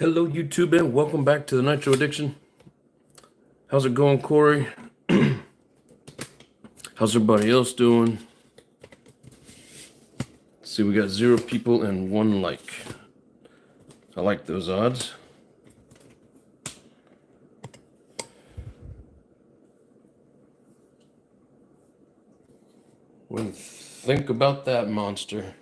Hello, YouTube, and welcome back to the Nitro Addiction. How's it going, Corey? How's everybody else doing? Let's see, we got 0 people and 1 like. I like those odds. What do you think about that, monster?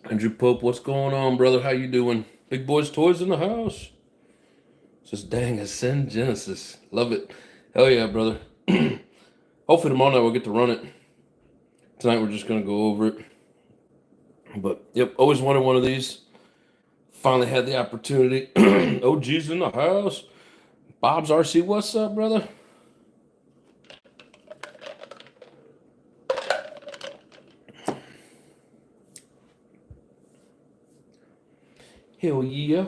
Andrew Pope, what's going on, brother? How you doing? Big Boys Toys in the house. Just dang, a CEN Genesis. Love it. Hell yeah, brother. Hopefully tomorrow night we'll get to run it. Tonight we're just going to go over it. But, yep, always wanted one of these. Finally had the opportunity. OG's in the house. Bob's RC, what's up, brother? Hell yeah.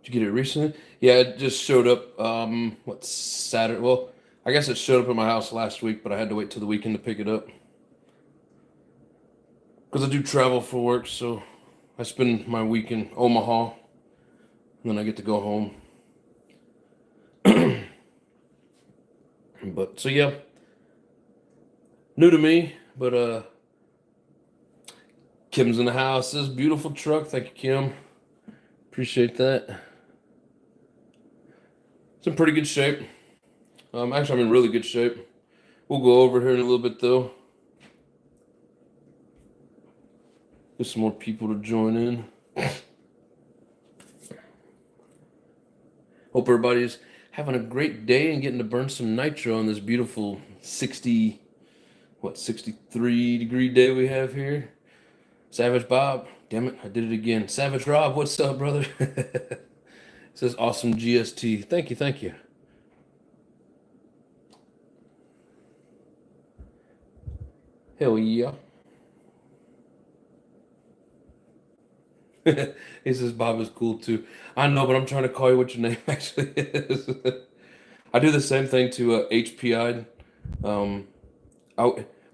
Did you get it recently? Yeah, it just showed up, what, Saturday? Well, I guess it showed up at my house last week, but I had to wait till the weekend to pick it up. Because I do travel for work, so I spend my week in Omaha, and then I get to go home. But, so yeah, new to me, but Kim's in the house. This beautiful truck. Thank you, Kim. Appreciate that. It's in pretty good shape. Actually, I'm in really good shape. We'll go over here in a little bit, though. Get some more people to join in. Hope everybody's having a great day and getting to burn some nitro on this beautiful 63 degree day we have here. Savage Bob, damn it, I did it again. Savage Rob, what's up, brother? It says awesome GST. Thank you, thank you. Hell yeah. He says Bob is cool too. I know, but I'm trying to call you what your name actually is. I do the same thing to HPI. When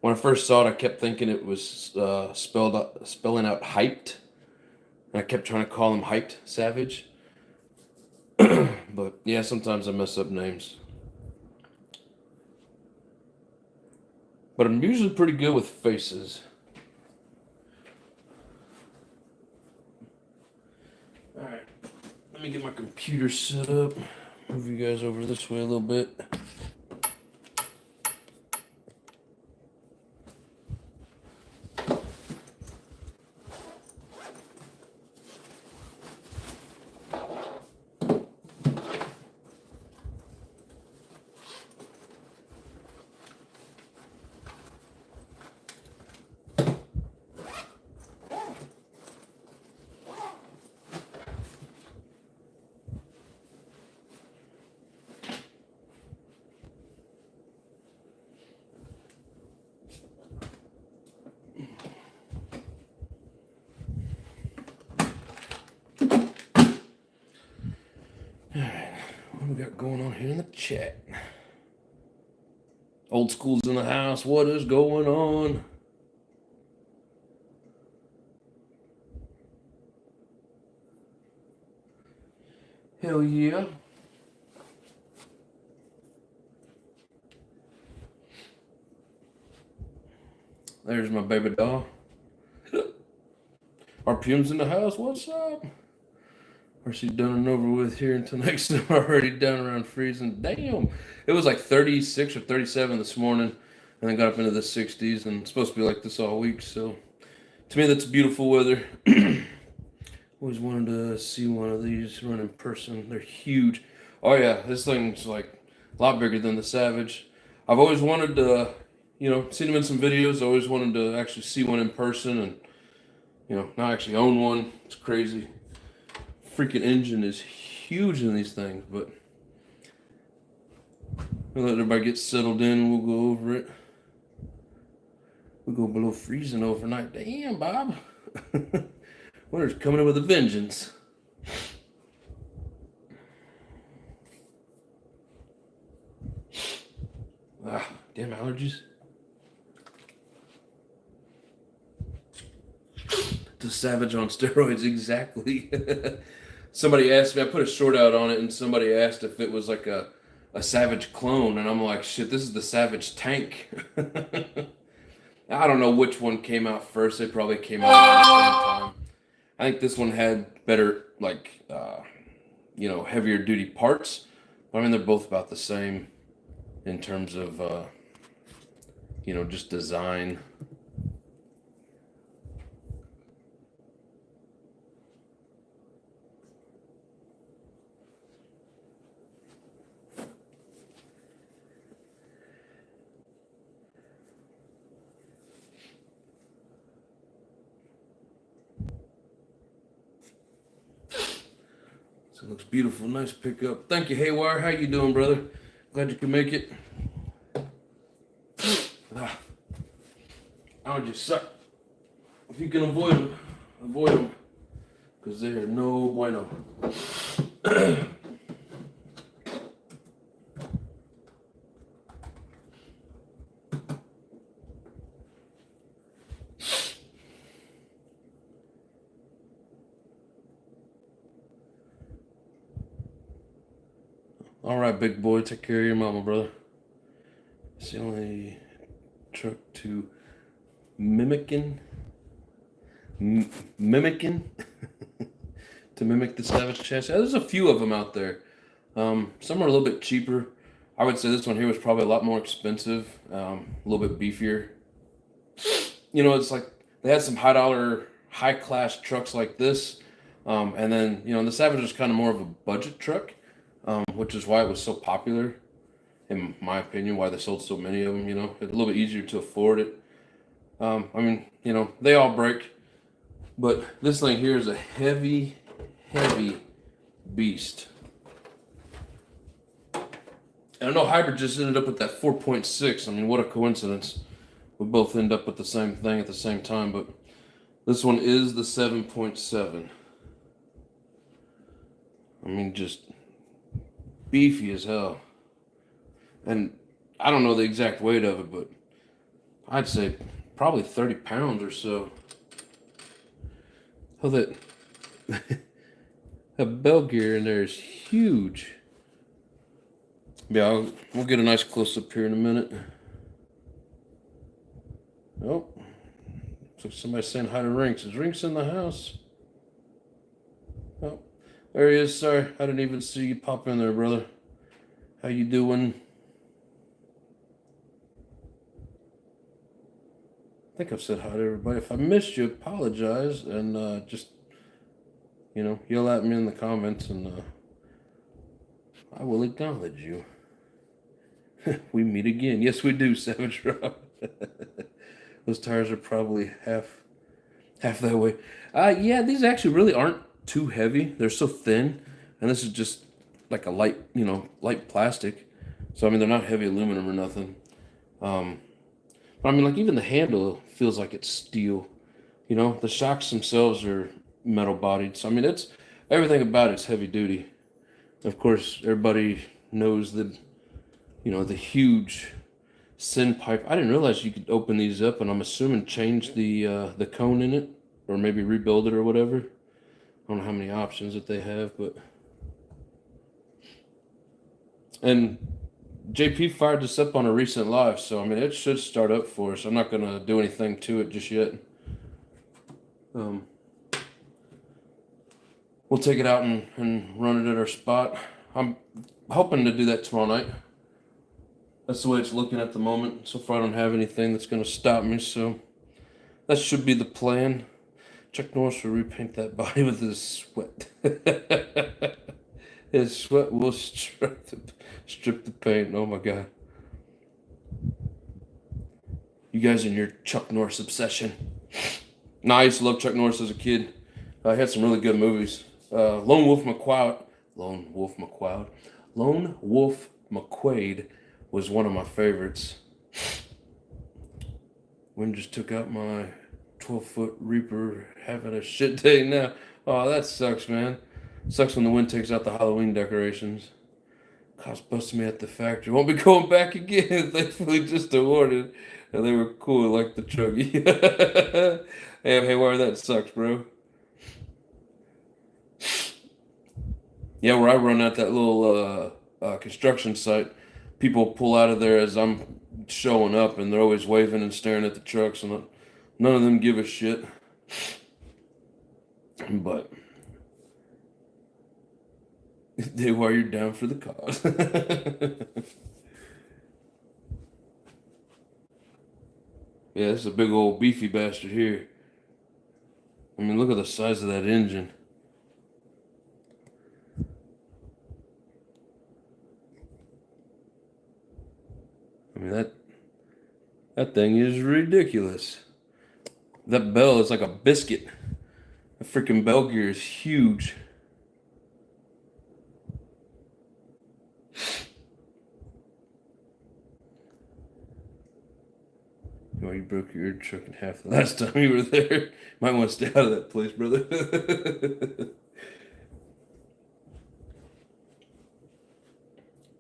I first saw it, I kept thinking it was spelling out hyped, and I kept trying to call him Hyped Savage. But yeah, sometimes I mess up names. But I'm usually pretty good with faces. Alright, let me get my computer set up. Move you guys over this way a little bit. Alright, what do we got going on here in the chat? Old school's in the house. What is going on? Hell yeah. There's my baby doll. Our Pume's in the house. What's up? Or she done and over with here until next time. Already down around freezing. Damn. It was like 36 or 37 this morning, and then got up into the 60s, and it's supposed to be like this all week. So to me, that's beautiful weather. Always wanted to see one of these run in person. They're huge. Oh yeah, this thing's like a lot bigger than the Savage. I've always wanted to, seen them in some videos. I always wanted to actually see one in person and, not actually own one. It's crazy. Freaking engine is huge in these things, but we'll let everybody get settled in. We'll go over it. We'll go below freezing overnight. Damn, Bob. Winter's coming in with a vengeance. Ah, damn allergies. The Savage on steroids, exactly. Somebody asked me, I put a short out on it, and somebody asked if it was like a Savage clone, and I'm like, shit, this is the Savage tank. I don't know which one came out first. They probably came out at the same time. I think this one had better, like, heavier duty parts. But I mean, they're both about the same in terms of, just design. So it looks beautiful. Nice pickup. Thank you, Haywire. How you doing, brother? Glad you could make it. Allergies suck. If you can avoid them, avoid them. Because they are no bueno. All right, big boy. Take care of your mama, brother. It's the only truck to mimicking to mimic the Savage chassis. There's a few of them out there. Some are a little bit cheaper. I would say this one here was probably a lot more expensive, a little bit beefier. It's like they had some high class trucks like this, and then the Savage was kind of more of a budget truck, which is why it was so popular, in my opinion. Why they sold so many of them. It's a little bit easier to afford it. I mean, they all break, but this thing here is a heavy beast. And I know Hybrid just ended up with that 4.6. I mean, what a coincidence. We both end up with the same thing at the same time, but this one is the 7.7. I mean, just beefy as hell. And I don't know the exact weight of it, but I'd say probably 30 pounds or so. Oh, that bell gear in there is huge. Yeah, we'll get a nice close-up here in a minute. Oh, looks like somebody's saying hi to Rinks. Is Rinks in the house? Oh, there he is. Sorry, I didn't even see you pop in there, brother. How you doing? I think I've said hi to everybody. If I missed you, apologize, and just, yell at me in the comments, and I will acknowledge you. We meet again. Yes, we do, Savage Rob. Those tires are probably half that way. Yeah, these actually really aren't too heavy. They're so thin, and this is just like a light plastic. So I mean, they're not heavy aluminum or nothing. But I mean, like even the handle feels like it's steel. The shocks themselves are metal bodied. So I mean, it's everything about it's heavy duty. Of course, everybody knows the huge CEN pipe. I didn't realize you could open these up, and I'm assuming change the cone in it, or maybe rebuild it or whatever. I don't know how many options that they have, but and JP fired this up on a recent live, so I mean it should start up for us. I'm not gonna do anything to it just yet. We'll take it out and run it at our spot. I'm hoping to do that tomorrow night. That's the way it's looking at the moment. So far, I don't have anything that's going to stop me, so that should be the plan. Chuck Norris will repaint that body with his sweat. His sweat will strip the paint. Oh my God. You guys and your Chuck Norris obsession. Nah, I used to love Chuck Norris as a kid. He had some really good movies. Lone Wolf McQuade was one of my favorites. Wind just took out my 12-foot Reaper, having a shit day now. Oh, that sucks, man. Sucks when the wind takes out the Halloween decorations. Cops busted me at the factory. Won't be going back again. Thankfully, just awarded. And they were cool, like the chuggy. Hey, why that sucks, bro. Yeah, where I run at that little construction site, people pull out of there as I'm showing up, and they're always waving and staring at the trucks, and none of them give a shit. But they wired down for the cause. Yeah, this is a big old beefy bastard here. I mean, look at the size of that engine. I mean, that thing is ridiculous. That bell is like a biscuit. The freaking bell gear is huge. Oh, you broke your truck in half the last time you were there. Might want to stay out of that place, brother.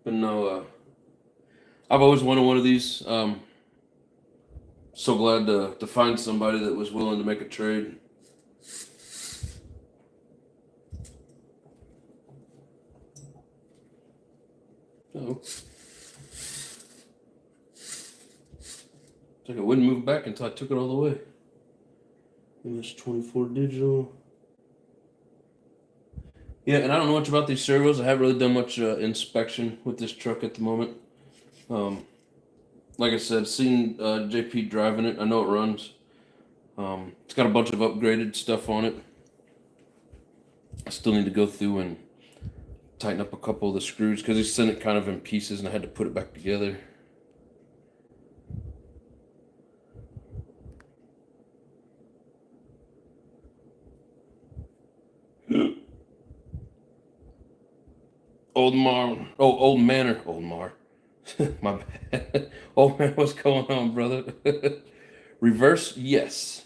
But no, I've always wanted one of these. So glad to find somebody that was willing to make a trade. Oh. It's like it wouldn't move back until I took it all the way. MS24 digital. Yeah, and I don't know much about these servos. I haven't really done much inspection with this truck at the moment. Like I said, seen JP driving it. I know it runs. It's got a bunch of upgraded stuff on it. I still need to go through and tighten up a couple of the screws because he sent it kind of in pieces and I had to put it back together. Old Manor. My bad. Old man, what's going on, brother? Reverse, yes.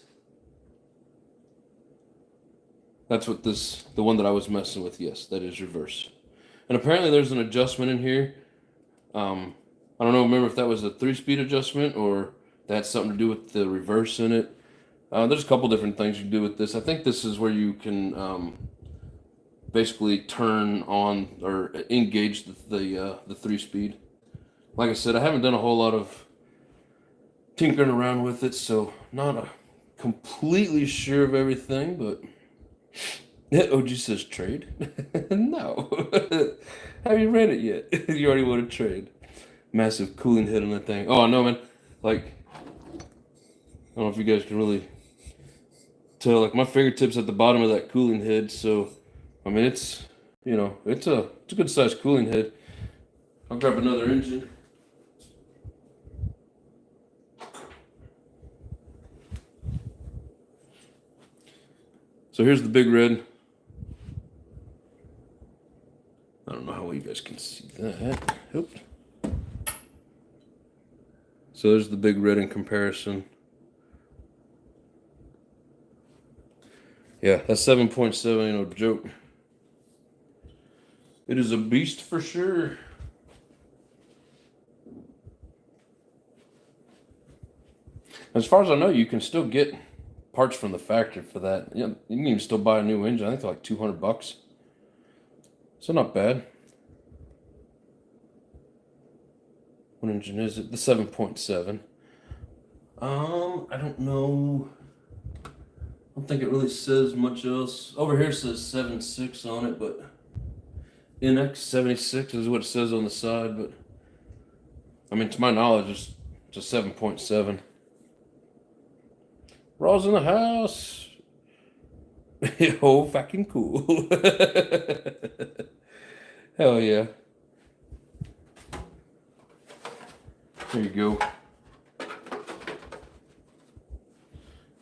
That's what the one that I was messing with, yes, that is reverse. And apparently there's an adjustment in here. I don't know, remember if that was a 3-speed adjustment or that had something to do with the reverse in it. There's a couple different things you can do with this. I think this is where you can basically turn on or engage the 3-speed. Like I said, I haven't done a whole lot of tinkering around with it, so not completely sure of everything, but OG says trade. No. Have you read it yet? You already want to trade. Massive cooling head on that thing. Oh, I know, man. Like, I don't know if you guys can really tell. Like, my fingertips at the bottom of that cooling head, so I mean, it's a good sized cooling head. I'll grab another engine. So here's the big red. I don't know how well you guys can see that. Oops. So there's the big red in comparison. Yeah, that's 7.7, ain't no joke. It is a beast for sure. As far as I know, you can still get parts from the factory for that. Yeah, you can even still buy a new engine. I think they're like $200. So not bad. What engine is it? The 7.7. I don't know. I don't think it really says much else. Over here it says 7.6 on it, but NX76 is what it says on the side. But I mean, to my knowledge, it's a 7.7. Raw's in the house. Oh, fucking cool. Hell yeah. There you go.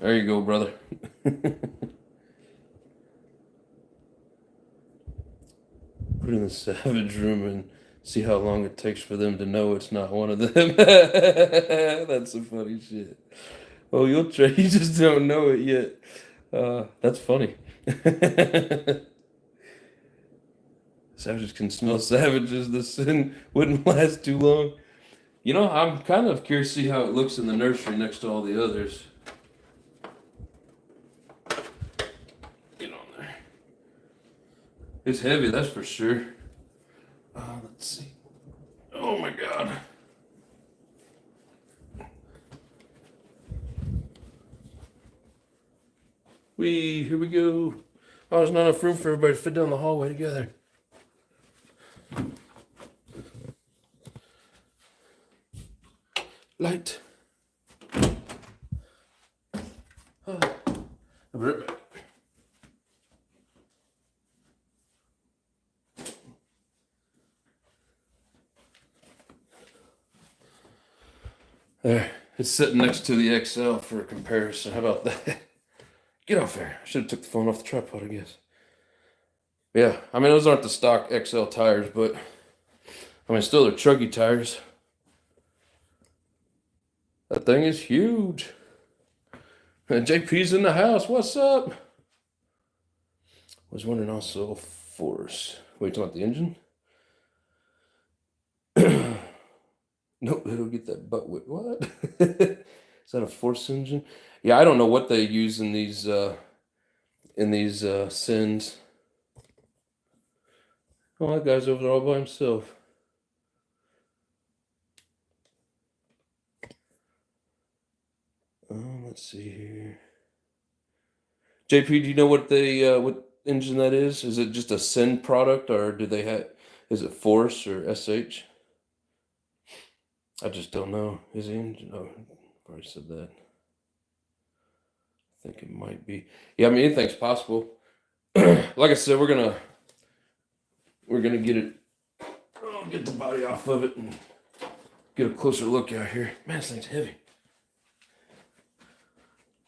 There you go, brother. Put in the savage room and see how long it takes for them to know it's not one of them. That's some funny shit. Oh, you'll try. You just don't know it yet. That's funny. Savages can smell savages. The sin wouldn't last too long. You know, I'm kind of curious to see how it looks in the nursery next to all the others. Get on there. It's heavy, that's for sure. Let's see. Oh my God. Here we go. Oh, there's not enough room for everybody to fit down the hallway together. Light. I'll be right back. There, it's sitting next to the XL for a comparison. How about that? Get off there. I should have took the phone off the tripod, I guess. Yeah, I mean, those aren't the stock XL tires, but I mean, still they're chuggy tires. That thing is huge. And JP's in the house. What's up? Was wondering also force. Wait, talking about the engine? Nope, it'll get that butt whip. What? Is that a force engine? Yeah, I don't know what they use in these CENs. Oh, that guy's over there all by himself. Let's see here. JP, do you know what what engine that is? Is it just a CEN product, or do they have? Is it Force or SH? I just don't know. Is the engine? Oh, probably said that. I think it might be. Yeah, I mean anything's possible. Like I said, we're gonna get it. I'll get the body off of it and get a closer look out here. Man, this thing's heavy.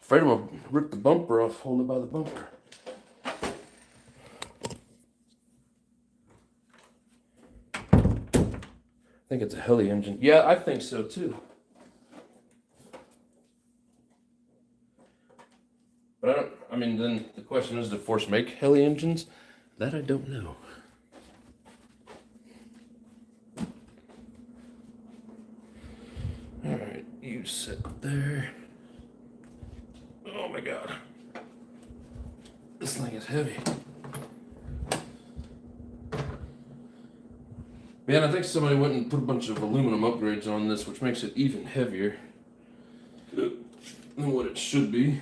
Afraid I'm gonna rip the bumper off holding it by the bumper. I think it's a heli engine. Yeah, I think so too. But I mean, then the question is, does Force make heli engines? That I don't know. All right, you sit there. Oh my God. This thing is heavy. Man, I think somebody went and put a bunch of aluminum upgrades on this, which makes it even heavier than what it should be.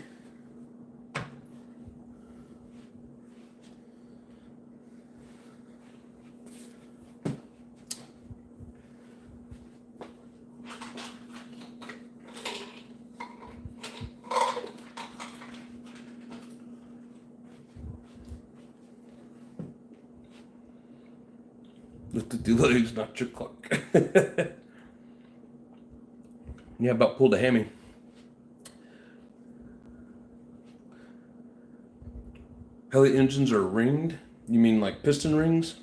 Lift the legs, not your clock. Yeah, about pulled a hammy. Heli engines are ringed? You mean like piston rings?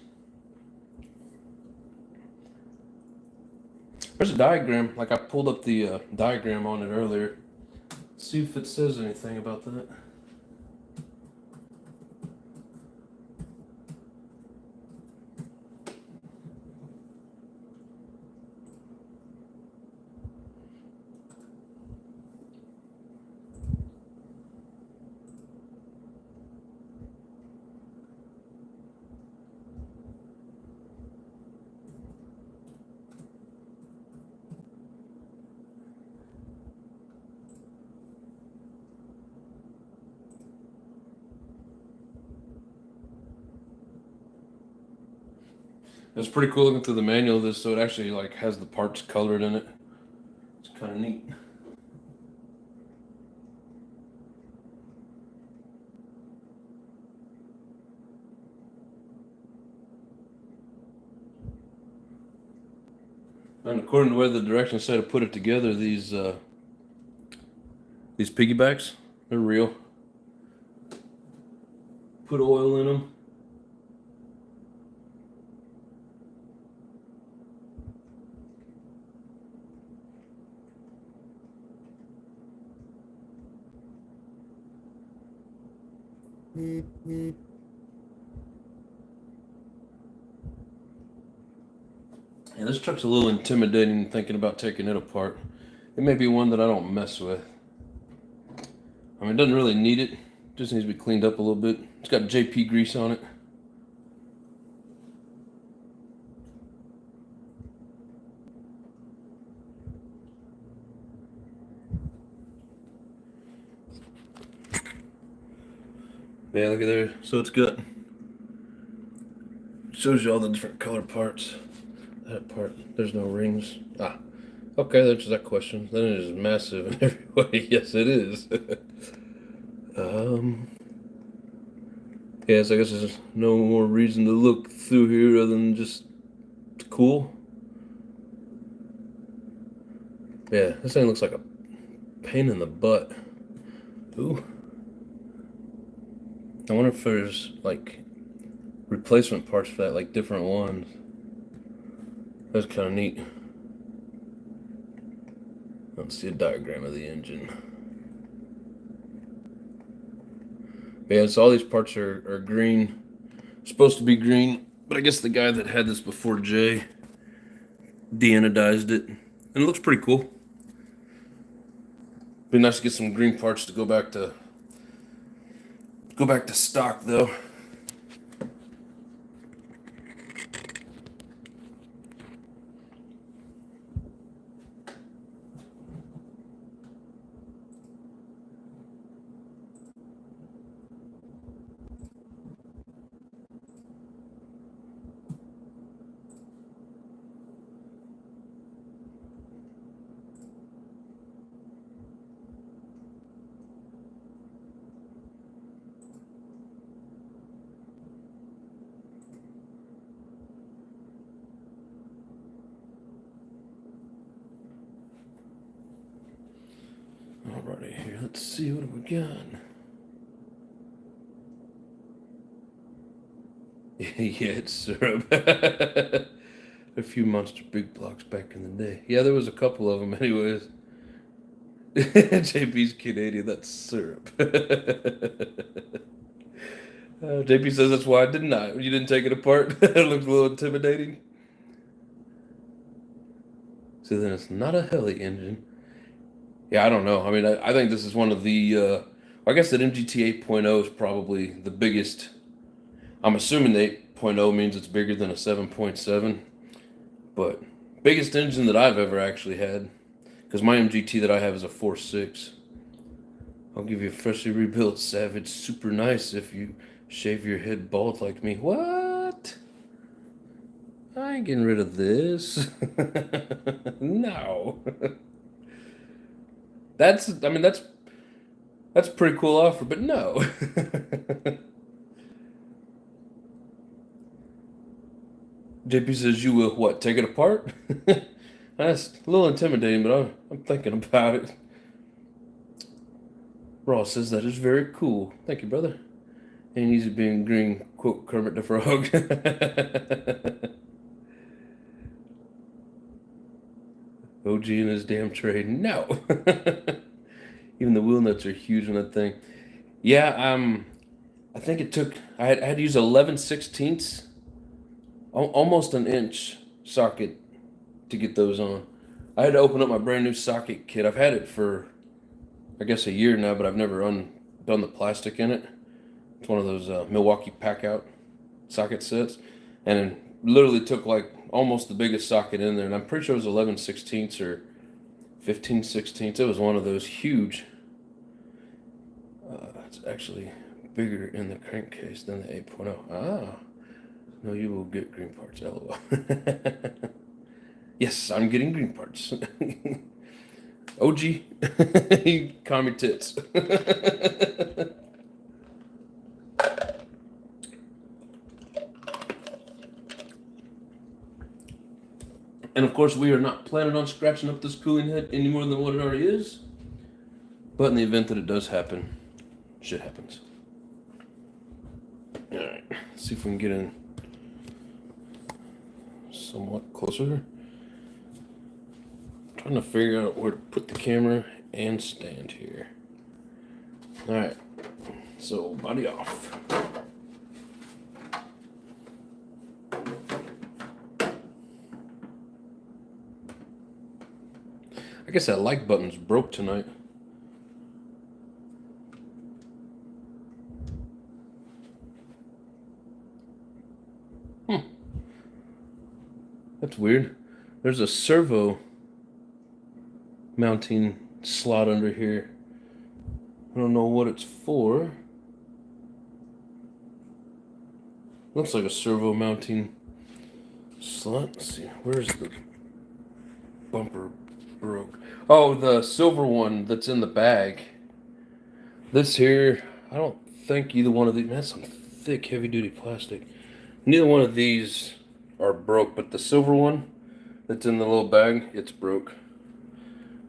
There's a diagram. Like I pulled up the diagram on it earlier. Let's see if it says anything about that. It's pretty cool looking through the manual of this, so it actually like has the parts colored in it. It's kind of neat. And according to where the directions say to put it together, these piggybacks, They're real. Put oil in them. Yeah, this truck's a little intimidating thinking about taking it apart. It may be one that I don't mess with. I mean, it doesn't really need it. Just needs to be cleaned up a little bit. It's got JP grease on it. Yeah, look at there. So it's got, shows you all the different color parts. That part, there's no rings. Ah, okay, that's that question. Then it is massive in every way. Yes, it is. Yes, I guess there's no more reason to look through here other than just cool. Yeah, this thing looks like a pain in the butt. Ooh. I wonder if there's like replacement parts for that, like different ones. That's kind of neat. Let's see a diagram of the engine. Yeah, so all these parts are green. Supposed to be green, but I guess the guy that had this before Jay de-anodized it. And it looks pretty cool. Be nice to get some green parts to go back to stock though. Alrighty, here, let's see what we got. Yeah, it's syrup. A few monster big blocks back in the day. Yeah, there was a couple of them anyways. JP's Canadian, that's syrup. JP says that's why I did not. You didn't take it apart? It looks a little intimidating. So then it's not a heli engine. Yeah, I don't know. I mean, I think this is one of the, I guess that MGT 8.0 is probably the biggest. I'm assuming the 8.0 means it's bigger than a 7.7, but biggest engine that I've ever actually had, because my MGT that I have is a 4.6. I'll give you a freshly rebuilt Savage, super nice if you shave your head bald like me. What? I ain't getting rid of this. No. That's a pretty cool offer, but no. JP says you will what? Take it apart? That's a little intimidating, but I'm thinking about it. Ross says that is very cool. Thank you, brother. Ain't easy being green. Quote Kermit the Frog. OG in his damn trade. No. Even the wheel nuts are huge on that thing. Yeah, I think it took, I had to use 11/16, almost an inch socket to get those on. I had to open up my brand new socket kit. I've had it for, I guess, a year now, but I've never done the plastic in it. It's one of those Milwaukee pack-out socket sets. And it literally took like almost the biggest socket in there. And I'm pretty sure it was 11/16 or 15/16. It was one of those huge. It's actually bigger in the crankcase than the 8.0. Ah, no, you will get green parts. LOL. Yes, I'm getting green parts. OG, calm your tits. And of course, we are not planning on scratching up this cooling head any more than what it already is. But in the event that it does happen, Shit happens. Alright, see if we can get in somewhat closer. Trying to figure out where to put the camera and stand here. Alright, so body off. I guess that like button's broke tonight. That's weird. There's a servo mounting slot under here. I don't know what it's for. Looks like a servo mounting slot. Let's see, where's the bumper broke? Oh, the silver one that's in the bag. This here, I don't think either one of these, man, that's some thick, heavy-duty plastic. Neither one of these are broke, but the silver one that's in the little bag, it's broke.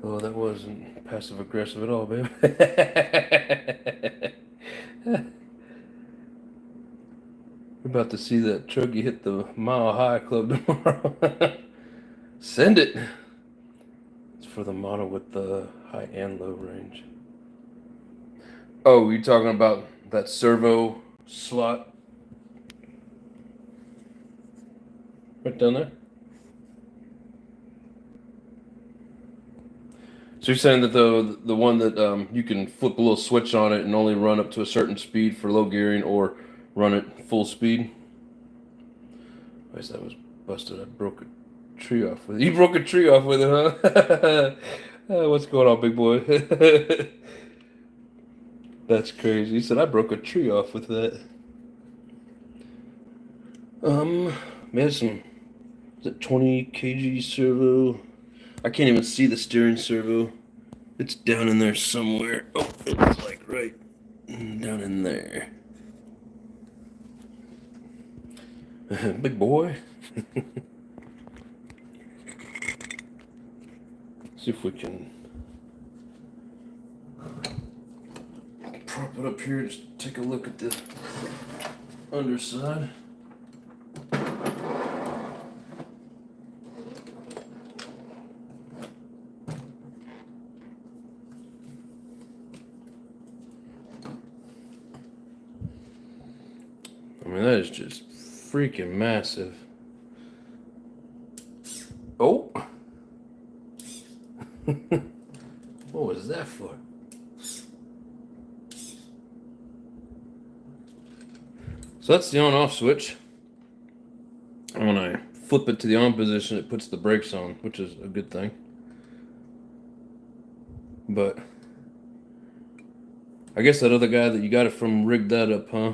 Oh, that wasn't passive-aggressive at all, babe. We're about to see that Truggy hit the Mile High Club tomorrow. Send it. It's for the model with the high and low range. Oh, you're talking about that servo slot? Right down there? So you're saying that the one that you can flip a little switch on it and only run up to a certain speed for low gearing, or run it full speed? I guess that was busted. I broke a tree off with it. You broke a tree off with it, huh? What's going on, big boy? That's crazy. He said I broke a tree off with that. Man, some, is it 20 kg servo? I can't even see the steering servo. It's down in there somewhere. Oh, it's like right down in there. Big boy. See if we can prop it up here. Just take a look at the underside. I mean, that is just freaking massive. Oh! What was that for? So that's the on-off switch. And when I flip it to the on position, it puts the brakes on, which is a good thing. But I guess that other guy that you got it from rigged that up, huh?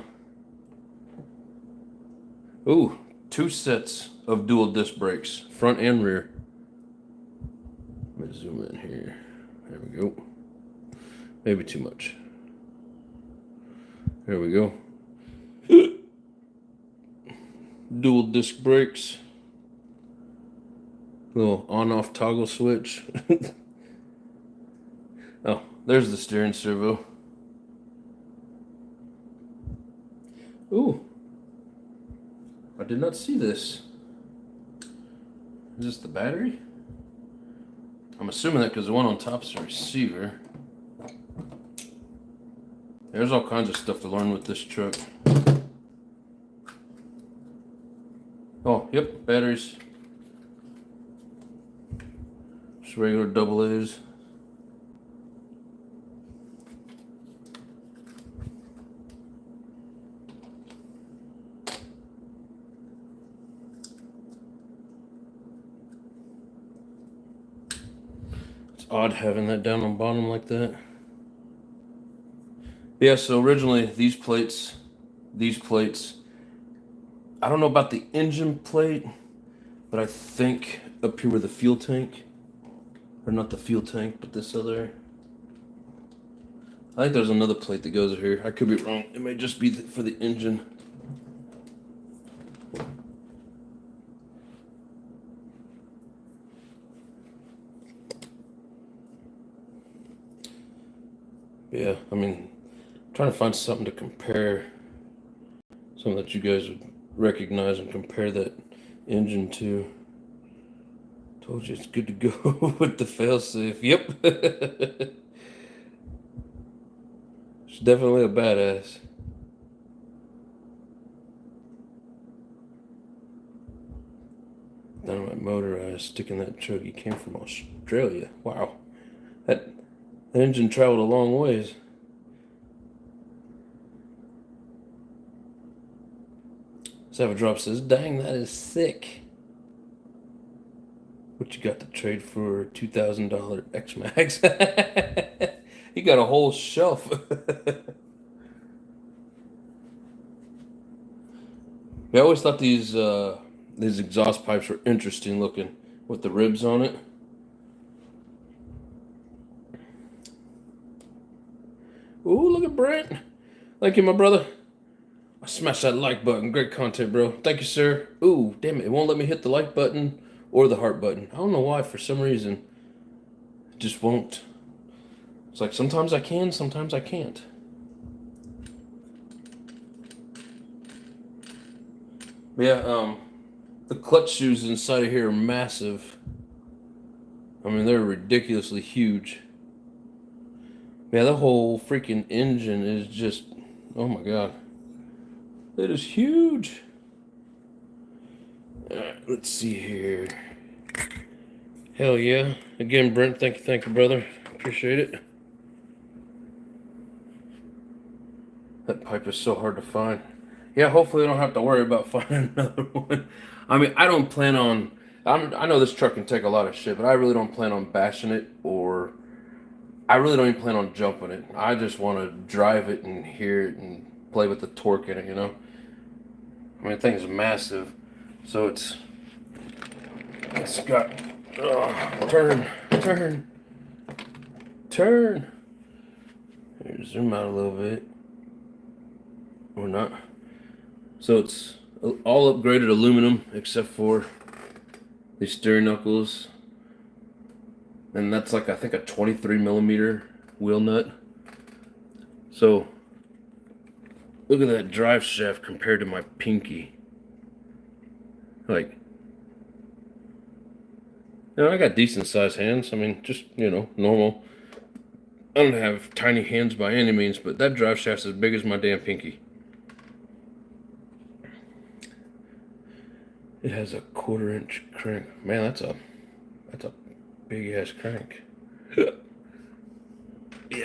Ooh, 2 sets of dual disc brakes, front and rear. Let me zoom in here. There we go. Maybe too much. There we go. Dual disc brakes. Little on-off toggle switch. Oh, there's the steering servo. Ooh. I did not see this. Is this the battery? I'm assuming that because the one on top is a receiver. There's all kinds of stuff to learn with this truck. Oh, yep, batteries. Just regular AA's. It's odd having that down on bottom like that. Yeah, so originally these plates, I don't know about the engine plate, but I think up here where the fuel tank, or not the fuel tank, but this other, I think there's another plate that goes here. I could be wrong. It may just be for the engine. Yeah, I mean, trying to find something to compare, something that you guys would recognize and compare that engine to. Told you it's good to go with the failsafe. Yep. It's definitely a badass. Dynamite motorized, sticking that chuggy came from Australia. Wow. That engine traveled a long ways. Savage Drop says, dang, that is sick. What you got to trade for a $2,000 X-Max? You got a whole shelf. I always thought these exhaust pipes were interesting looking with the ribs on it. Ooh, look at Brent. Thank you, my brother. I smashed that like button. Great content, bro. Thank you, sir. Ooh, damn it. It won't let me hit the like button or the heart button. I don't know why. For some reason, it just won't. It's like sometimes I can, sometimes I can't. But yeah, the clutch shoes inside of here are massive. I mean, they're ridiculously huge. Yeah, the whole freaking engine is just, oh my god. It is huge. Alright, let's see here. Hell yeah. Again, Brent, thank you, brother. Appreciate it. That pipe is so hard to find. Yeah, hopefully I don't have to worry about finding another one. I mean, I don't plan on... I know this truck can take a lot of shit, but I really don't plan on bashing it, or... I really don't even plan on jumping it. I just want to drive it and hear it and play with the torque in it, you know? I mean, the thing's massive. So it's got... turn. Here, zoom out a little bit. Or not. So it's all upgraded aluminum except for these steering knuckles. And that's like, I think, a 23 millimeter wheel nut. So look at that drive shaft compared to my pinky. Like, you know, I got decent sized hands. I mean, just, you know, normal. I don't have tiny hands by any means, but that drive shaft's as big as my damn pinky. It has a 1/4 inch crank. Man, that's a big ass crank. Yeah,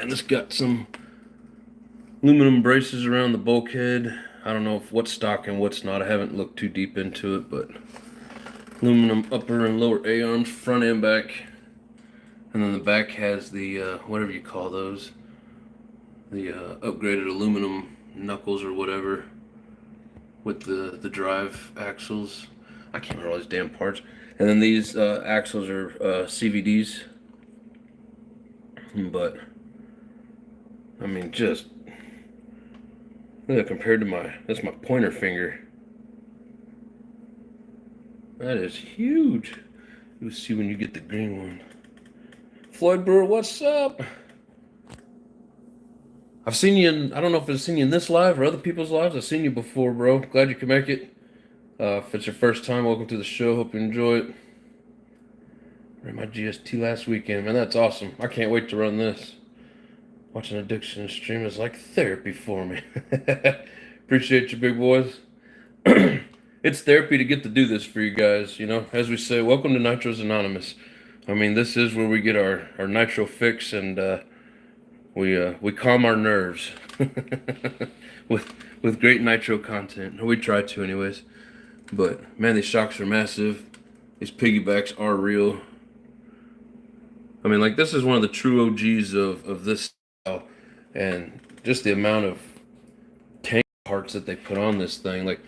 and it's got some aluminum braces around the bulkhead. I don't know if what's stock and what's not. I haven't looked too deep into it, but aluminum upper and lower A-arms, front and back. And then the back has the, whatever you call those, the upgraded aluminum knuckles or whatever with the drive axles. I can't remember all these damn parts. And then these axles are CVDs. But, I mean, just, look at compared to that's my pointer finger. That is huge. You'll see when you get the green one. Floyd Brewer, what's up? I've seen you in, I don't know if I've seen you in this live or other people's lives. I've seen you before, bro. Glad you could make it. If it's your first time, welcome to the show. Hope you enjoy it. Ran my GST last weekend, man. That's awesome. I can't wait to run this. Watching Addiction stream is like therapy for me. Appreciate you, big boys. It's therapy to get to do this for you guys, you know. As we say, welcome to Nitro's Anonymous. I mean, this is where we get our nitro fix, and we calm our nerves with great nitro content. We try to, anyways. But man, these shocks are massive. These piggybacks are real. I mean, like, this is one of the true OGs of this style, and just the amount of tank parts that they put on this thing. Like,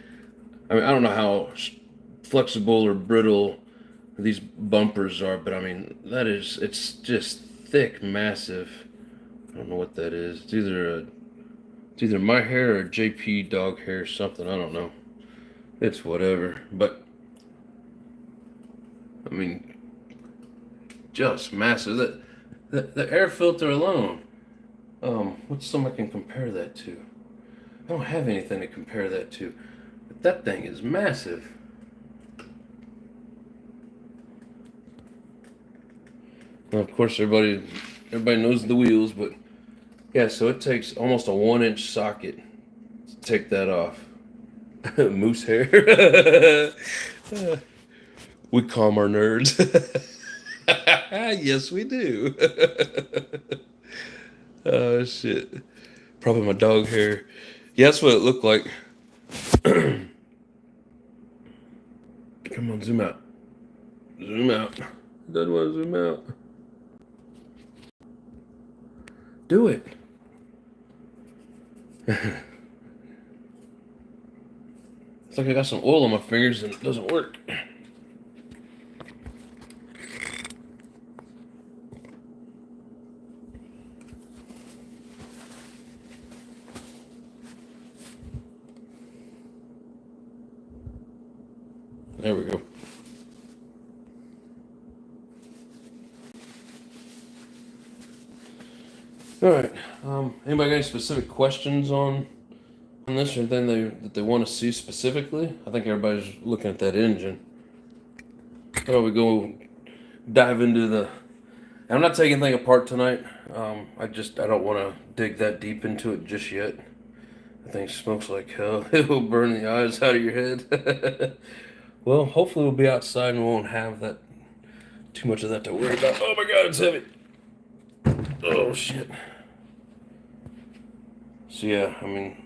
I mean, I don't know how flexible or brittle these bumpers are, but I mean, it's just thick, massive. I don't know what that is. It's either my hair or JP dog hair or something. I don't know. It's whatever. But I mean, just massive. The air filter alone. What's something I can compare that to? I don't have anything to compare that to. But that thing is massive. Well, of course, everybody knows the wheels, but yeah, so it takes almost a 1-inch socket to take that off. Moose hair. We calm our nerds. Yes, we do. Oh shit. Probably my dog hair. Yeah, that's what it looked like. Come on, zoom out. Zoom out. Doesn't want to zoom out. Do it. It's like I got some oil on my fingers and it doesn't work. There we go. All right. Anybody got any specific questions on this or anything that they want to see specifically? I think everybody's looking at that engine. How about we go dive into the... I'm not taking anything apart tonight. I don't want to dig that deep into it just yet. I think smokes like hell. It will burn the eyes out of your head. Well, hopefully we'll be outside and we won't have that too much of that to worry about. Oh my god, it's heavy. Oh shit. So yeah, I mean,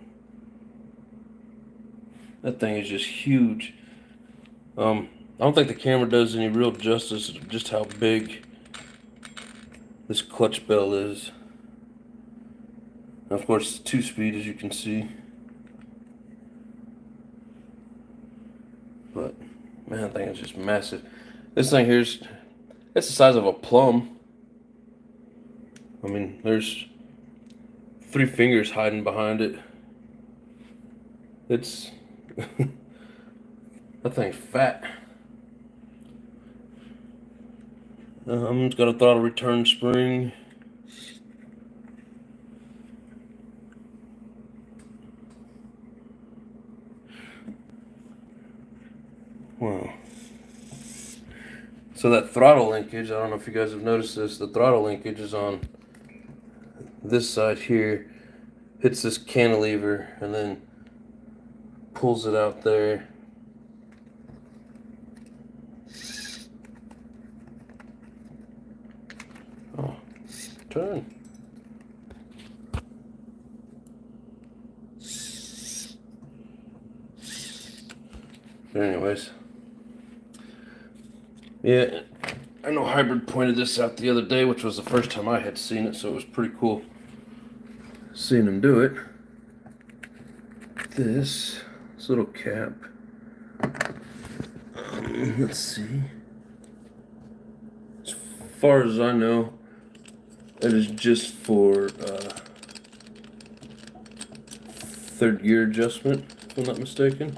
that thing is just huge. I don't think the camera does any real justice to just how big this clutch bell is. And of course, it's 2-speed, as you can see. But man, that thing is just massive. This thing here's it's the size of a plum. I mean, there's 3 fingers hiding behind it. It's that thing's fat. It's got a throttle return spring. Wow. So that throttle linkage, I don't know if you guys have noticed this, the throttle linkage is on this side here. Hits this cantilever and then pulls it out there. Oh, turn. But anyways, yeah, I know Hybrid pointed this out the other day, which was the first time I had seen it, so it was pretty cool seeing him do it. This little cap, let's see, as far as I know, it is just for third gear adjustment, if I'm not mistaken.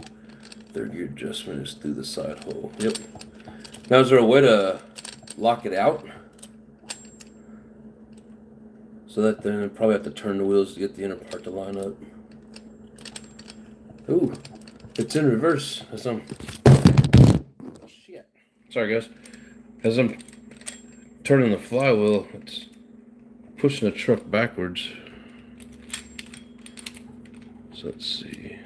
Third gear adjustment is through the side hole. Yep. Now, is there a way to lock it out? So that then I probably have to turn the wheels to get the inner part to line up. Ooh, it's in reverse as I'm... Shit. Sorry, guys. As I'm turning the flywheel, it's pushing the truck backwards. So let's see.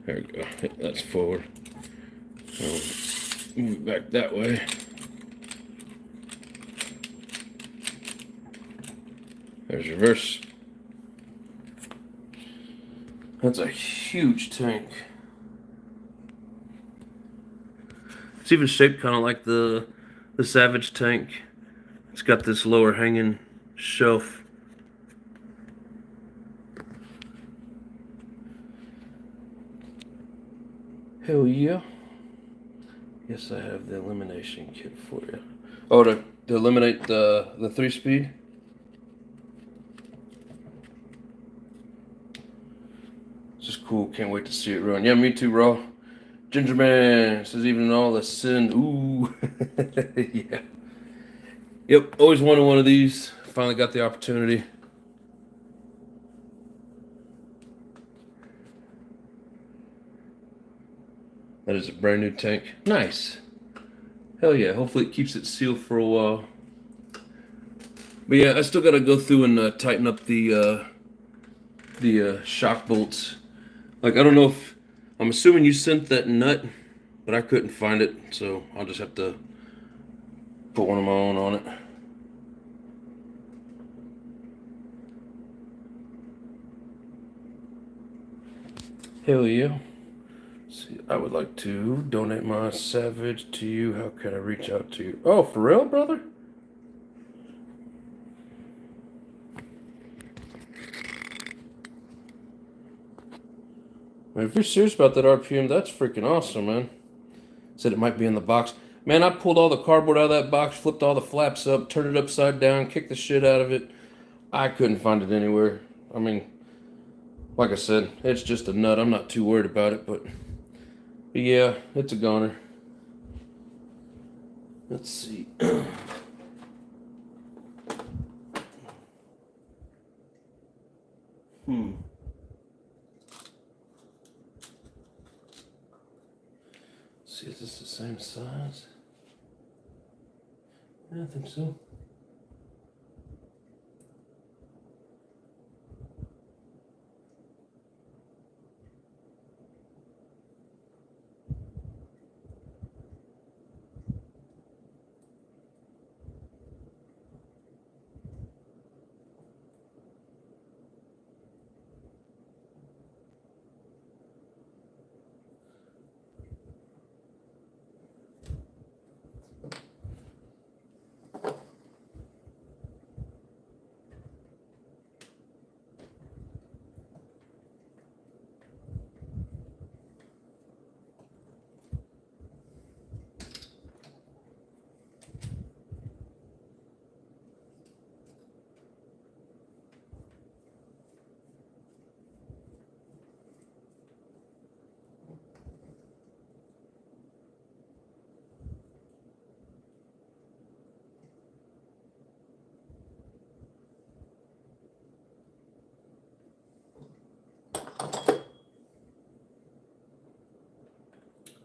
There we go. That's forward. Move it back that way. There's reverse. That's a huge tank. It's even shaped kind of like the Savage tank. It's got this lower hanging shelf. Hell yeah. Yes, I have the elimination kit for you. Oh, to eliminate the 3-speed? cool. Can't wait to see it run. Yeah, me too, Raw. Ginger Man says even in all the sin. Ooh. Yeah. Yep. Always wanted one of these. Finally got the opportunity. That is a brand new tank. Nice. Hell yeah. Hopefully it keeps it sealed for a while. But yeah, I still got to go through and tighten up the shock bolts. Like, I don't know if... I'm assuming you sent that nut, but I couldn't find it, so I'll just have to put one of my own on it. Hell yeah. See, I would like to donate my Savage to you. How can I reach out to you? Oh, for real, brother? Man, if you're serious about that RPM, that's freaking awesome, man. Said it might be in the box. Man, I pulled all the cardboard out of that box, flipped all the flaps up, turned it upside down, kicked the shit out of it. I couldn't find it anywhere. I mean, like I said, it's just a nut. I'm not too worried about it, but yeah, it's a goner. Let's see. See, is this the same size? Yeah, I think so.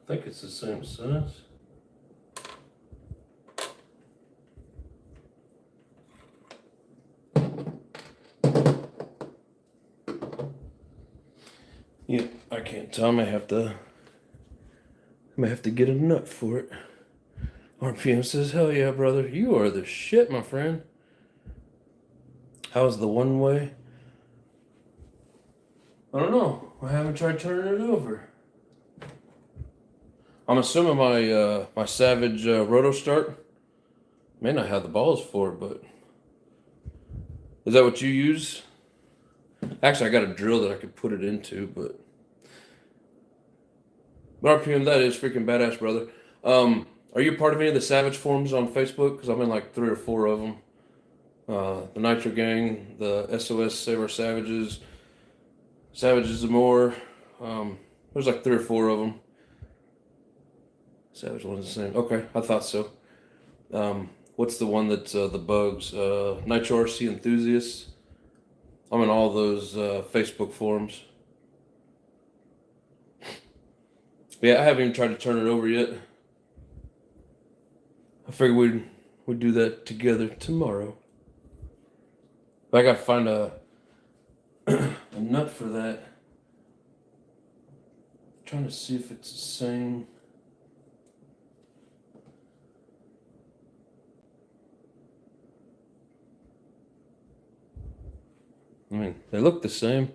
I think it's the same size. Yeah, I can't tell. I may have to get a nut for it. RPM says, hell yeah, brother. You are the shit, my friend. How's the one way? I don't know. I haven't tried turning it over. I'm assuming my Savage Roto Start may not have the balls for it, but is that what you use? Actually, I got a drill that I could put it into, but RPM, that is freaking badass, brother. Are you part of any of the Savage forums on Facebook? Because I'm in like 3 or 4 of them. The Nitro Gang, the SOS Save Our Savages, Savages and More. There's like 3 or 4 of them. Savage one's the same. Okay, I thought so. What's the one that's the bugs? Nitro RC Enthusiasts. I'm in all those Facebook forums. Yeah, I haven't even tried to turn it over yet. I figured we'd do that together tomorrow. But I gotta find a nut for that. I'm trying to see if it's the same. I mean, they look the same.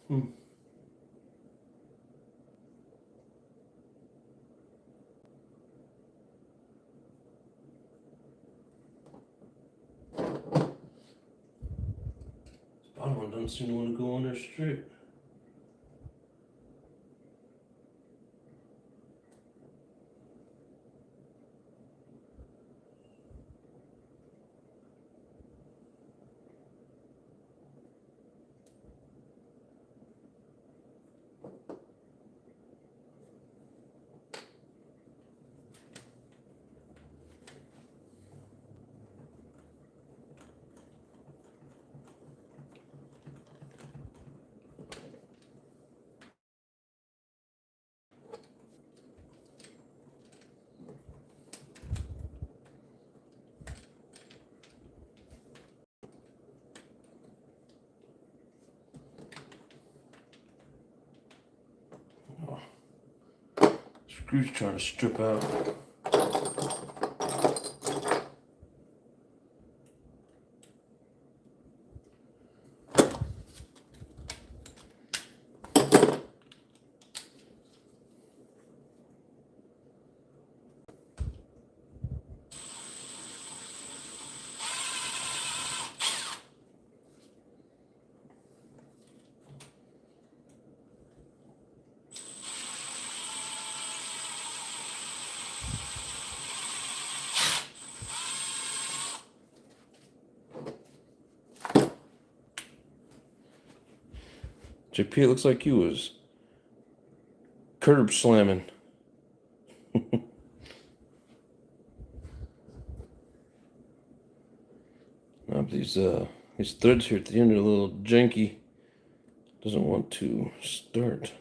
Hmm. Bottom one doesn't seem to want to go on there straight. Oh. Screw's trying to strip out. JP, it looks like you was curb slamming. Now these threads here at the end are a little janky. Doesn't want to start.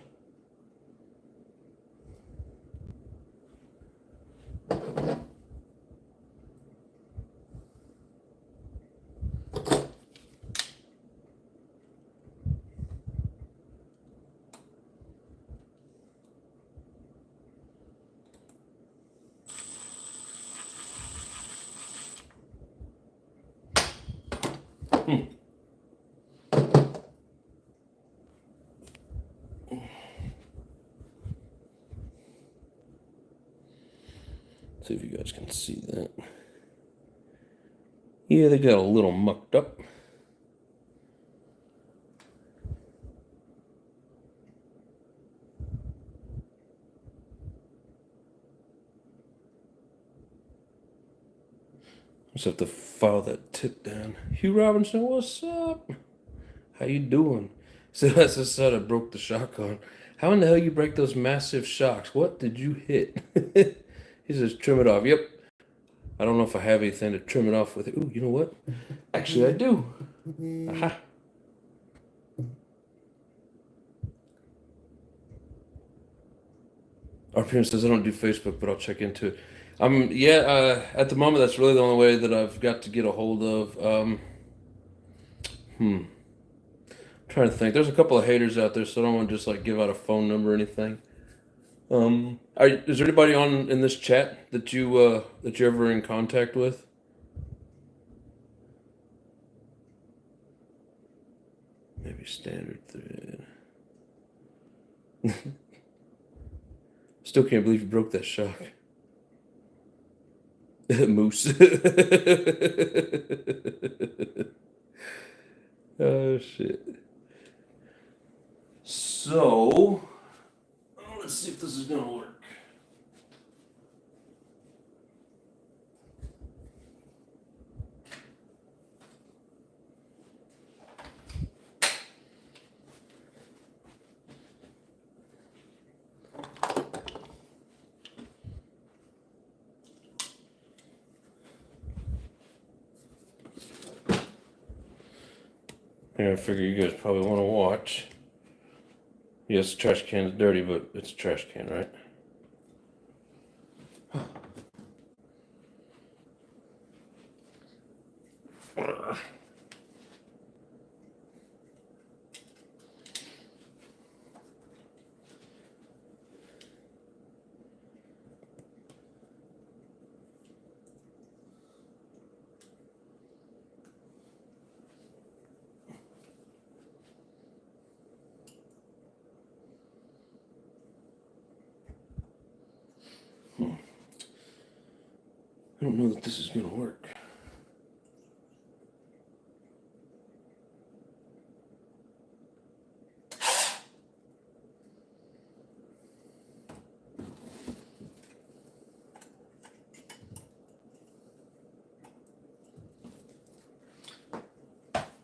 See if you guys can see that. Yeah, they got a little mucked up. Just have to file that tip down. Hugh Robinson, what's up? How you doing? So that's the son that broke the shock on. How in the hell you break those massive shocks? What did you hit? He says trim it off. Yep. I don't know if I have anything to trim it off with. Ooh, you know what? Actually, I do. Aha. RPM says I don't do Facebook, but I'll check into it. At the moment, that's really the only way that I've got to get a hold of. I'm trying to think. There's a couple of haters out there, so I don't want to just like give out a phone number or anything. Is there anybody on in this chat that you're ever in contact with? Maybe standard thread. Still can't believe you broke that shock. Moose. Oh shit. So let's see if this is gonna work. Yeah, I figure you guys probably want to watch. Yes, the trash can's dirty, but it's a trash can, right? I don't know that this is going to work.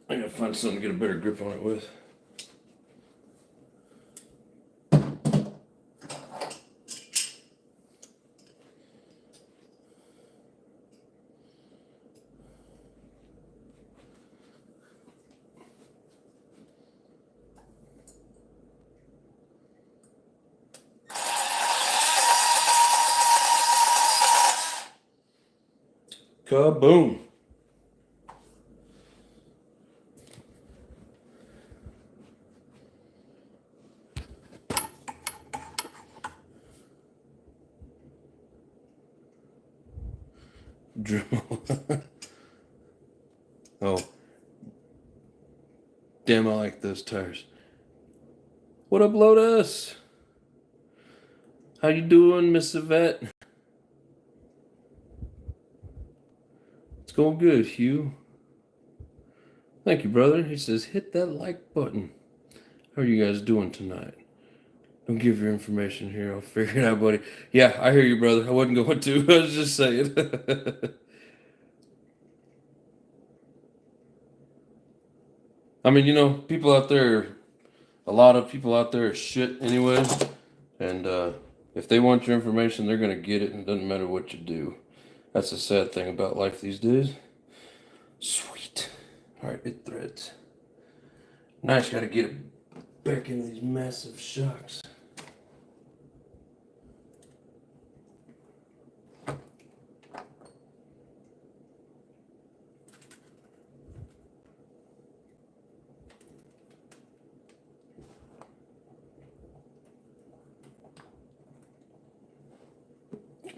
I gotta find something to get a better grip on it with. Kaboom! Dremel. Oh, damn! I like those tires. What up, Lotus? How you doing, Miss Yvette? It's going good, Hugh. Thank you, brother. He says, hit that like button. How are you guys doing tonight? Don't give your information here. I'll figure it out, buddy. Yeah, I hear you, brother. I wasn't going to. I was just saying. I mean, people out there, a lot of people out there are shit anyway. And if they want your information, they're going to get it, and it doesn't matter what you do. That's the sad thing about life these days. Sweet. All right, it threads. Now I just got to get it back into these massive shocks.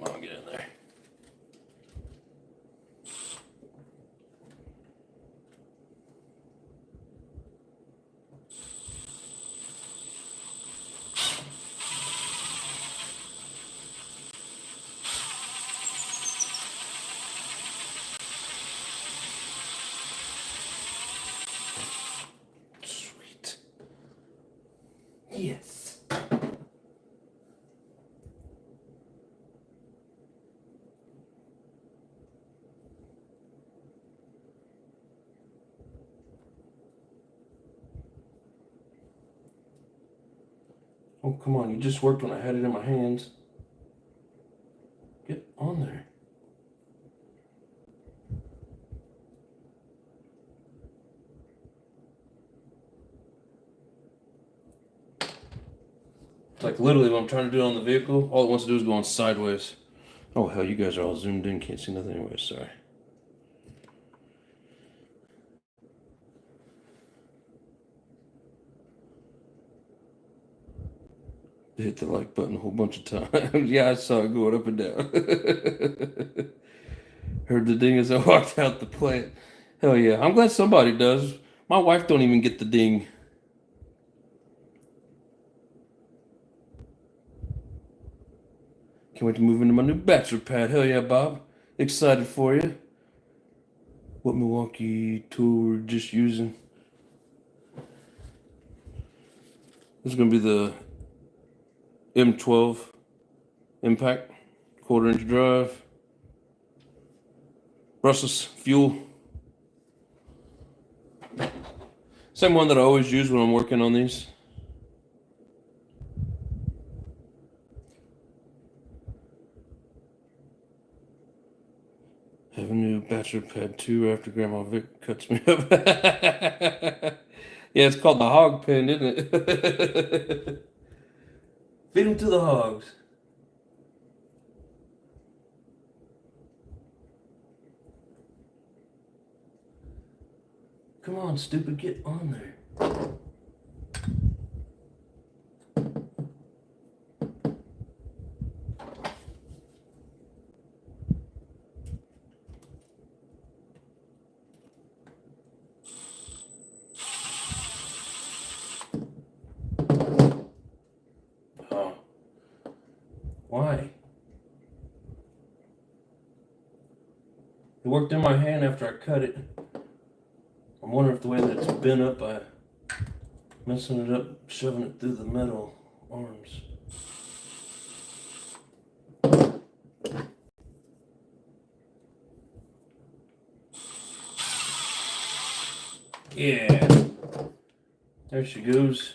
Come on, get in there. Sweet. Yes. Oh, come on. You just worked when I had it in my hands. Get on there. It's like literally what I'm trying to do on the vehicle, all it wants to do is go on sideways. Oh, hell, you guys are all zoomed in. Can't see nothing anyway. Sorry. Hit the like button a whole bunch of times. Yeah, I saw it going up and down. Heard the ding as I walked out the plant. Hell yeah. I'm glad somebody does. My wife don't even get the ding. Can't wait to move into my new bachelor pad. Hell yeah, Bob. Excited for you. What Milwaukee tool we're just using? This is going to be the M12 Impact, 1/4-inch drive. Brushless fuel. Same one that I always use when I'm working on these. Have a new bachelor pad 2 after Grandma Vic cuts me up. Yeah, it's called the hog pen, isn't it? Feed them to the hogs. Come on, stupid, get on there. Oh. Why? It worked in my hand after I cut it. I'm wondering if the way that it's bent up by messing it up, shoving it through the metal arms. Yeah, there she goes.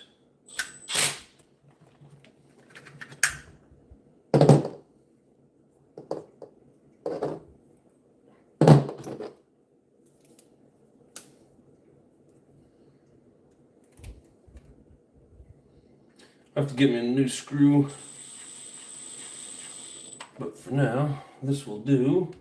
I have to get me a new screw, but for now, this will do.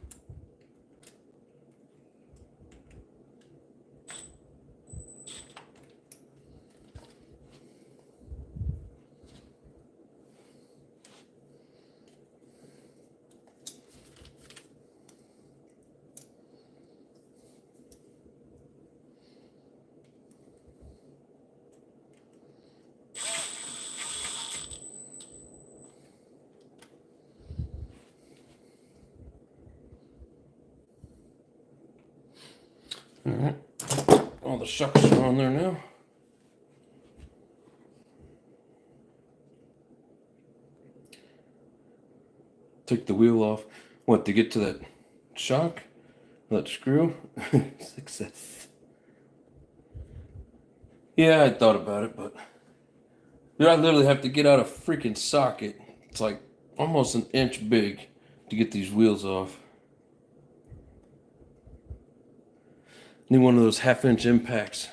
Alright, all the shocks are on there now. Take the wheel off. What, to get to that shock? That screw? Success. Yeah, I thought about it, but dude, I literally have to get out a freaking socket. It's like almost an inch big to get these wheels off. Need one of those half-inch impacts.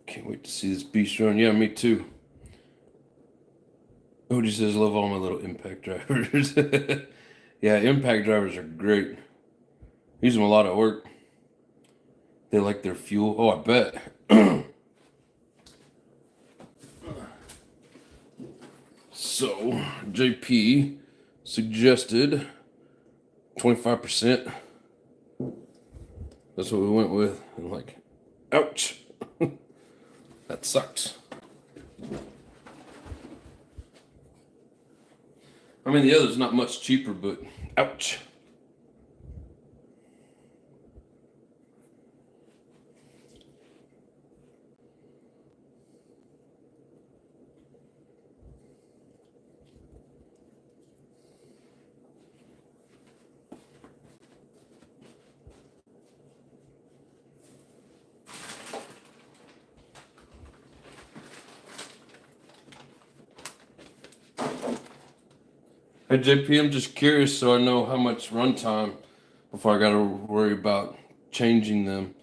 Can't wait to see this beast run. Yeah, me too. Odie says, love all my little impact drivers. Yeah, impact drivers are great. Use them a lot at work. They like their fuel. Oh, I bet. So, JP suggested 25%. That's what we went with. And like, ouch. That sucks. I mean, the other's not much cheaper, but ouch. Hey JP, I'm just curious so I know how much runtime before I got to worry about changing them.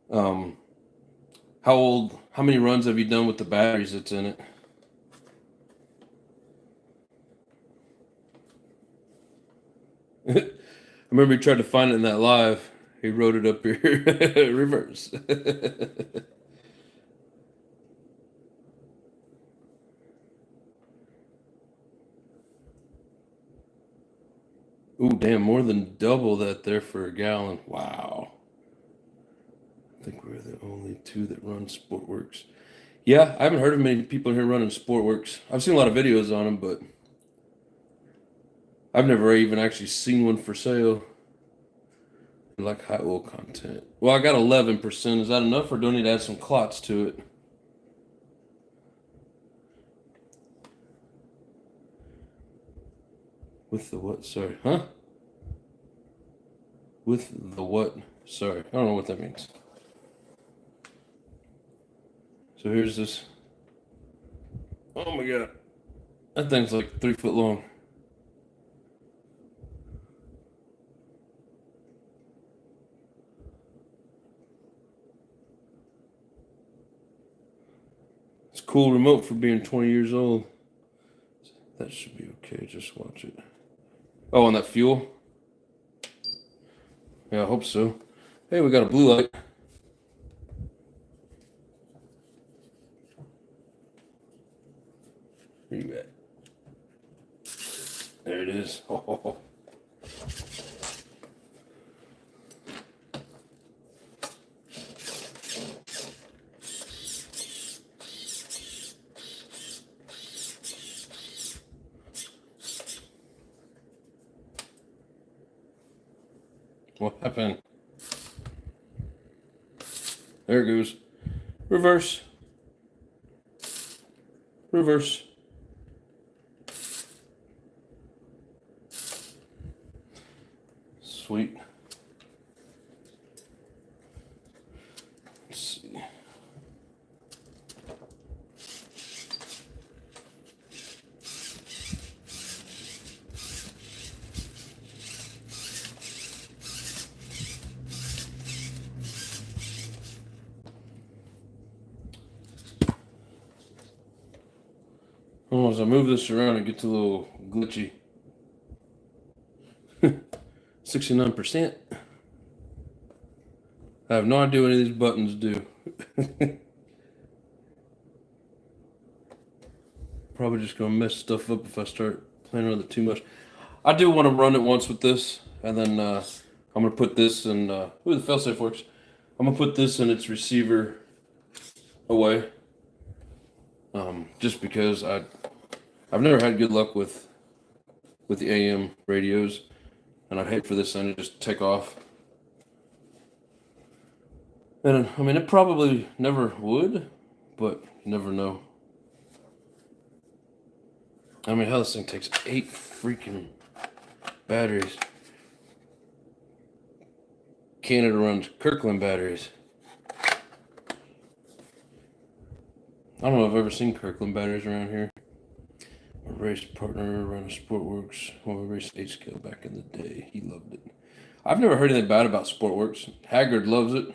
How many runs have you done with the batteries that's in it? I remember he tried to find it in that live. He wrote it up here, reverse. Ooh, damn, more than double that there for a gallon. Wow. I think we're the only two that run Sportworks. Yeah, I haven't heard of many people here running Sportworks. I've seen a lot of videos on them, but I've never even actually seen one for sale. Like high oil content. Well, I got 11%. Is that enough, or do I need to add some clots to it? With the what? Sorry. Huh? With the what? Sorry. I don't know what that means. So here's this. Oh my god. That thing's like 3 foot long. cool remote for being 20 years old. That should be okay. Just watch it. Oh, and that fuel? Yeah, I hope so. Hey, we got a blue light. Where you at? There it is. Oh. What happened? There it goes. Reverse. Reverse. Sweet. Let's see. Oh, as I move this around, it gets a little glitchy. 69%. I have no idea what any of these buttons do. Probably just gonna mess stuff up if I start playing with it too much. I do want to run it once with this, and then I'm gonna put this in. The failsafe works. I'm gonna put this in its receiver away. Just because I've never had good luck with the AM radios, and I'd hate for this thing to just take off. And I mean, it probably never would, but you never know. I mean, how this thing takes 8 freaking batteries. Canada runs Kirkland batteries. I don't know if I've ever seen Kirkland batteries around here. A race partner ran a Sportworks when we raced 8-scale back in the day. He loved it. I've never heard anything bad about Sportworks. Haggard loves it.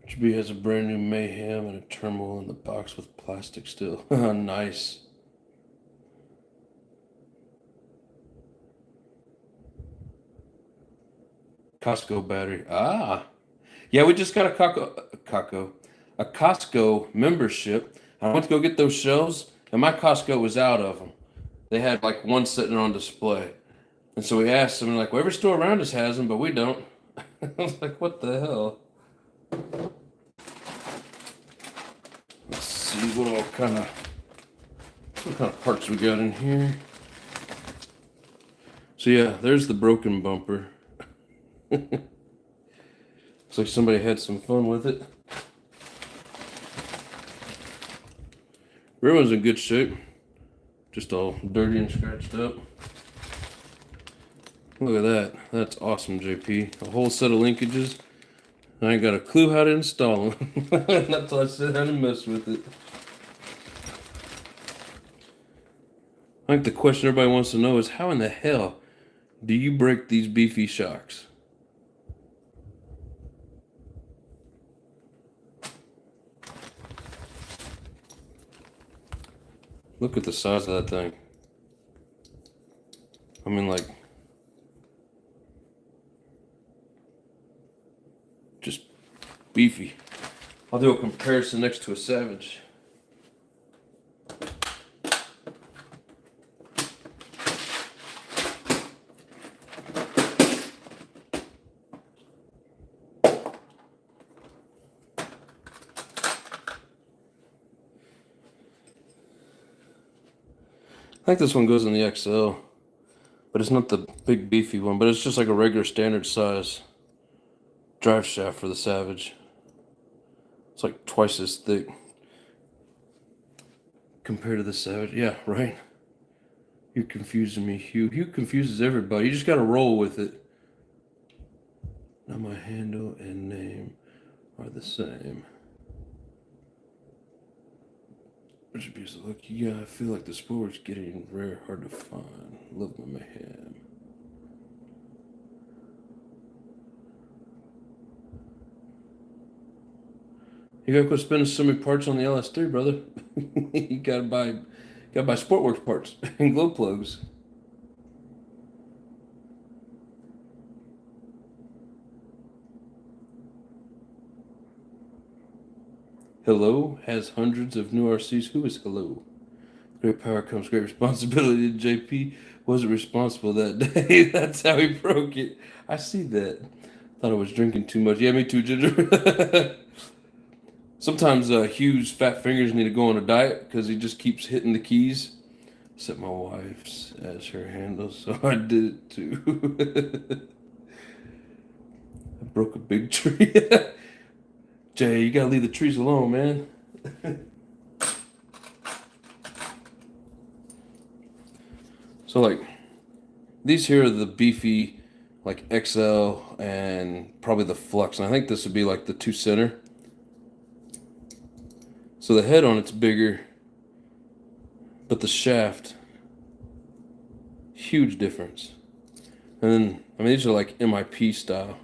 HB has a brand new Mayhem and a turmoil in the box with plastic still. Nice. Costco battery. Ah. Yeah, we just got a Costco membership. I went to go get those shelves, and my Costco was out of them. They had like one sitting on display. And so we asked them, like, well, every store around us has them, but we don't. I was like, what the hell? Let's see what kind of parts we got in here. So yeah, there's the broken bumper. Looks like somebody had some fun with it. Rear one's in good shape. Just all dirty and scratched up. Look at that. That's awesome, JP. A whole set of linkages. I ain't got a clue how to install them. That's why I sit down and mess with it. I think the question everybody wants to know is, how in the hell do you break these beefy shocks? Look at the size of that thing. I mean, like, just beefy. I'll do a comparison next to a Savage. I think this one goes in the XL, but it's not the big beefy one, but it's just like a regular standard size drive shaft for the Savage. It's like twice as thick compared to the Savage. Yeah, right? You're confusing me, Hugh. Hugh confuses everybody. You just gotta roll with it. Now my handle and name are the same. Which piece of luck? Yeah, I feel like the sport's getting rare, hard to find. Love my Mayhem. You gotta quit spending so many parts on the LS3, brother. You gotta buy Sportworks parts and glow plugs. Hello has hundreds of new RCs. Who is Hello? Great power comes great responsibility. JP wasn't responsible that day. That's how he broke it. I see that. Thought I was drinking too much. Yeah, me too, Ginger. Sometimes Hugh's fat fingers need to go on a diet because he just keeps hitting the keys. Set my wife's as her handle, so I did it too. I broke a big tree. Jay, you gotta leave the trees alone, man. So like, these here are the beefy, like XL and probably the Flux, and I think this would be like the 2 center. So the head on it's bigger, but the shaft, huge difference. And then, I mean, these are like MIP style.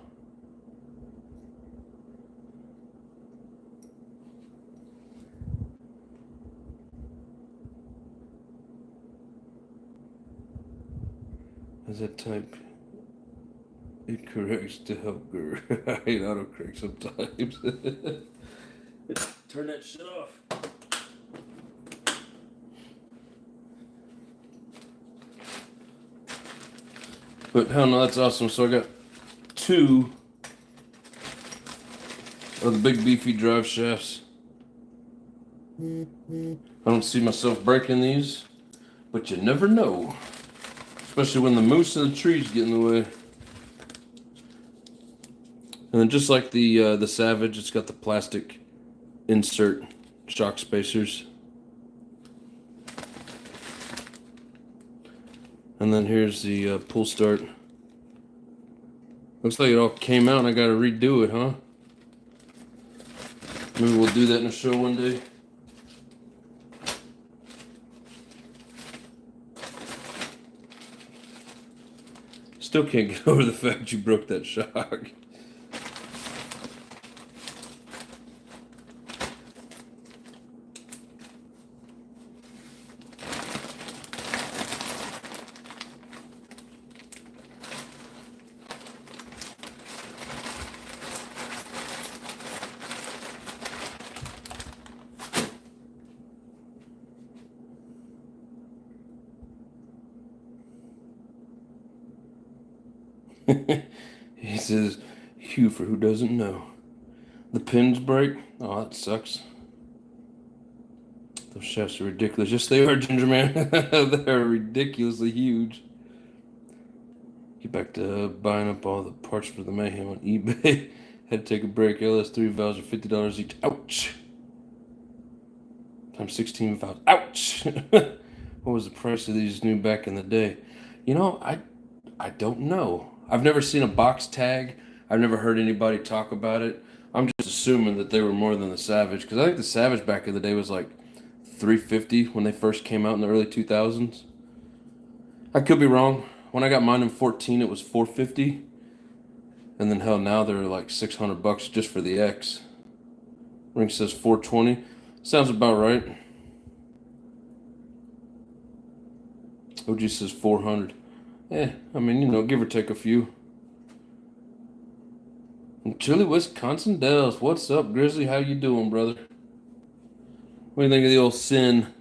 As I type, it corrects to help her. I hate autocorrect sometimes. Turn that shit off. But hell no, that's awesome. So I got 2 of the big beefy drive shafts. I don't see myself breaking these, but you never know. Especially when the moose and the trees get in the way. And then just like the Savage, it's got the plastic insert shock spacers. And then here's the pull start. Looks like it all came out and I gotta redo it, huh? Maybe we'll do that in a show one day. Still can't get over the fact you broke that shock. He says, Hugh, for who doesn't know. The pins break? Oh, that sucks. Those shafts are ridiculous. Yes, they are, Ginger Man. They're ridiculously huge. Get back to buying up all the parts for the Mayhem on eBay. Had to take a break. LS3 valves are $50 each. Ouch. Times 16 valves. Ouch. What was the price of these new back in the day? You know, I don't know. I've never seen a box tag. I've never heard anybody talk about it. I'm just assuming that they were more than the Savage, because I think the Savage back in the day was like $350 when they first came out in the early 2000s. I could be wrong. When I got mine in 14, it was $450, and then hell, now they're like $600 just for the X. Ring says $420. Sounds about right. OG says $400. Yeah, I mean, you know, give or take a few. And Chile, Wisconsin Dells. What's up, Grizzly? How you doing, brother? What do you think of the old CEN?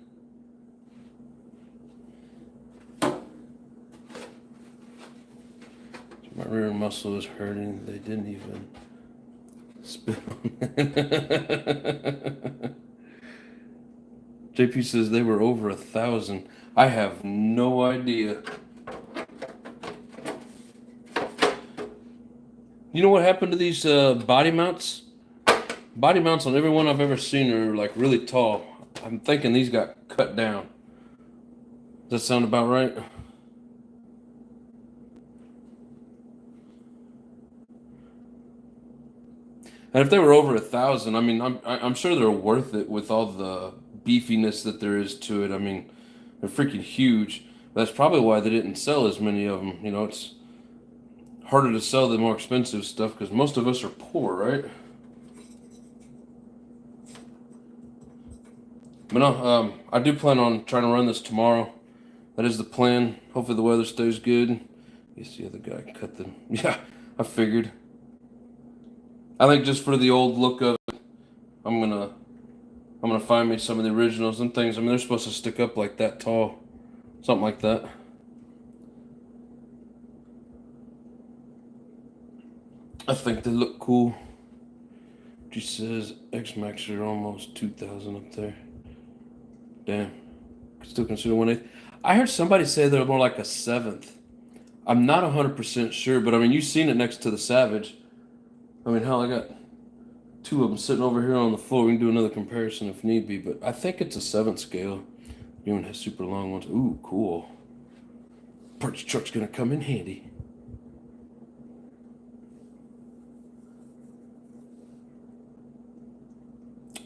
My rear muscle is hurting. They didn't even spit on it. JP says they were over 1,000. I have no idea. You know what happened to these body mounts? Body mounts on every one I've ever seen are like really tall. I'm thinking these got cut down. Does that sound about right? And if they were over 1,000, I mean, I'm sure they're worth it with all the beefiness that there is to it. I mean, they're freaking huge. That's probably why they didn't sell as many of them. You know, it's harder to sell the more expensive stuff because most of us are poor, right? But no, I do plan on trying to run this tomorrow. That is the plan. Hopefully the weather stays good. Yes, the other guy cut them. Yeah, I figured. I think just for the old look of it, I'm gonna find me some of the originals and things. I mean, they're supposed to stick up like that tall, something like that. I think they look cool. She says X Max are almost 2,000 up there. Damn, still consider 1/8. I heard somebody say they're more like a seventh. I'm not 100% sure, but I mean, you've seen it next to the Savage. I mean, hell, I got two of them sitting over here on the floor. We can do another comparison if need be, but I think it's a 7th scale. You even have super long ones. Ooh, cool. Parts truck's gonna come in handy.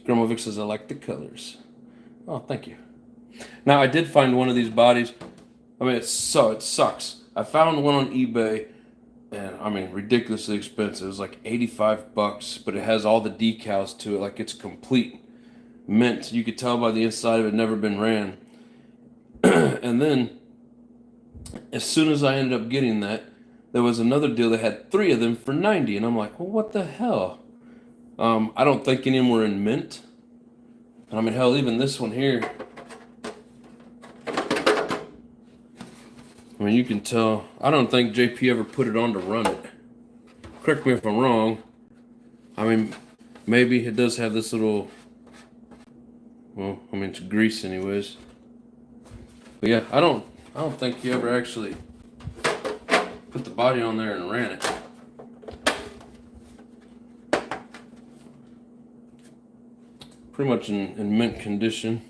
Grandma Vic says, I like the colors. Oh, thank you. Now, I did find one of these bodies. I mean, it sucks. I found one on eBay, and I mean, ridiculously expensive. It was like $85, but it has all the decals to it. Like, it's complete mint. You could tell by the inside of it, never been ran. And then, as soon as I ended up getting that, there was another deal that had 3 of them for $90, and I'm like, well, what the hell? I don't think any of them were in mint. And I mean, hell, even this one here. I mean, you can tell. I don't think JP ever put it on to run it. Correct me if I'm wrong. I mean, maybe it does have this little. Well, I mean, it's grease anyways. But yeah, I don't think he ever actually put the body on there and ran it. Pretty much in mint condition.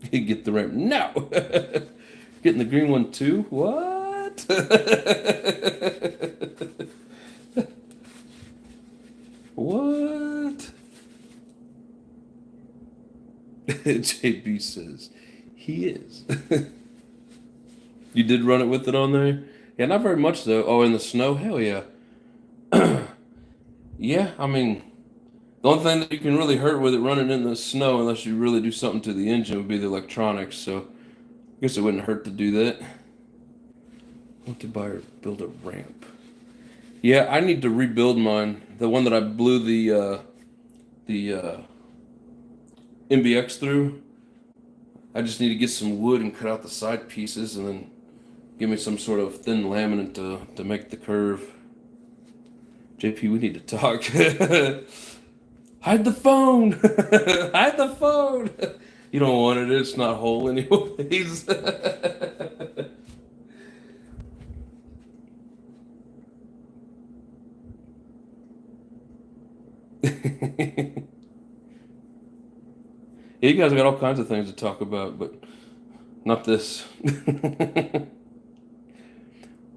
You get the ramp. No! Getting the green one too? What? What? JB says, he is. You did run it with it on there? Yeah, not very much though. Oh, in the snow? Hell yeah. Yeah, I mean, the only thing that you can really hurt with it running in the snow, unless you really do something to the engine, would be the electronics. So I guess it wouldn't hurt to do that. I want to buy or build a ramp. Yeah, I need to rebuild mine. The one that I blew the MBX through. I just need to get some wood and cut out the side pieces and then give me some sort of thin laminate to make the curve. JP, we need to talk. Hide the phone! Hide the phone! You don't want it, it's not whole anyways. Yeah, you guys got all kinds of things to talk about, but not this.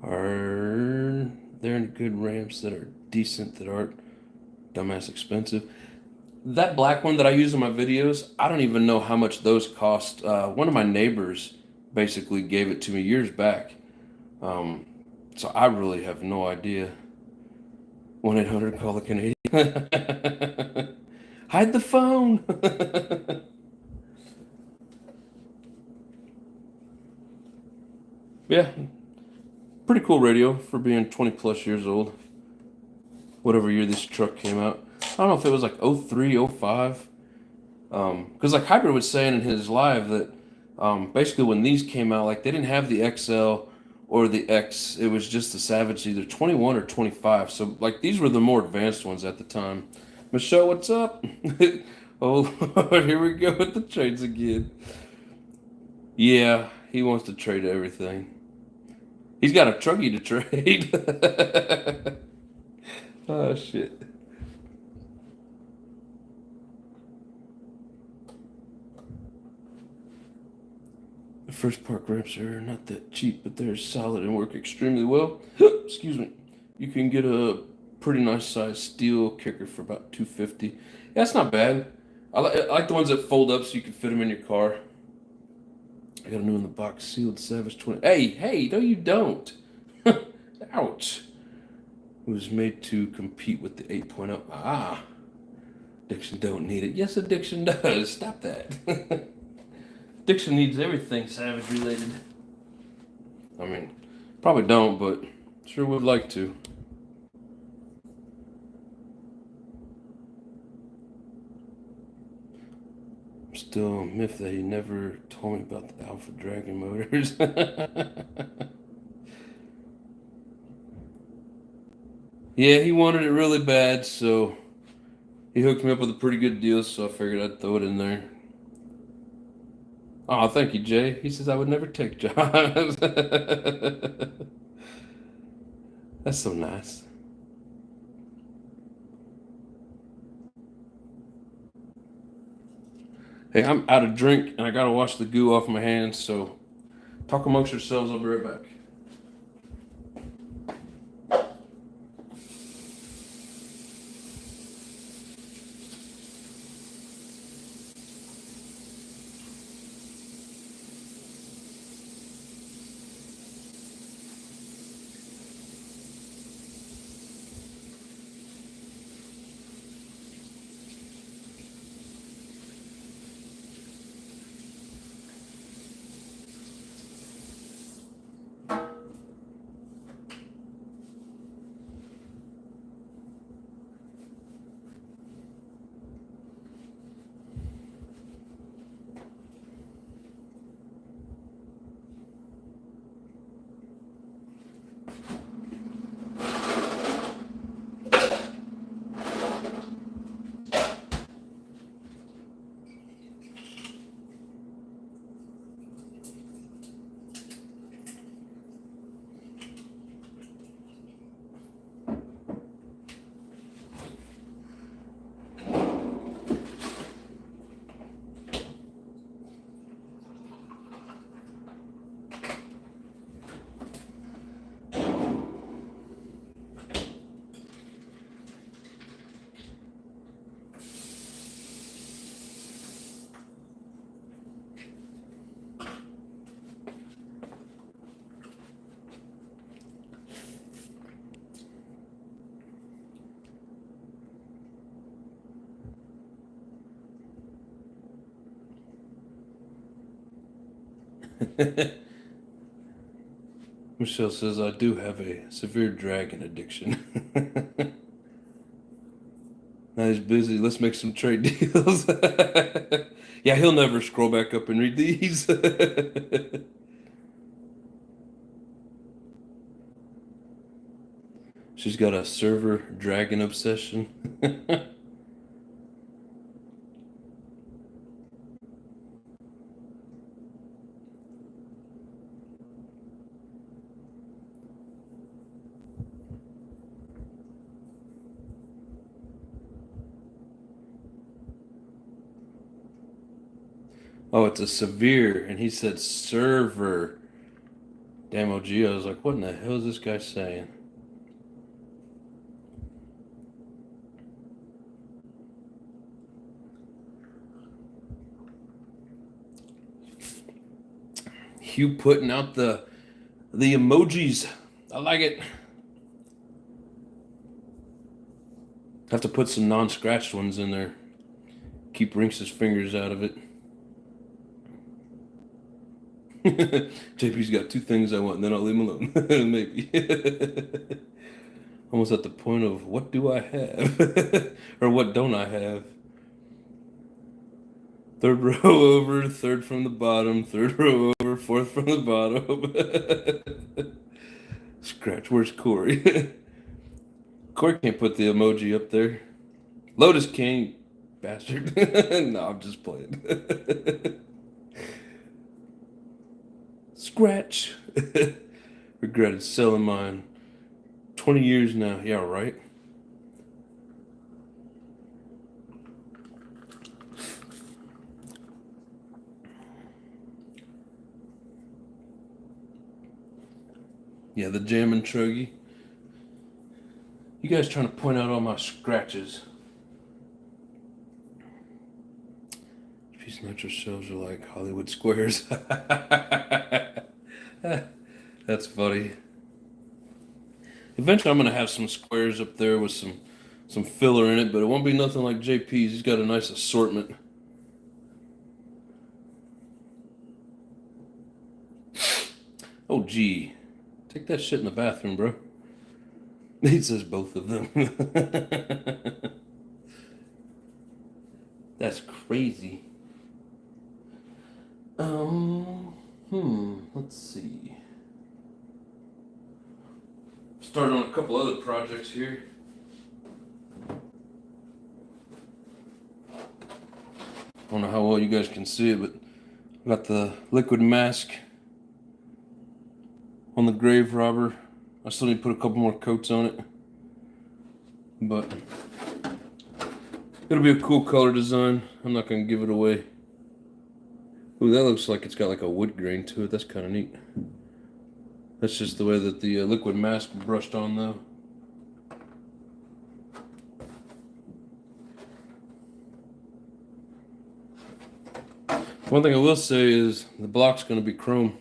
Are there any good ramps that are decent that aren't dumbass expensive? That black one that I use in my videos, I don't even know how much those cost. One of my neighbors basically gave it to me years back. So I really have no idea. 1-800 call the Canadian. Hide the phone. Yeah, pretty cool radio for being 20 plus years old. Whatever year this truck came out. I don't know if it was like 03, 05. Because like Hybrid was saying in his live that basically when these came out, like they didn't have the XL or the X. It was just the Savage, either 21 or 25. So like these were the more advanced ones at the time. Michelle, what's up? Oh, here we go with the trades again. Yeah, he wants to trade everything. He's got a truckie to trade. Oh, shit. The first park ramps are not that cheap, but they're solid and work extremely well. Excuse me. You can get a pretty nice size steel kicker for about $250. Yeah, that's not bad. I like the ones that fold up so you can fit them in your car. I got a new in the box sealed Savage 20. Hey, no, you don't. Ouch. It was made to compete with the 8.0. Ah, addiction don't need it. Yes, addiction does. Stop that. Addiction needs everything savage related. I mean, probably don't, but sure would like to. Still a myth that he never told me about the Alpha Dragon motors. Yeah, he wanted it really bad, so he hooked me up with a pretty good deal, so I figured I'd throw it in there. Oh, thank you, Jay. He says I would never take jobs. That's so nice. Hey, I'm out of drink and I gotta wash the goo off my hands, so talk amongst yourselves. I'll be right back. Michelle says I do have a severe dragon addiction. Now he's busy. Let's make some trade deals. Yeah, he'll never scroll back up and read these. She's got a server dragon obsession. Oh, it's a severe, and he said server. Damn, OG, I was like, what in the hell is this guy saying? Hugh putting out the emojis. I like it. Have to put some non-scratched ones in there. Keep Rinks' fingers out of it. JP's got two things I want, and then I'll leave him alone. Maybe. Almost at the point of what do I have? Or what don't I have? Third row over, third from the bottom, third row over, fourth from the bottom. Scratch, where's Corey? Corey can't put the emoji up there. Lotus King, bastard. No, I'm just playing. Scratch. Regretted selling mine. 20 years now. Yeah, right. Yeah, the Jammin' Truggy. You guys trying to point out all my scratches. These nitro shells are like Hollywood squares. That's funny. Eventually, I'm gonna have some squares up there with some filler in it, but it won't be nothing like JP's. He's got a nice assortment. Oh, gee. Take that shit in the bathroom, bro. He says both of them. That's crazy. Let's see. Started on a couple other projects here. I don't know how well you guys can see it, but I got the liquid mask on the grave robber. I still need to put a couple more coats on it, but it'll be a cool color design. I'm not gonna give it away. Ooh, that looks like it's got like a wood grain to it. That's kind of neat. That's just the way that the liquid mask brushed on though. One thing I will say is the block's going to be chrome.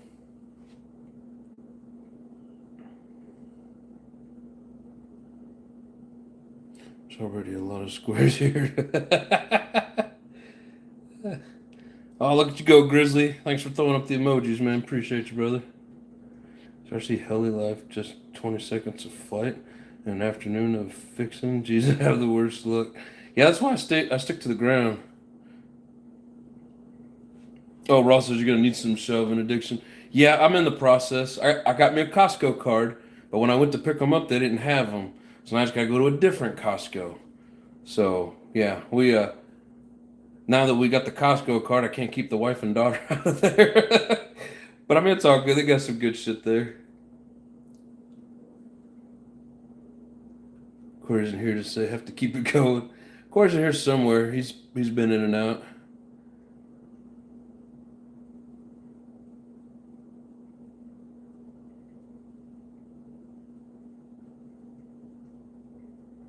There's already a lot of squares here. Oh, look at you go, Grizzly. Thanks for throwing up the emojis, man. Appreciate you, brother. Especially heli life, just 20 seconds of flight and an afternoon of fixing. Jesus, I have the worst luck. Yeah, that's why I stick to the ground. Oh, Ross says you're gonna need some shelving addiction. Yeah, I'm in the process. I got me a Costco card, but when I went to pick them up, they didn't have them. So now I just gotta go to a different Costco. So yeah, we now that we got the Costco card, I can't keep the wife and daughter out of there. But I mean, it's all good. They got some good shit there. Corey's in here to say have to keep it going. Corey's in here somewhere. He's been in and out.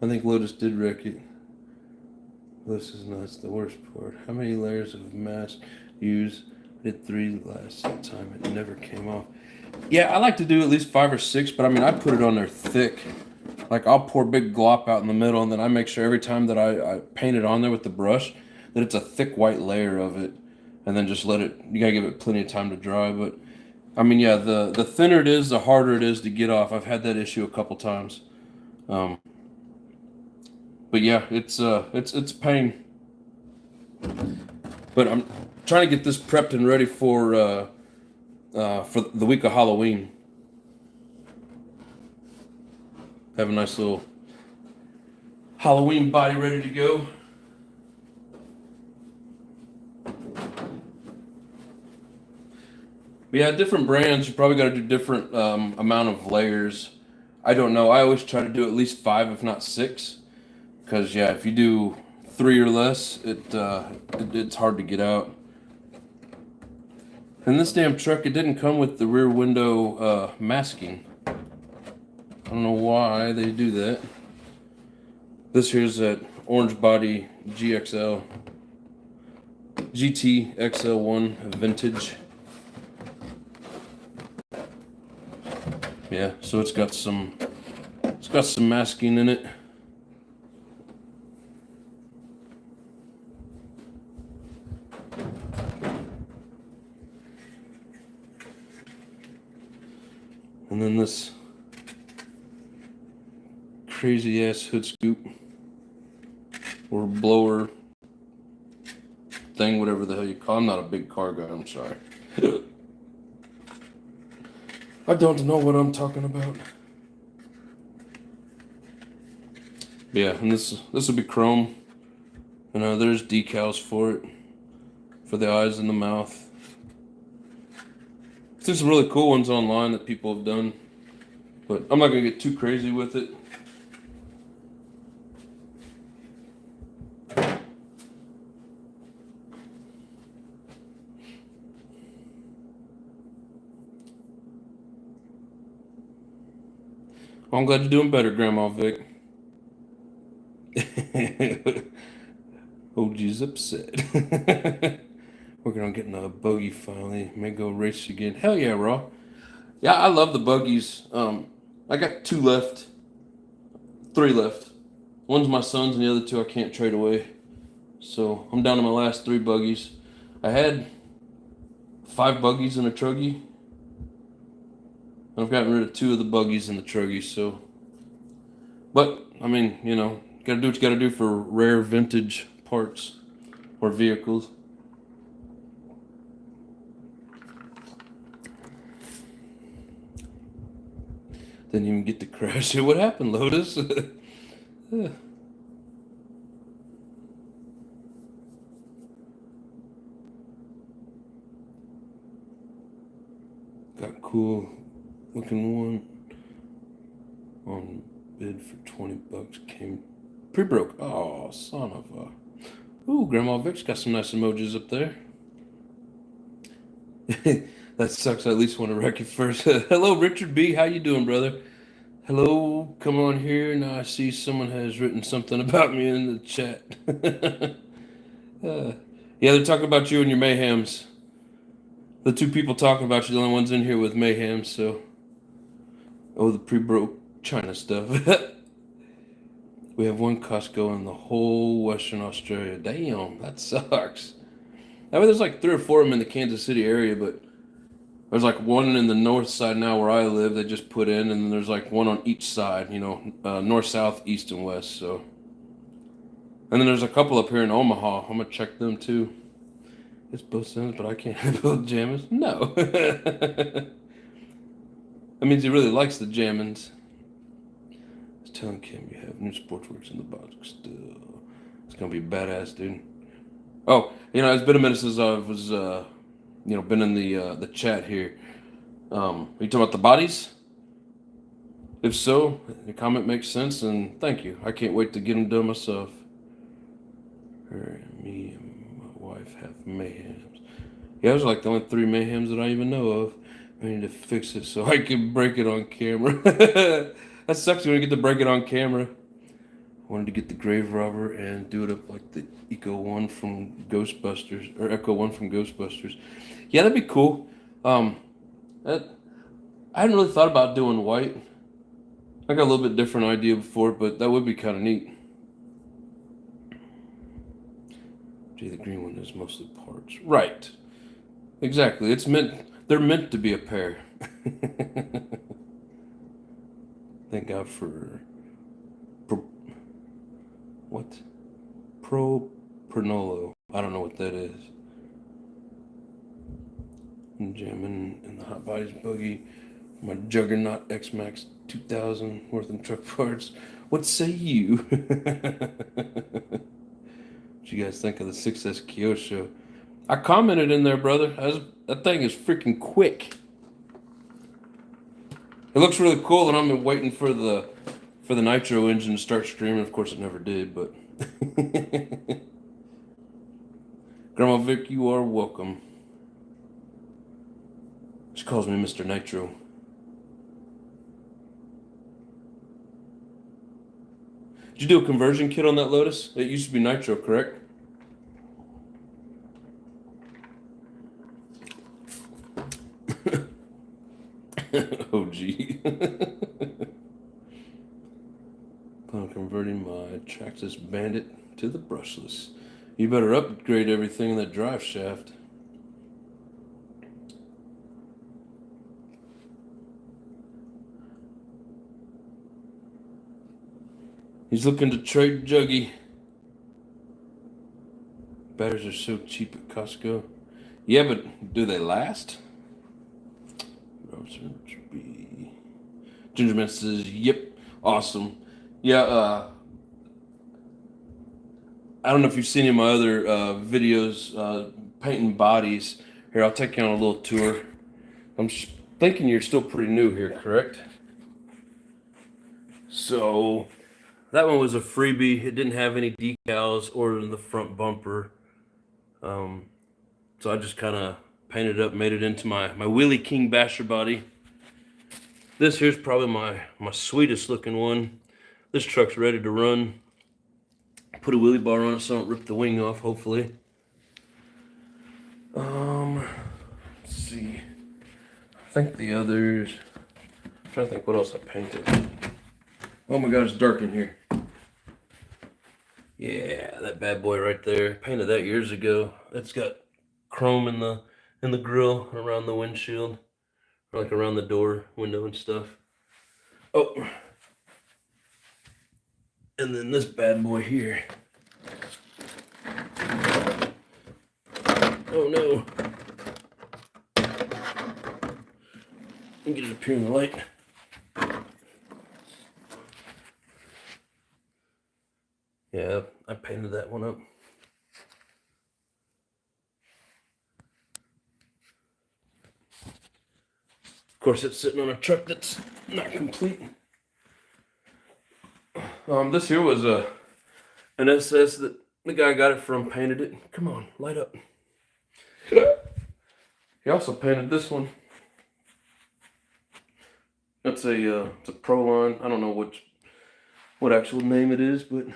I think Lotus did wreck it. This is nuts. The worst part. How many layers of mask use? I did 3 last time. It never came off. Yeah, I like to do at least 5 or 6, but I mean, I put it on there thick. Like I'll pour big glop out in the middle, and then I make sure every time that I paint it on there with the brush that it's a thick white layer of it, and then just let it. You gotta give it plenty of time to dry. But I mean, yeah, the thinner it is, the harder it is to get off. I've had that issue a couple times. But yeah, it's pain. But I'm trying to get this prepped and ready for the week of Halloween. Have a nice little Halloween body ready to go. But yeah, different brands, you probably got to do different amount of layers. I don't know. I always try to do at least 5, if not 6. Because yeah, if you do 3 or less, it's hard to get out. And this damn truck, it didn't come with the rear window masking. I don't know why they do that. This here's that orange body GT XL1 vintage. Yeah, so it's got some masking in it. And then this crazy ass hood scoop or blower thing, whatever the hell you call it. I'm not a big car guy, I'm sorry. I don't know what I'm talking about. Yeah, and this will be chrome. And there's decals for it, for the eyes and the mouth. There's some really cool ones online that people have done, but I'm not gonna get too crazy with it. Well, I'm glad you're doing better, Grandma Vic. OG's upset. Working on getting a buggy finally. May go race again. Hell yeah, Raw. Yeah, I love the buggies. I got 2 left. 3 left. One's my son's and the other 2 I can't trade away. So I'm down to my last 3 buggies. I had 5 buggies in a truggy. I've gotten rid of 2 of the buggies in the truggy, so. But, I mean, you know, gotta do what you gotta do for rare vintage parts or vehicles. Didn't even get to crash it. What happened, Lotus? Got cool looking one on bid for $20. Came pre-broke. Oh, son of a. Ooh, Grandma Vic's got some nice emojis up there. That sucks. I at least want to wreck it first. Hello, Richard B. How you doing, brother? Hello, come on here. Now I see someone has written something about me in the chat. Yeah, they're talking about you and your mayhems. The 2 people talking about you, the only ones in here with mayhem, so. Oh, the pre-broke China stuff. We have 1 Costco in the whole Western Australia. Damn, that sucks. I mean, there's like 3 or 4 of them in the Kansas City area, but there's like 1 in the north side now where I live. They just put in, and then there's like 1 on each side. You know, north, south, east, and west. So, and then there's a couple up here in Omaha. I'm gonna check them too. It's both ends, but I can't build jammers. No. That means he really likes the jammins. I was telling Kim you have new Sportsworks in the box still. It's gonna be badass, dude. Oh, you know, it's been a minute since I was, you know, been in the chat here. Are you talking about the bodies? If so, your comment makes sense, and thank you. I can't wait to get them done myself. Her and me and my wife have mayhems. Yeah, those are like the only 3 mayhems that I even know of. I need to fix it so I can break it on camera. That sucks when you get to break it on camera. Wanted to get the grave robber and do it up like the Echo 1 from Ghostbusters, or Echo 1 from Ghostbusters. Yeah, that'd be cool. I hadn't really thought about doing white. I got a little bit different idea before, but that would be kind of neat. Gee, the green one is mostly parts. Right. Exactly. They're meant to be a pair. Thank God for what? Pronolo. I don't know what that is. I'm jamming in the hot bodies buggy. My Juggernaut X-Max 2000 worth in truck parts. What say you? What you guys think of the 6S Kyosho? I commented in there, brother. That thing is freaking quick. It looks really cool, and I'm waiting for the nitro engine to start screaming. Of course, it never did, but Grandma Vic, you are welcome. She calls me Mr. Nitro. Did you do a conversion kit on that Lotus? It used to be Nitro, correct? Oh, gee. I'm converting my Traxxas Bandit to the brushless. You better upgrade everything in that drive shaft. He's looking to trade Juggy. Batteries are so cheap at Costco. Yeah, but do they last? Gingerman says, yep, awesome. Yeah, I don't know if you've seen any of my other videos painting bodies. Here, I'll take you on a little tour. I'm thinking you're still pretty new here, correct? So, that one was a freebie. It didn't have any decals or in the front bumper. So I just kind of painted it up, made it into my Wheelie King Basher body. This here's probably my sweetest looking one. This truck's ready to run. Put a wheelie bar on it so I don't rip the wing off, hopefully. Let's see. I think the others. I'm trying to think what else I painted. Oh my God, it's dark in here. Yeah, that bad boy right there. Painted that years ago. It's got chrome in the grill and around the windshield, or like around the door window and stuff. Oh, and then this bad boy here. Oh no. Let me get it up here in the light. Yeah, I painted that one up. Of course, it's sitting on a truck that's not complete. This here was an SS that the guy got it from, painted it. Come on, light up. He also painted this one. That's it's a Pro line. I don't know what actual name it is, but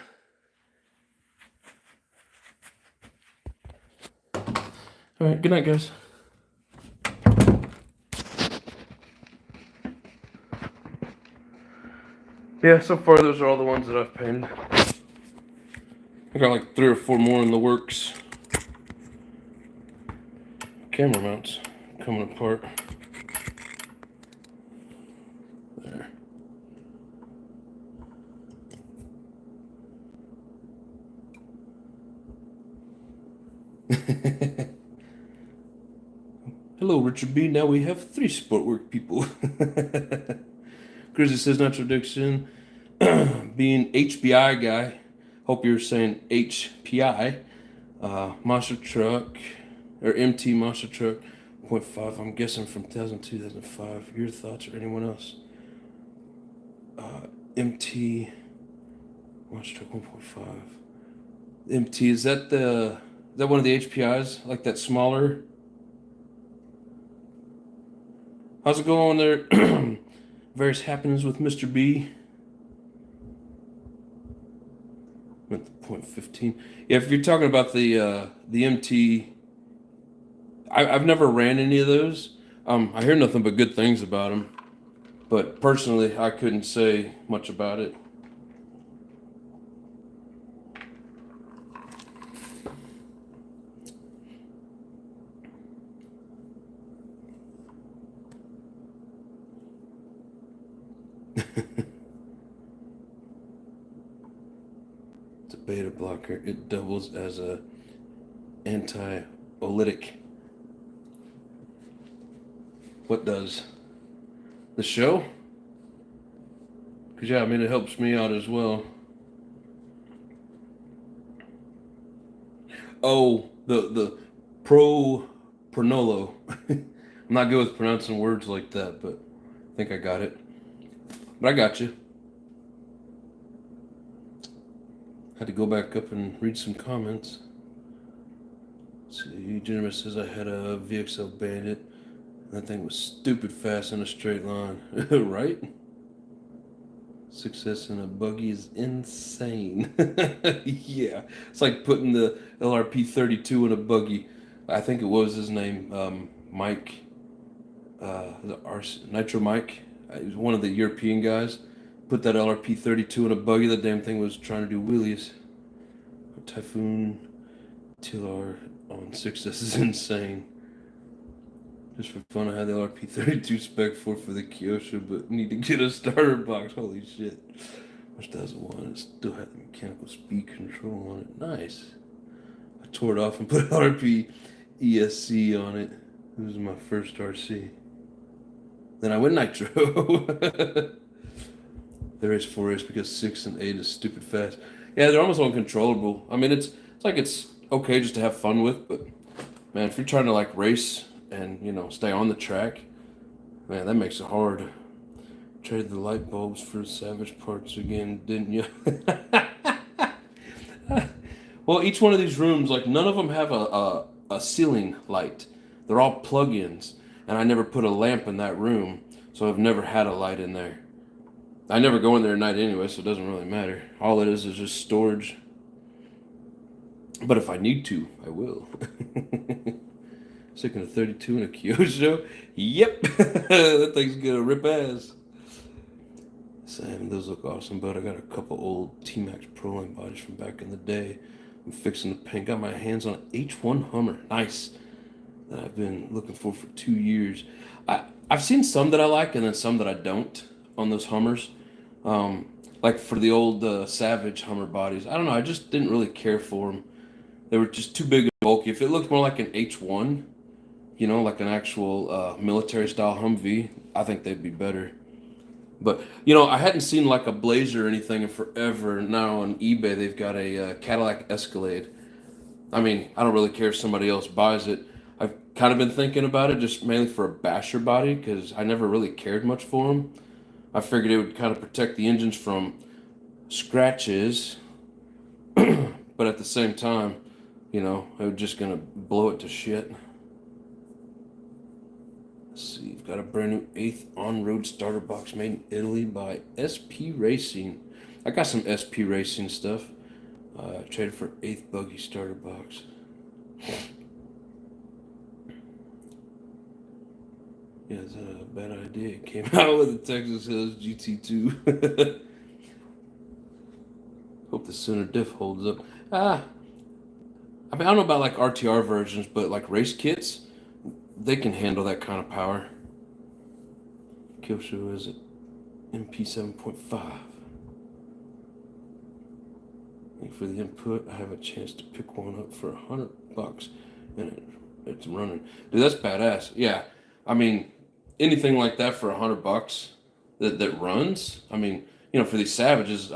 all right. Good night, guys. Yeah, so far those are all the ones that I've painted. I got like 3 or 4 more in the works. Camera mounts coming apart. There. Hello, Richard B. Now we have 3 sportwork people. Grizzly says NITRO ADDICTION. Being HBI guy. Hope you're saying HPI. Monster truck, or MT monster truck 0.5. I'm guessing from 2002, 2005. Your thoughts or anyone else? MT monster truck 1.5. MT, is that one of the HPIs? Like that smaller? How's it going there? Various happenings with Mr. B. At the 0.15. Yeah, if you're talking about the MT, I've never ran any of those. I hear nothing but good things about them, but personally, I couldn't say much about it. It's a beta blocker. It doubles as a anti-olytic. What does? The show? Because, yeah, I mean, it helps me out as well. Oh, the Pronolo. I'm not good with pronouncing words like that, but I think I got it. But I got you. Had to go back up and read some comments. Let's see, Generous says I had a VXL Bandit. That thing was stupid fast in a straight line. Right? Success in a buggy is insane. Yeah. It's like putting the LRP 32 in a buggy. I think it was his name, Mike. Nitro Mike. He was one of the European guys. Put that LRP 32 in a buggy. That damn thing was trying to do wheelies. Typhoon TLR on 6. This is insane. Just for fun, I had the LRP 32 spec 4 for the Kyosho, but need to get a starter box. Holy shit. Which doesn't want it. Still had the mechanical speed control on it. Nice. I tore it off and put LRP ESC on it. It was my first RC. Then I went nitro. There is 4S because 6 and 8 is stupid fast. Yeah, they're almost uncontrollable. I mean, it's like it's okay just to have fun with, but man, if you're trying to like race and stay on the track, man, that makes it hard. Traded the light bulbs for Savage parts again, didn't you? Well, each one of these rooms, like none of them have a ceiling light. They're all plug-ins, and I never put a lamp in that room, so I've never had a light in there. I never go in there at night anyway, so it doesn't really matter. All it is just storage. But if I need to, I will. Sticking a 32 in a Kyosho? Yep. That thing's gonna rip ass. Sam, those look awesome, but I got a couple old T-Max Proline bodies from back in the day. I'm fixing to paint. Got my hands on an H1 Hummer. Nice. That I've been looking for 2 years. I've seen some that I like and then some that I don't on those Hummers. Like for the old Savage Hummer bodies. I don't know. I just didn't really care for them. They were just too big and bulky. If it looked more like an H1, like an actual military style Humvee, I think they'd be better. But I hadn't seen like a Blazer or anything in forever. Now on eBay they've got a Cadillac Escalade. I mean, I don't really care if somebody else buys it. I've kind of been thinking about it just mainly for a basher body because I never really cared much for them. I figured it would kind of protect the engines from scratches, but at the same time, it was just gonna blow it to shit. Let's see, you've got a brand new 8th on-road starter box made in Italy by SP Racing. I got some SP Racing stuff. Traded for 8th buggy starter box. Yeah, it's a bad idea. It came out with a Texas Hills GT2. Hope the Center diff holds up. I mean, I don't know about like RTR versions, but like race kits, they can handle that kind of power. Kyosho is at MP 7.5. For the input, I have a chance to pick one up for $100, and it's running. Dude, that's badass. Yeah, I mean, anything like that for $100 that runs. I mean, for these Savages,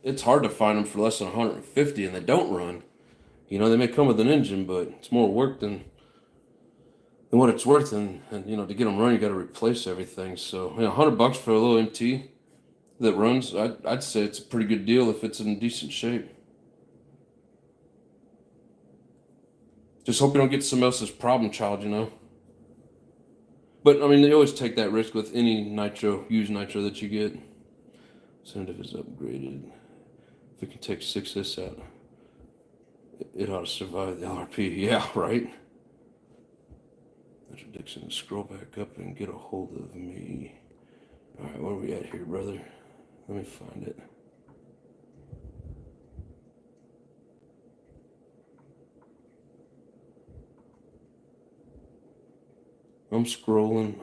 it's hard to find them for less than 150, and they don't run. They may come with an engine, but it's more work than what it's worth, and to get them running, you got to replace everything. So, $100 for a little MT that runs, I'd say it's a pretty good deal if it's in decent shape. Just hope you don't get somebody else's problem child, But, I mean, they always take that risk with any used nitro that you get. Send if it's upgraded. If it can take 6S out, it ought to survive the LRP. Yeah, right? Nitro Dixon, scroll back up and get a hold of me. All right, where are we at here, brother? Let me find it. I'm scrolling.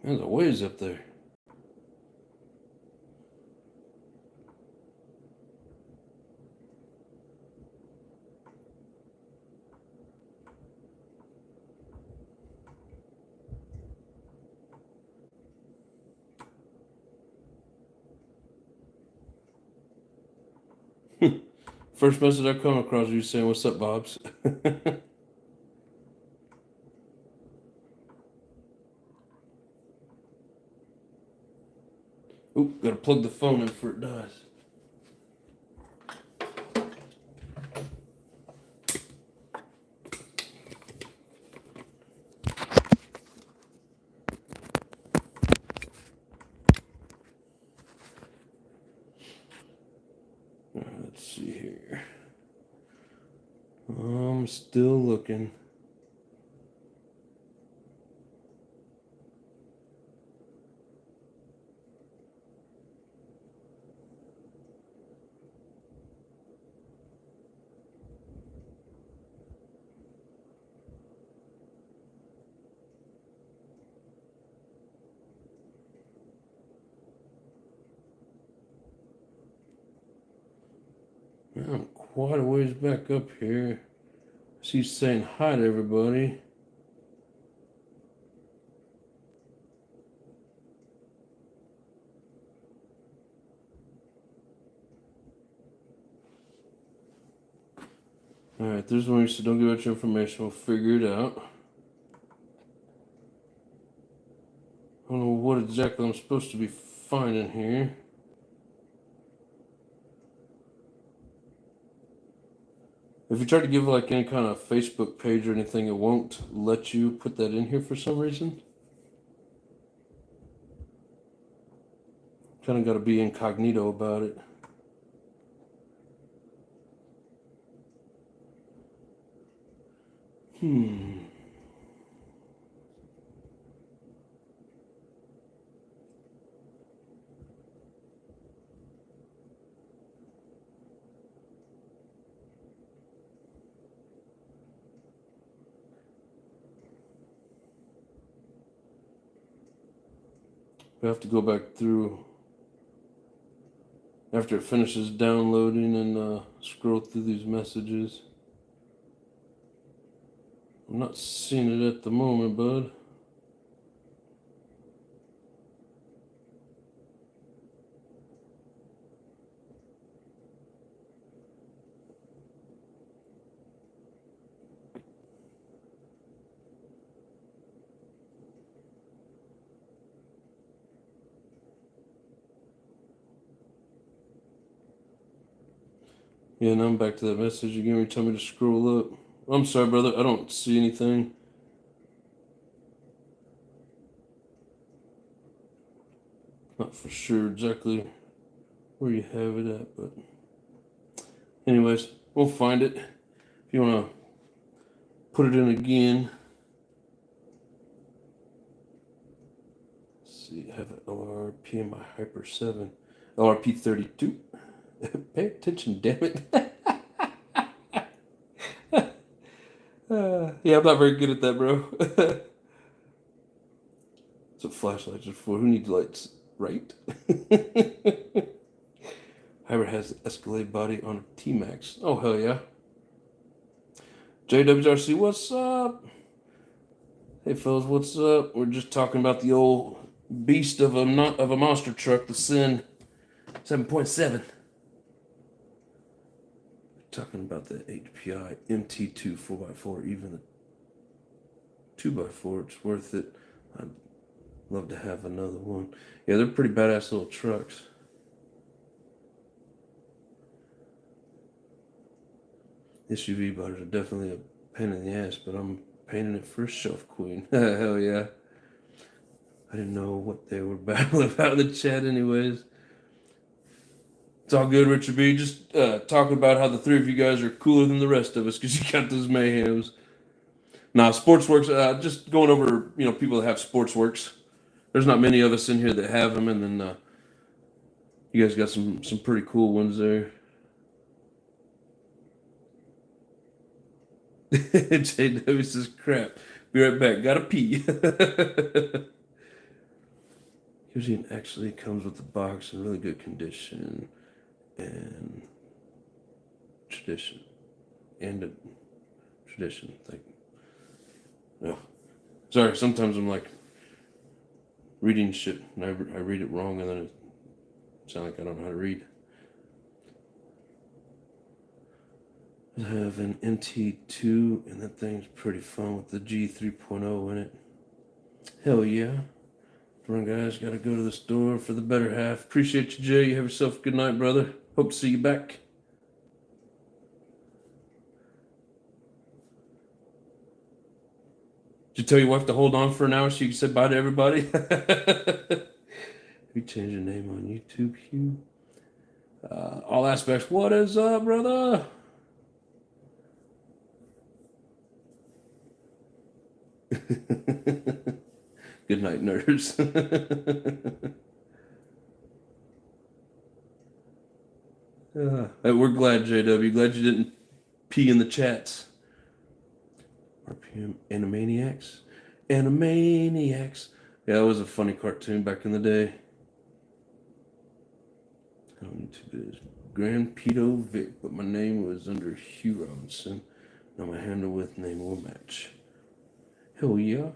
There's a ways up there. First message I come across you saying, "What's up, Bobs?" Oop, gotta plug the phone in before it dies. Let's see here. I'm still looking. I'm quite a ways back up here. She's saying hi to everybody. Alright, there's one. So don't give out your information. We'll figure it out. I don't know what exactly I'm supposed to be finding here. If you try to give like any kind of Facebook page or anything, it won't let you put that in here for some reason. Kind of got to be incognito about it. I have to go back through after it finishes downloading and scroll through these messages. I'm not seeing it at the moment, bud. Yeah, now I'm back to that message again. You tell me to scroll up. I'm sorry, brother. I don't see anything. Not for sure exactly where you have it at, but anyways, we'll find it. If you want to put it in again. Let's see, I have an LRP in my Hyper 7. LRP 32. Pay attention, damn it. Yeah, I'm not very good at that, bro. That's what flashlights are for. Who needs lights? Right? Hyper has the Escalade body on a T-Max. Oh, hell yeah. JWRC, what's up? Hey, fellas, what's up? We're just talking about the old beast of a monster truck, the CEN 7.7. Talking about the HPI MT2 4x4, even the 2x4, it's worth it. I'd love to have another one. Yeah, they're pretty badass little trucks. SUV bodies are definitely a pain in the ass, but I'm painting it for a shelf queen. Hell yeah. I didn't know what they were battling about in the chat anyways. It's all good, Richard B. Just talking about how the three of you guys are cooler than the rest of us because you got those mayhems. Nah, Sportsworks, just going over, people that have Sportsworks. There's not many of us in here that have them, and then you guys got some pretty cool ones there. JW says, crap. Be right back. Gotta pee. Usually actually comes with the box in really good condition and tradition. Oh, sorry, sometimes I'm like reading shit and I read it wrong and then it sounds like I don't know how to read. I have an NT2 and that thing's pretty fun with the G3.0 in it. Hell yeah. Run, guys, gotta go to the store for the better half. Appreciate you, Jay. You have yourself a good night, brother. Hope to see you back. Did you tell your wife to hold on for an hour so you can say bye to everybody? You changed your name on YouTube, Hugh. All aspects. What is up, brother? Good night, nerds. We're glad, JW. Glad you didn't pee in the chats. RPM Animaniacs. Animaniacs. Yeah, that was a funny cartoon back in the day. I don't need to do Grand Pedo Vic, but my name was under Hugh Robinson. Now my handle with name will match. Hell yeah.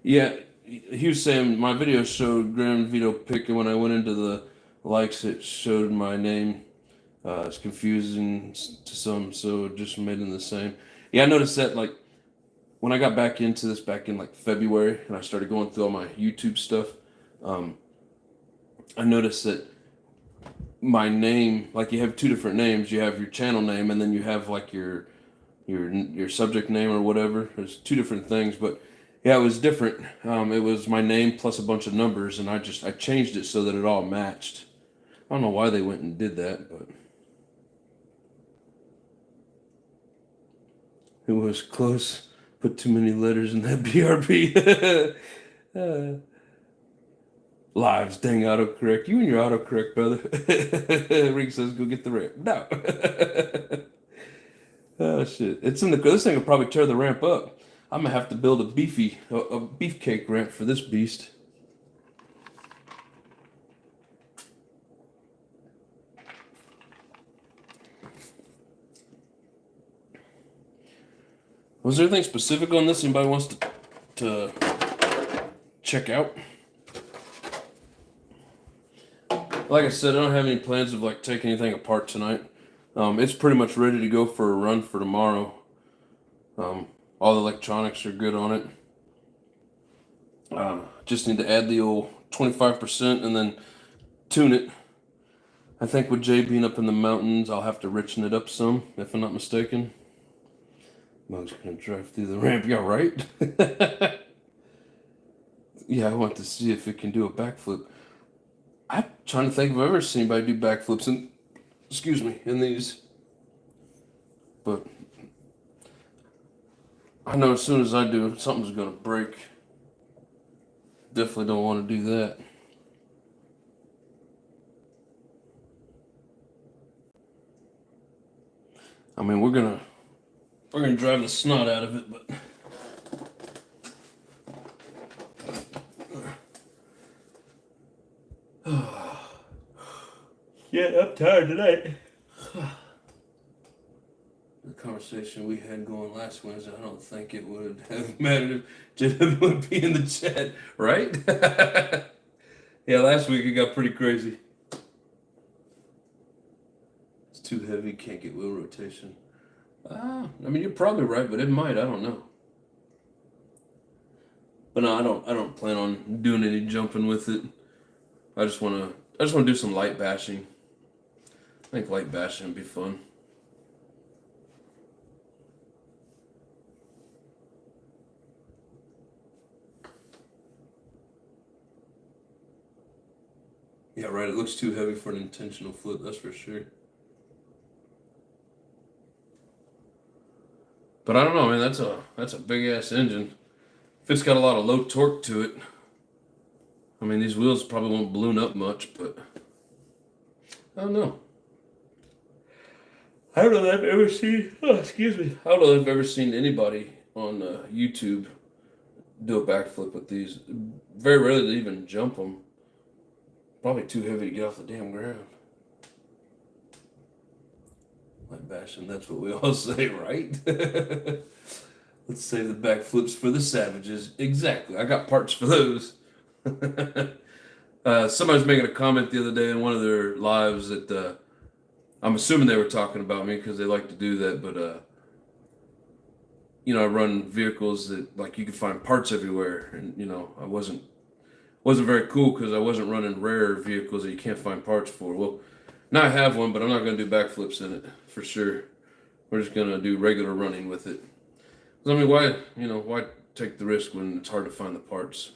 Yeah, he was saying my video showed Grand Vito Pick, and when I went into the likes, it showed my name. It's confusing to some, so it just made them the same. Yeah, I noticed that like when I got back into this back in like February, and I started going through all my YouTube stuff. I noticed that my name, like you have two different names. You have your channel name, and then you have like your your subject name or whatever. There's two different things, but yeah, it was different. It was my name plus a bunch of numbers, and I changed it so that it all matched. I don't know why they went and did that, but it was close. Put too many letters in that BRB. Lives, dang autocorrect. You and your autocorrect, brother. Rick says, go get the ramp. No. Oh, shit. It's in the, this thing will probably tear the ramp up. I'm going to have to build a beefcake ramp for this beast. Was there anything specific on this anybody wants to check out? Like I said, I don't have any plans of like taking anything apart tonight. It's pretty much ready to go for a run for tomorrow. All the electronics are good on it. Just need to add the old 25% and then tune it. I think with Jay being up in the mountains, I'll have to richen it up some, if I'm not mistaken. Mug's gonna drive through the ramp. Yeah, right? Yeah, I want to see if it can do a backflip. I'm trying to think if I've ever seen anybody do backflips in these. But I know as soon as I do, something's gonna break. Definitely don't want to do that. I mean, we're gonna drive the snot out of it, but yeah, I'm tired tonight. The conversation we had going last Wednesday, I don't think it would have mattered if Jim would be in the chat, right? Yeah, last week it got pretty crazy. It's too heavy, can't get wheel rotation. I mean, you're probably right, but it might. I don't know. But no, I don't plan on doing any jumping with it. I just want to do some light bashing. I think light bashing would be fun. Yeah, right. It looks too heavy for an intentional flip, that's for sure. But I don't know, man. That's a big ass engine. If it's got a lot of low torque to it, I mean, these wheels probably won't balloon up much, but I don't know. I don't know that I've ever seen. Oh, excuse me. I don't know that I've ever seen anybody on YouTube do a backflip with these. Very rarely to even jump them. Probably too heavy to get off the damn ground. Like bashing, that's what we all say, right? Let's save the backflips for the savages. Exactly. I got parts for those. Somebody was making a comment the other day in one of their lives that I'm assuming they were talking about me because they like to do that, but I run vehicles that like you can find parts everywhere, and I wasn't very cool because I wasn't running rare vehicles that you can't find parts for. Well, now I have one, but I'm not going to do backflips in it for sure. We're just going to do regular running with it. I mean, why take the risk when it's hard to find the parts?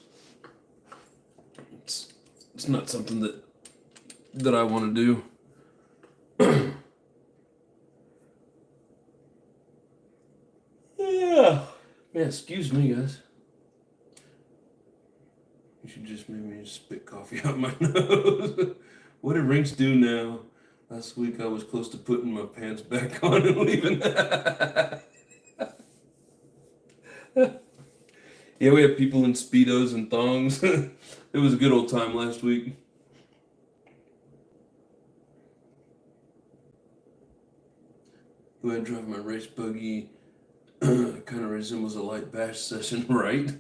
It's not something that I want to do. Yeah. Man, excuse me, guys. You should just make me spit coffee out my nose. What do rinks do now? Last week I was close to putting my pants back on and leaving. Yeah, we have people in Speedos and thongs. It was a good old time last week. The way I drive my race buggy kind of resembles a light bash session, right?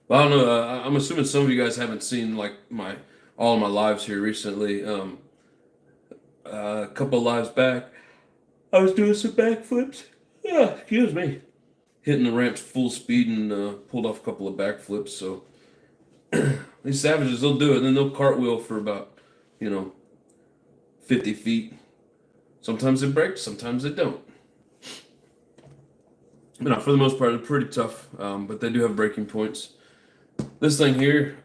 Well, I don't know. I'm assuming some of you guys haven't seen like all of my lives here recently. A couple of lives back, I was doing some backflips. Yeah, excuse me. Hitting the ramps full speed and pulled off a couple of backflips. So These savages, they'll do it, and then they'll cartwheel for about, 50 feet. Sometimes they break, sometimes they don't. But no, for the most part, they're pretty tough, but they do have breaking points. This thing here,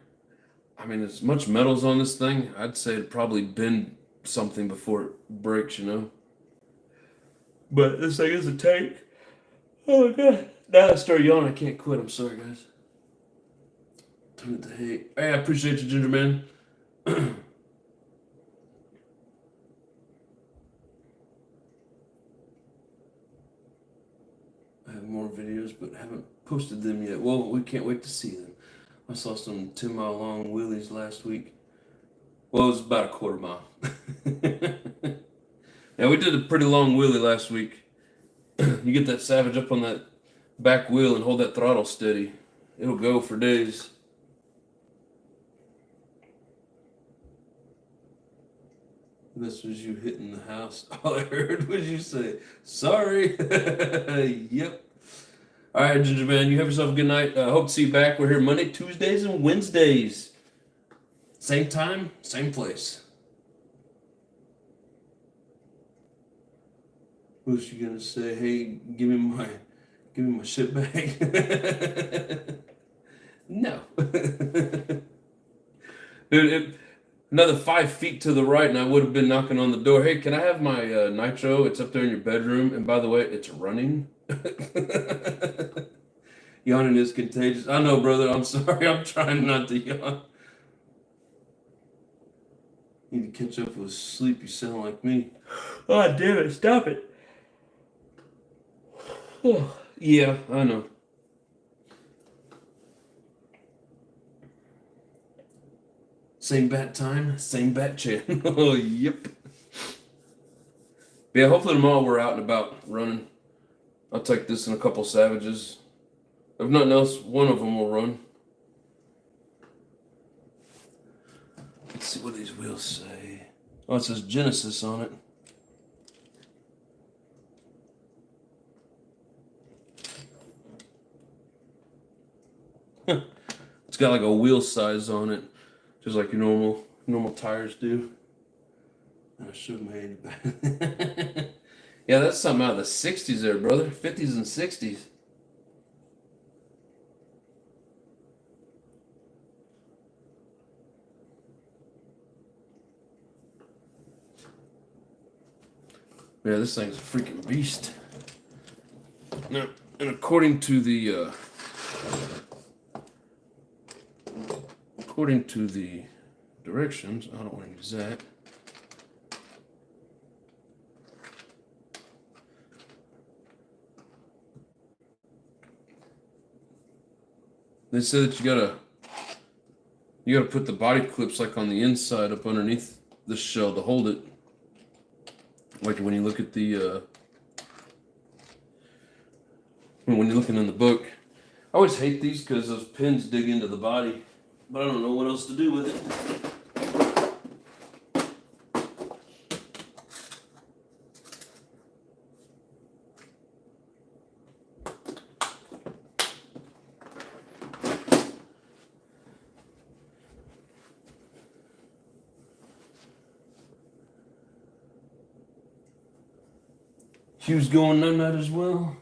I mean, as much metal's on this thing, I'd say it'd probably bend something before it breaks, But this thing is a tank. Oh my god. Now I start yawning, I can't quit. I'm sorry, guys. Turn it to hate. Hey, I appreciate you, Ginger Man. I have more videos, but haven't posted them yet. Well, we can't wait to see them. I saw some 10-mile long wheelies last week. Well, it was about a quarter mile. Yeah, we did a pretty long wheelie last week. You get that savage up on that back wheel and hold that throttle steady. It'll go for days. This was you hitting the house. All I heard was you say, sorry. Yep. All right, Ginger Man, you have yourself a good night. Hope to see you back. We're here Monday, Tuesdays, and Wednesdays. Same time, same place. What's she gonna say? Hey, give me my shit back. No. Dude, another 5 feet to the right, and I would have been knocking on the door. Hey, can I have my nitro? It's up there in your bedroom. And by the way, it's running. Yawning is contagious. I know, brother. I'm sorry. I'm trying not to yawn. Need to catch up with sleep. You sound like me. Oh, damn it. Stop it. Oh, yeah, I know. Same bat time, same bat channel. Oh, yep. But yeah, hopefully tomorrow we're out and about running. I'll take this and a couple savages. If nothing else, one of them will run. Let's see what these wheels say. Oh, it says Genesis on it. It's got like a wheel size on it, just like your normal tires do. I should have made back. Yeah, that's something out of the 60s there, brother. 50s and 60s. Yeah, this thing's a freaking beast. Now, and according to the directions, I don't want to use that. They said that you gotta put the body clips like on the inside up underneath the shell to hold it. Like when you look at the when you're looking in the book. I always hate these because those pins dig into the body, but I don't know what else to do with it. Hugh's going night as well.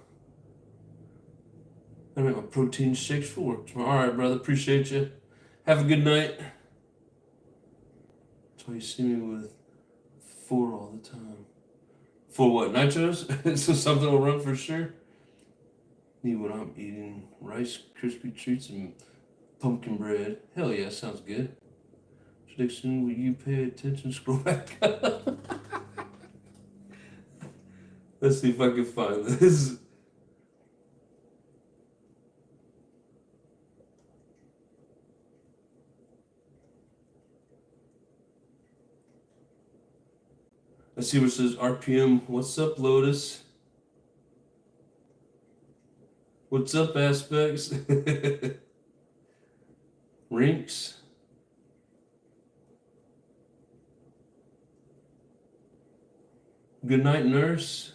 I make my protein shakes for work tomorrow. All right, brother. Appreciate you. Have a good night. That's why you see me with 4 all the time. For what? Nitros? So something will run for sure. Need what I'm eating. Rice, Krispy Treats, and pumpkin bread. Hell yeah, sounds good. Prediction, will you pay attention? Scroll back up. Let's see if I can find this. Let's see what it says. RPM. What's up, Lotus? What's up, Aspects? Rinks. Good night, nurse.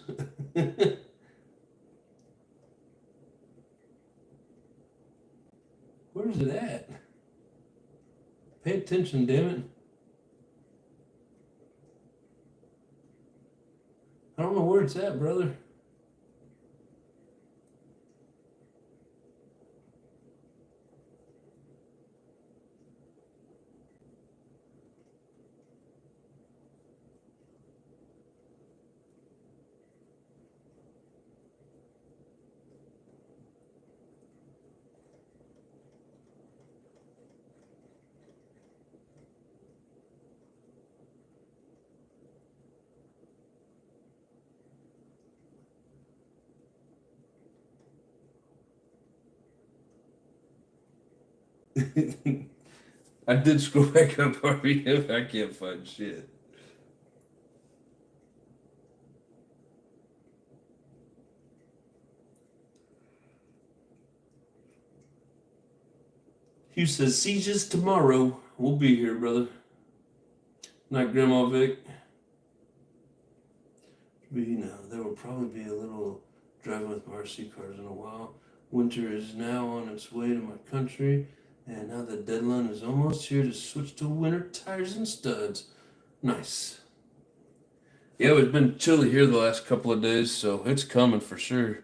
Where's it at? Pay attention, damn it. I don't know where it's at, brother. I did scroll back up, RBF. I can't find shit. Hugh says, sieges tomorrow. We'll be here, brother. Night, Grandma Vic. There will probably be a little driving with my RC cars in a while. Winter is now on its way to my country, and now the deadline is almost here to switch to winter tires and studs. Nice. Yeah, it's been chilly here the last couple of days, so it's coming for sure.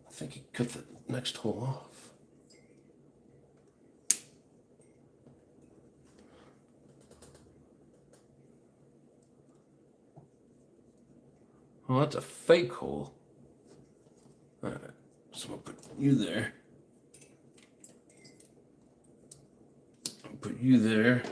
I think he cut the next hole off. Oh, that's a fake hole. All right, so I'm gonna put you there. I'll put you there.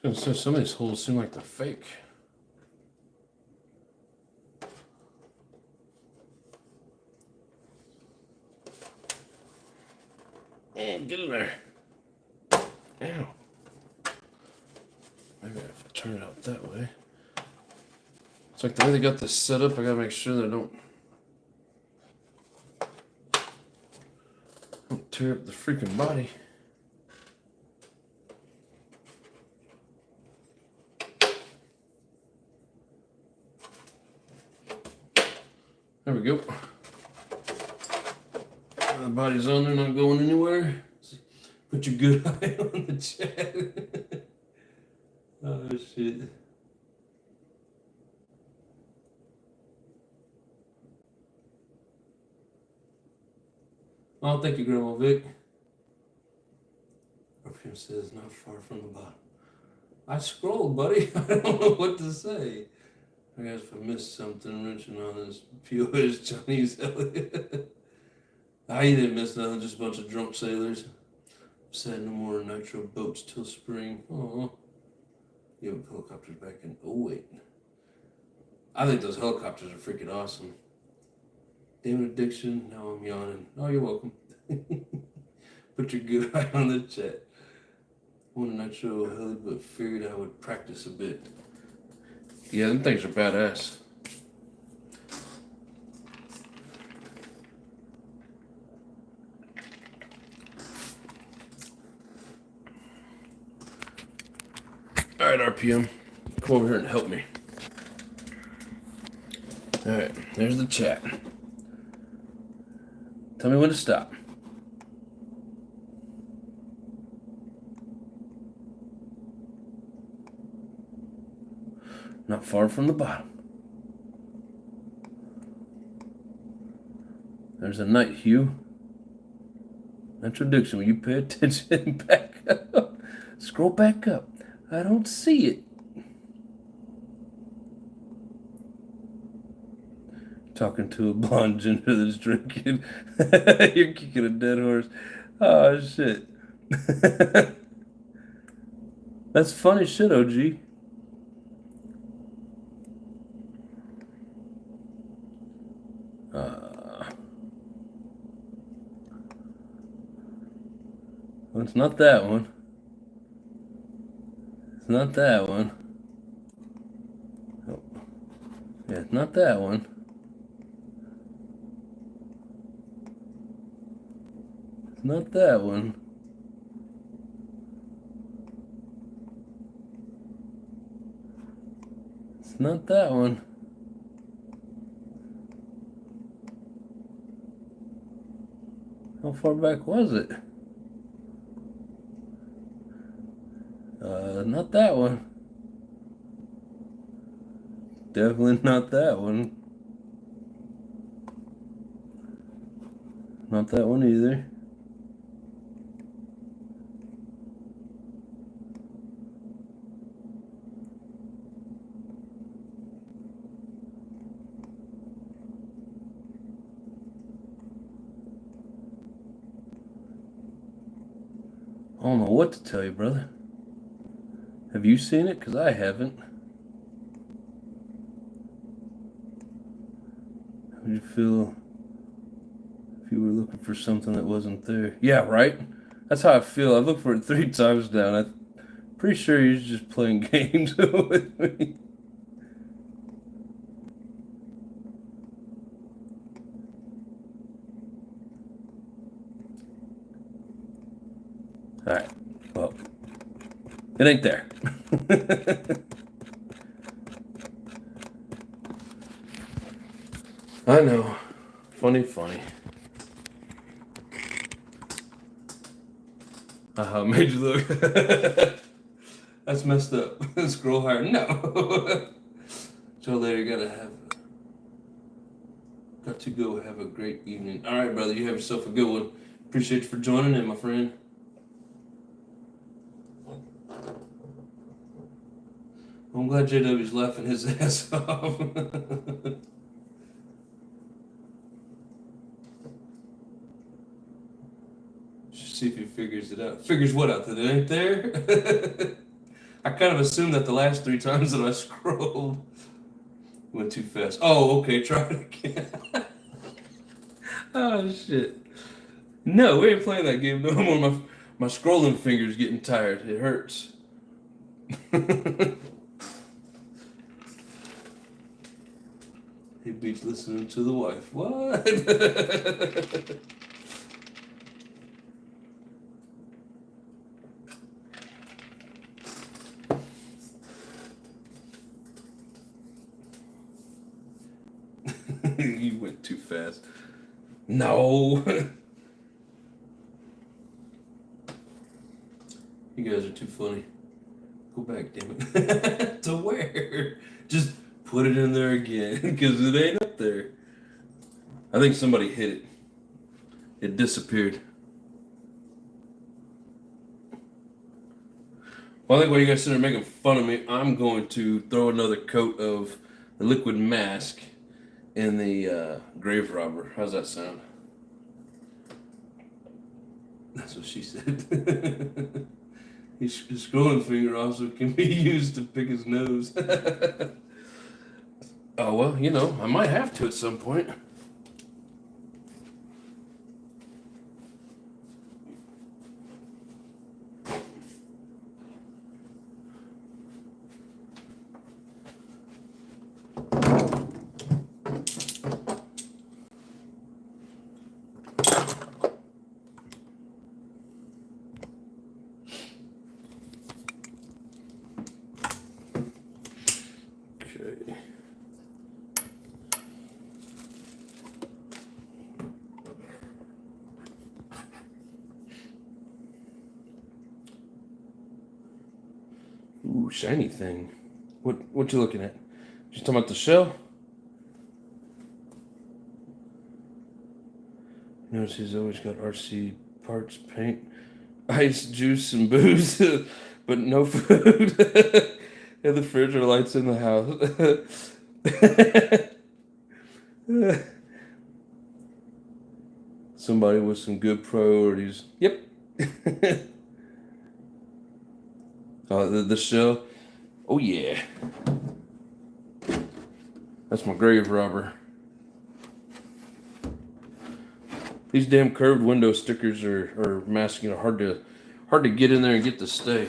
I was gonna say, some of these holes seem like they're fake. Get in there. Ow. Maybe I have to turn it out that way. It's like the way they got this set up, I gotta make sure that I don't tear up the freaking body. There we go. The body's on there, not going anywhere. Put your good eye on the chat. Oh, shit. Oh, thank you, Grandma Vic. RPM says not far from the bottom. I scrolled, buddy. I don't know what to say. I guess if I missed something, wrenching on this POS Chinese Elliot. I didn't miss nothing, just a bunch of drunk sailors. Said no more nitro boats till spring. Oh, you have helicopters back in. Oh, wait. I think those helicopters are freaking awesome. Damn addiction. Now I'm yawning. Oh, you're welcome. Put your good eye on the chat. Want a nitro heli, but figured I would practice a bit. Yeah, them things are badass. All right, RPM, come over here and help me. All right, there's the chat. Tell me when to stop. Not far from the bottom. There's a night hue. NITRO ADDICTION. Will you pay attention? Back up. Scroll back up. I don't see it. Talking to a blonde ginger that's drinking. You're kicking a dead horse. Oh, shit. That's funny shit, OG. Well, it's not that one. It's not that one. Oh. Yeah, it's not that one. It's not that one. It's not that one. How far back was it? Not that one. Definitely not that one. Not that one either. I don't know what to tell you, brother. Have you seen it? Because I haven't. How would you feel if you were looking for something that wasn't there? Yeah, right? That's how I feel. I've looked for it 3 times now, and I'm pretty sure he's just playing games with me. Alright, well, it ain't there. I know. Funny. Made you look. That's messed up. Scroll higher. No. So later, got to go have a great evening. All right, brother, you have yourself a good one. Appreciate you for joining in, my friend. I'm glad JW's laughing his ass off. See if he figures it out. Figures what out? That it ain't there? I kind of assumed that the last 3 times that I scrolled went too fast. Oh, okay, try it again. Oh, shit. No, we ain't playing that game no more. My scrolling finger's getting tired. It hurts. He beats listening to the wife. What? You went too fast. No. You guys are too funny. Go back, damn it. To where? Just put it in there again, because it ain't up there. I think somebody hit it. It disappeared. Well, I think while you guys sit there making fun of me, I'm going to throw another coat of the liquid mask in the grave robber. How's that sound? That's what she said. His scrolling finger also can be used to pick his nose. Oh, well, you know, I might have to at some point. Ooh, shiny thing. What you looking at? You talking about the shell? Notice he's always got RC parts, paint, ice, juice, and booze, but no food. And the fridge or lights in the house. Somebody with some good priorities. Yep. Oh, the shell. Oh yeah. That's my grave robber. These damn curved window stickers are masking, hard to get in there and get to stay.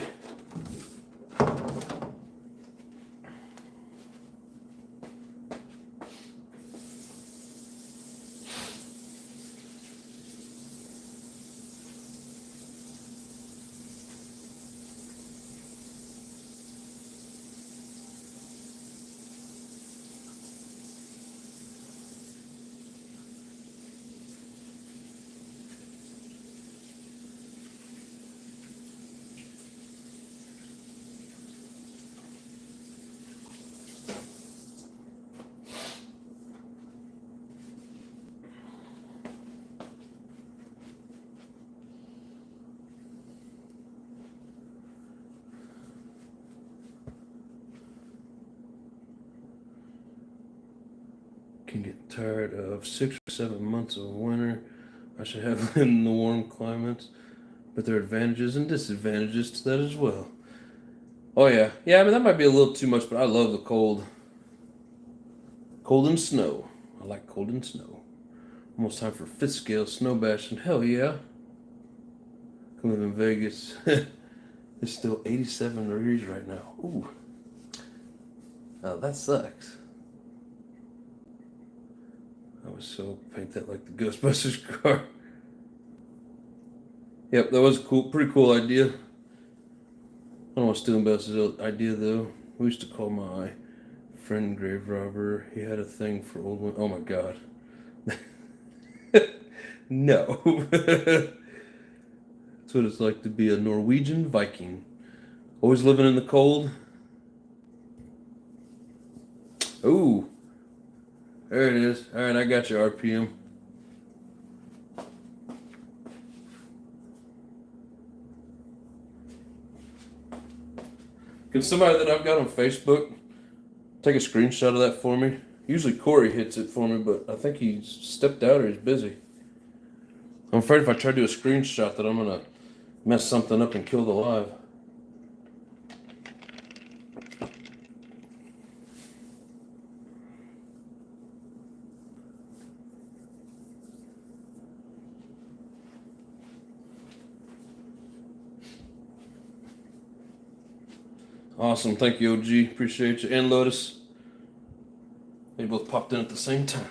Can get tired of 6 or 7 months of winter. I should have lived in the warm climates, but there are advantages and disadvantages to that as well. Oh yeah, I mean that might be a little too much, but I love the cold. Cold and snow. I like cold and snow. Almost time for 5th scale snow bashing. Hell yeah. I live in Vegas. It's still 87 degrees right now. Ooh. Oh, that sucks. I was so paint that like the Ghostbusters car. Yep, that was a pretty cool idea. I don't know what stealing Buster's idea though. We used to call my friend grave robber. He had a thing for old one. Oh my god. No. That's what it's like to be a Norwegian Viking. Always living in the cold. Ooh. There it is. Alright, I got your RPM. Can somebody that I've got on Facebook take a screenshot of that for me? Usually Corey hits it for me, but I think he's stepped out or he's busy. I'm afraid if I try to do a screenshot that I'm going to mess something up and kill the live. Awesome. Thank you, OG. Appreciate you. And Lotus. They both popped in at the same time.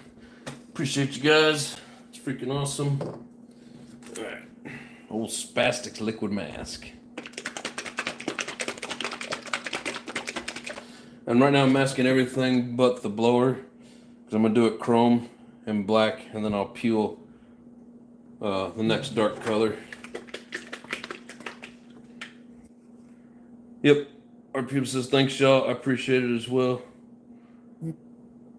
Appreciate you guys. It's freaking awesome. Alright. Old spastic liquid mask. And right now I'm masking everything but the blower. Because I'm going to do it chrome and black. And then I'll peel the next dark color. Yep. RPM says, thanks, y'all. I appreciate it as well. Let's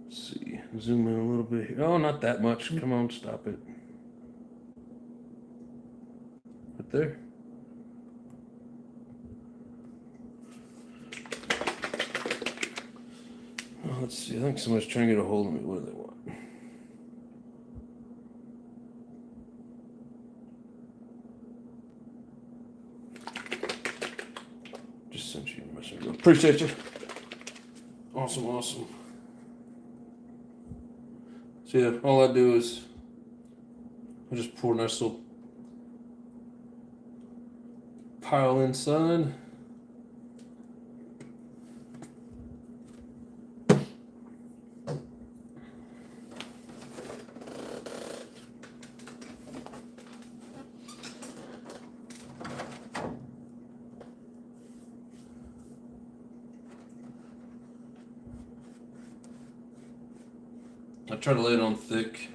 see. Zoom in a little bit here. Oh, not that much. Come on, stop it. Right there. Oh, let's see. I think somebody's trying to get a hold of me. What do they want? Just sent you a message. Appreciate you. Awesome, awesome. So yeah, all I do is I just pour a nice little pile inside. I try to lay it on thick.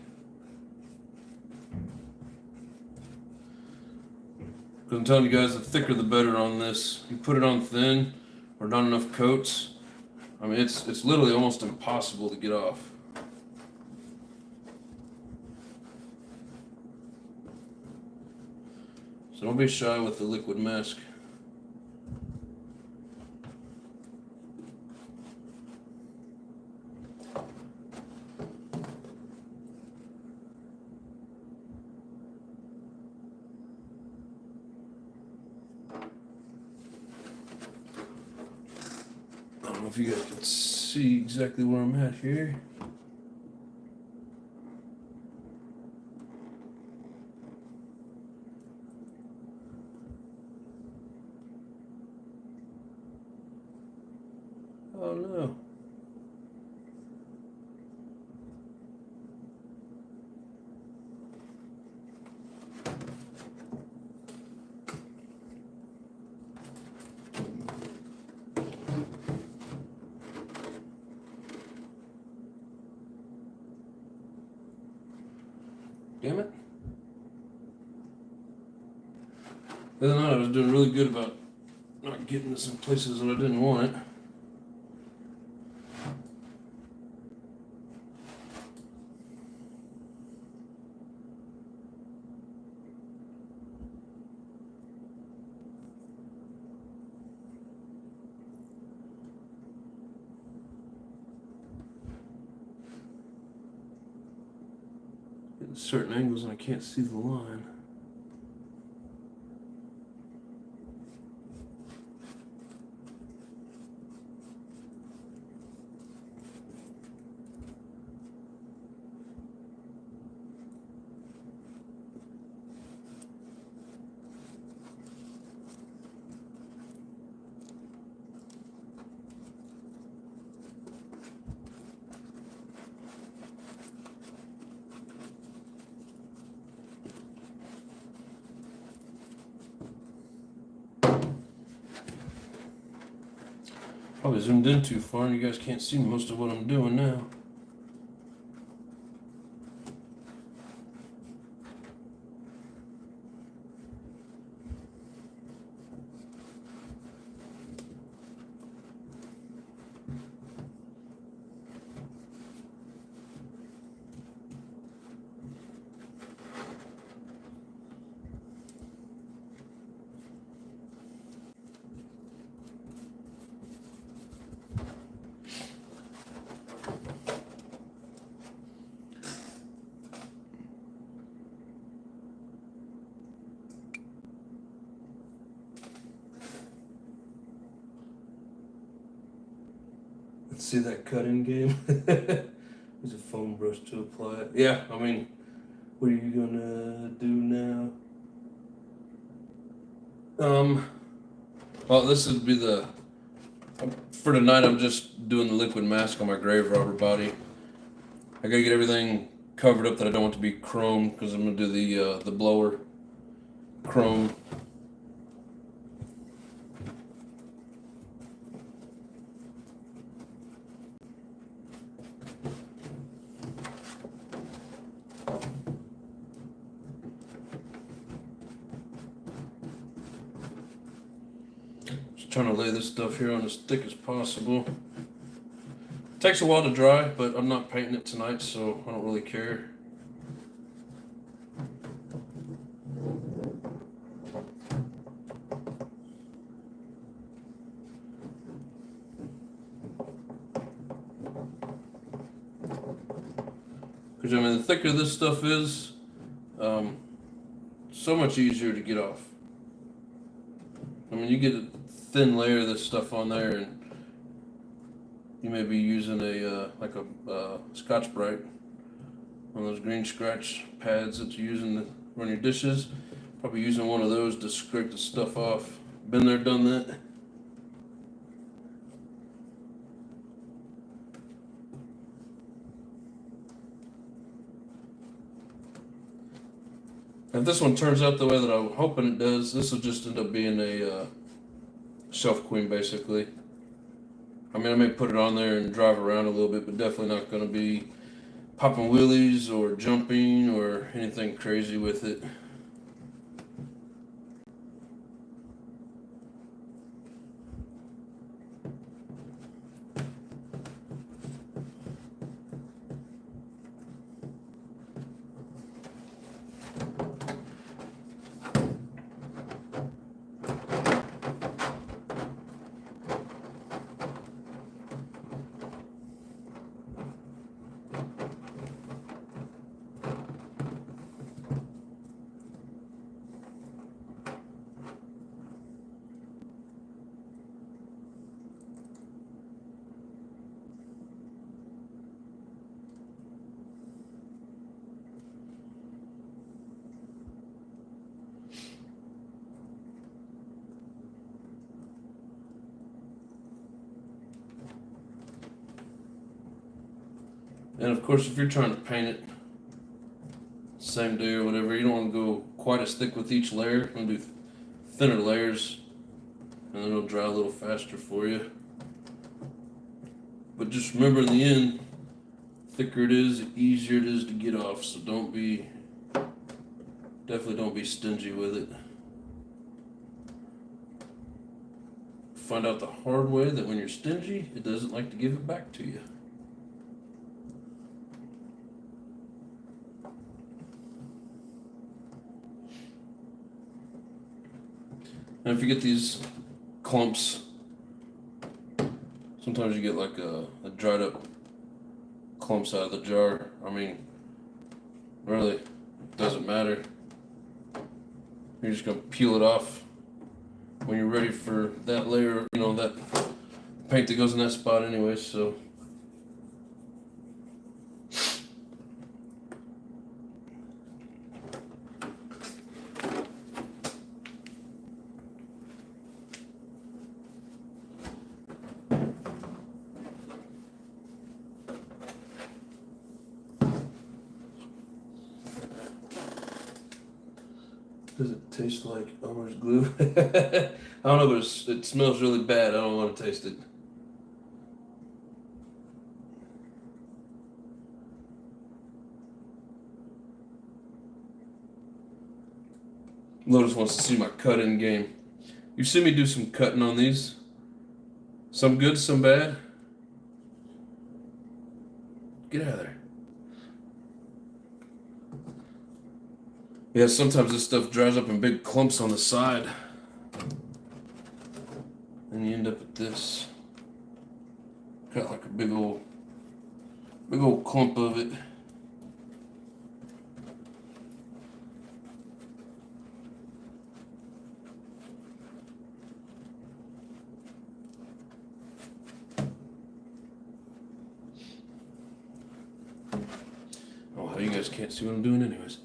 Because I'm telling you guys, the thicker the better on this. You put it on thin, or not enough coats. I mean, it's literally almost impossible to get off. So don't be shy with the liquid mask. I don't know if you guys can see exactly where I'm at here. Oh no. Damn it. The other night I was doing really good about not getting this in places that I didn't want it. Getting certain angles and I can't see the line. Probably zoomed in too far and you guys can't see most of what I'm doing now. Let's see that cut-in game. There's a foam brush to apply it. Yeah, I mean, what are you gonna do now? Well, this would be for tonight. I'm just doing the liquid mask on my grave robber body. I gotta get everything covered up that I don't want to be chrome because I'm gonna do the blower chrome. Just trying to lay this stuff here on as thick as possible. Takes a while to dry, but I'm not painting it tonight, so I don't really care. Because I mean, the thicker this stuff is, so much easier to get off. I mean, you get a thin layer of this stuff on there, and you may be using a Scotch-Brite, one of those green scratch pads that you use to run your dishes. Probably using one of those to scrape the stuff off. Been there, done that. If this one turns out the way that I'm hoping it does, this will just end up being a shelf queen, basically. I mean, I may put it on there and drive around a little bit, but definitely not going to be popping wheelies or jumping or anything crazy with it. And of course, if you're trying to paint it same day or whatever, you don't want to go quite as thick with each layer. You want to do thinner layers, and then it'll dry a little faster for you. But just remember, in the end, thicker it is, the easier it is to get off. So definitely don't be stingy with it. Find out the hard way that when you're stingy, it doesn't like to give it back to you. And if you get these clumps, sometimes you get like a dried up clumps out of the jar. I mean, really, it doesn't matter. You're just gonna peel it off when you're ready for that layer, you know, that paint that goes in that spot anyway, so. Does it taste like Elmer's glue? I don't know, but it smells really bad. I don't want to taste it. Lotus wants to see my cut-in game. You see me do some cutting on these. Some good, some bad. Get out of there. Yeah, sometimes this stuff dries up in big clumps on the side. And you end up with this. Got like a big old clump of it. Oh, you guys can't see what I'm doing anyways.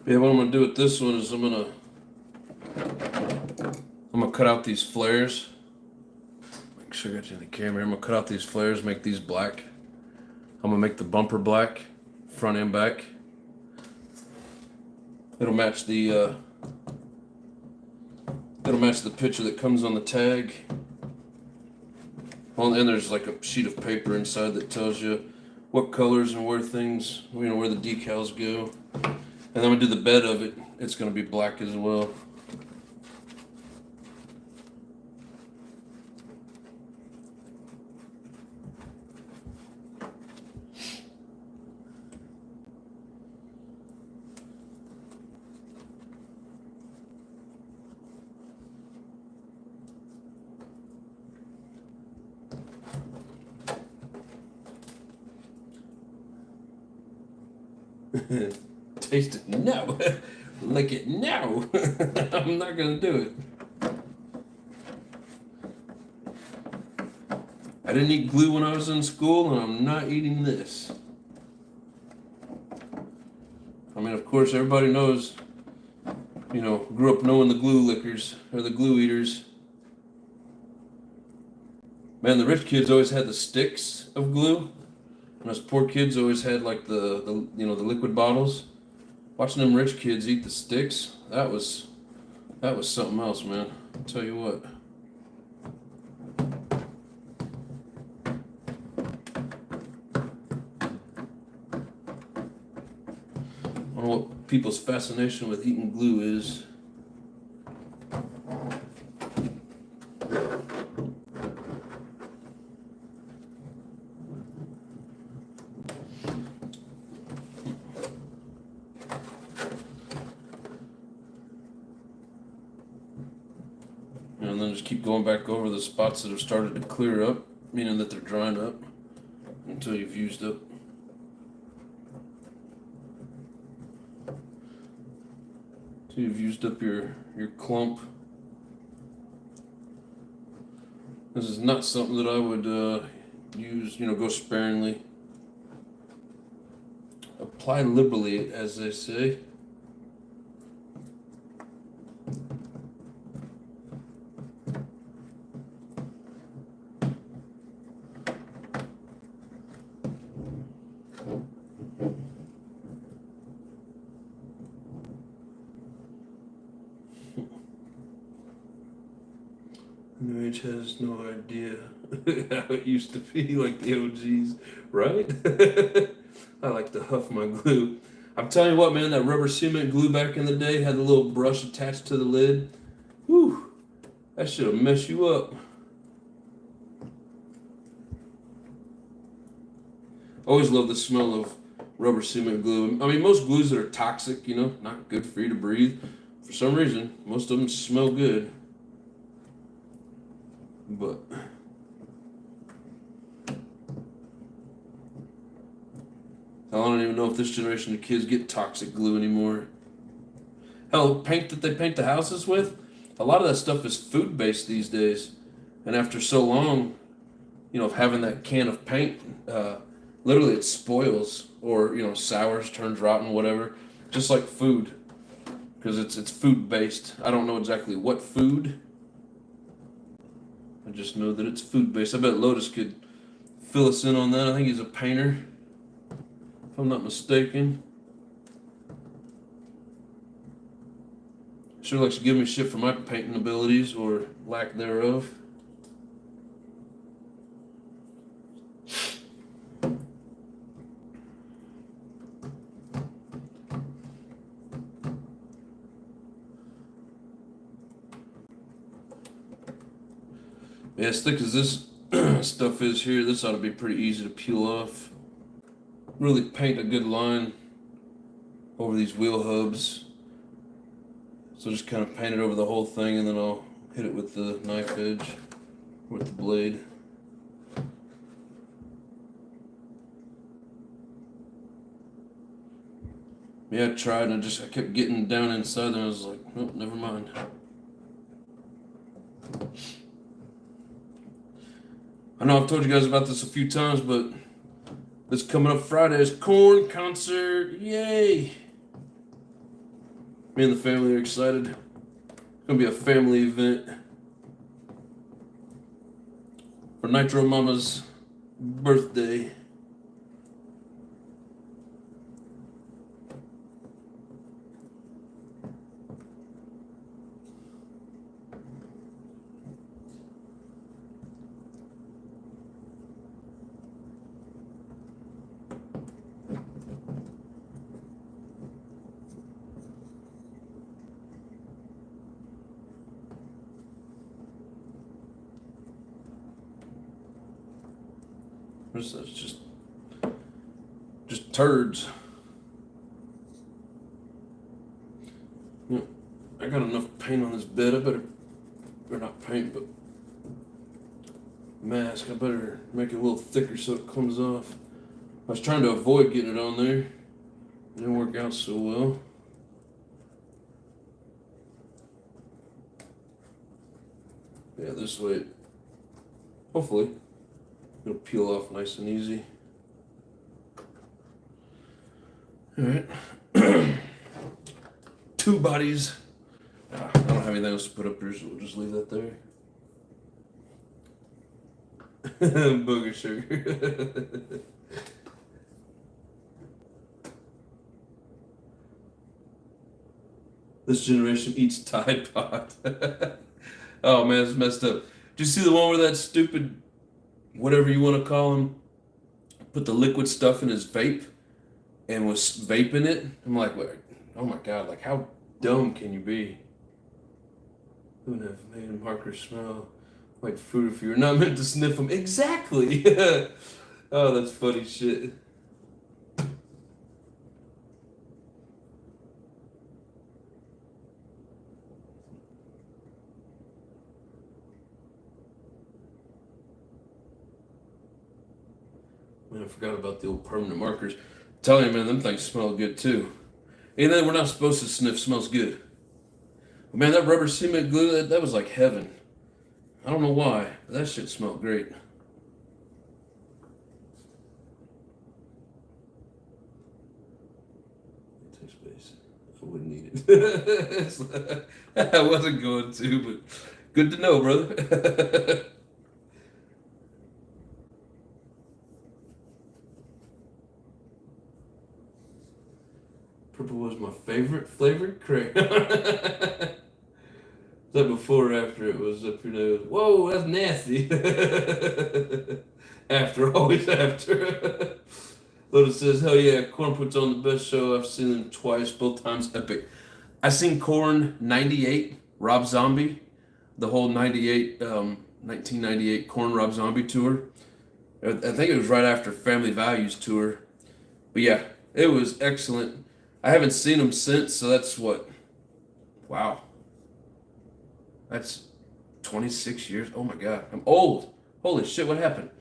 Yeah, what I'm gonna do with this one is I'm gonna cut out these flares. Make sure I got you in the camera. I'm gonna cut out these flares, make these black. I'm gonna make the bumper black, front and back. It'll match the picture that comes on the tag. Well, and there's like a sheet of paper inside that tells you what colors and where things, you know, where the decals go. And then we do the bed of it. It's going to be black as well. Taste it? No. Lick it? No. I'm not gonna do it. I didn't eat glue when I was in school, and I'm not eating this. I mean, of course, everybody knows, you know, grew up knowing the glue lickers, or the glue eaters. Man, the rich kids always had the sticks of glue, and us poor kids always had like the you know, the liquid bottles. Watching them rich kids eat the sticks, that was something else, man. I'll tell you what. I don't know what people's fascination with eating glue is. and then just keep going back over the spots that have started to clear up, meaning that they're drying up until you've used up. Until you've used up your clump. This is not something that I would use, go sparingly. Apply liberally, as they say. New Age has no idea how it used to be, like the OGs, right? I like to huff my glue. I'm telling you what, man, that rubber cement glue back in the day had a little brush attached to the lid. Whew, that should have messed you up. Always love the smell of rubber cement glue. I mean, most glues that are toxic, not good for you to breathe. For some reason, most of them smell good. But I don't even know if this generation of kids get toxic glue anymore. Hell, paint that they paint the houses with, a lot of that stuff is food-based these days. And after so long, of having that can of paint, literally it spoils or, sours, turns rotten, whatever. Just like food, because it's food-based. I don't know exactly what food. I just know that it's food-based. I bet Lotus could fill us in on that. I think he's a painter, if I'm not mistaken. Sure likes to give me shit for my painting abilities or lack thereof. Yeah, as thick as this stuff is here, this ought to be pretty easy to peel off. Really paint a good line over these wheel hubs. So just kind of paint it over the whole thing, and then I'll hit it with the knife edge, with the blade. Yeah, I tried, and I kept getting down inside there. I was like, oh, never mind. I know I've told you guys about this a few times, but this coming up Friday is Korn concert. Yay! Me and the family are excited. It's going to be a family event for Nitro Mama's birthday. That's just turds. I got enough paint on this bed. I better not paint, but mask. I better make it a little thicker so it comes off. I was trying to avoid getting it on there. It didn't work out so well. Yeah, this way, hopefully, it'll peel off nice and easy. All right. Two bodies. I don't have anything else to put up here, so we'll just leave that there. Booger sugar. This generation eats Tide Pod. Oh man, it's messed up. Did you see the one where that stupid, whatever you want to call him, put the liquid stuff in his vape and was vaping it? I'm like, oh my god, like how dumb can you be? Who would have made a marker smell like fruit if you were not meant to sniff them? Exactly. Oh, that's funny shit. forgot about the old permanent markers. I'm telling you, man, them things smell good too. Anything we're not supposed to sniff smells good. But man, that rubber cement glue, that was like heaven. I don't know why, but that shit smelled great. Space. I wouldn't need it. I wasn't going to, but good to know, brother. Purple was my favorite flavored crayon. Is that before or after it was up your nose? Whoa, that's nasty. After, always after. Lotus says, hell yeah, Korn puts on the best show. I've seen them twice, both times epic. I seen Korn 98, Rob Zombie, the whole 1998 Korn Rob Zombie tour. I think it was right after Family Values tour. But yeah, it was excellent. I haven't seen them since, so that's what? Wow. That's 26 years. Oh my God, I'm old. Holy shit, what happened?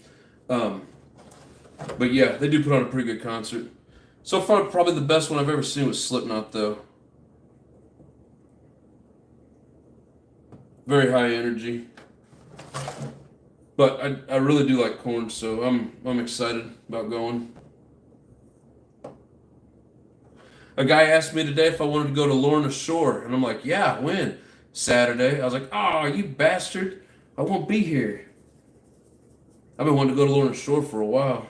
But yeah, they do put on a pretty good concert. So far, probably the best one I've ever seen was Slipknot, though. Very high energy. But I really do like Korn, so I'm excited about going. A guy asked me today if I wanted to go to Lorna Shore, and I'm like, yeah, when? Saturday. I was like, oh, you bastard. I won't be here. I've been wanting to go to Lorna Shore for a while.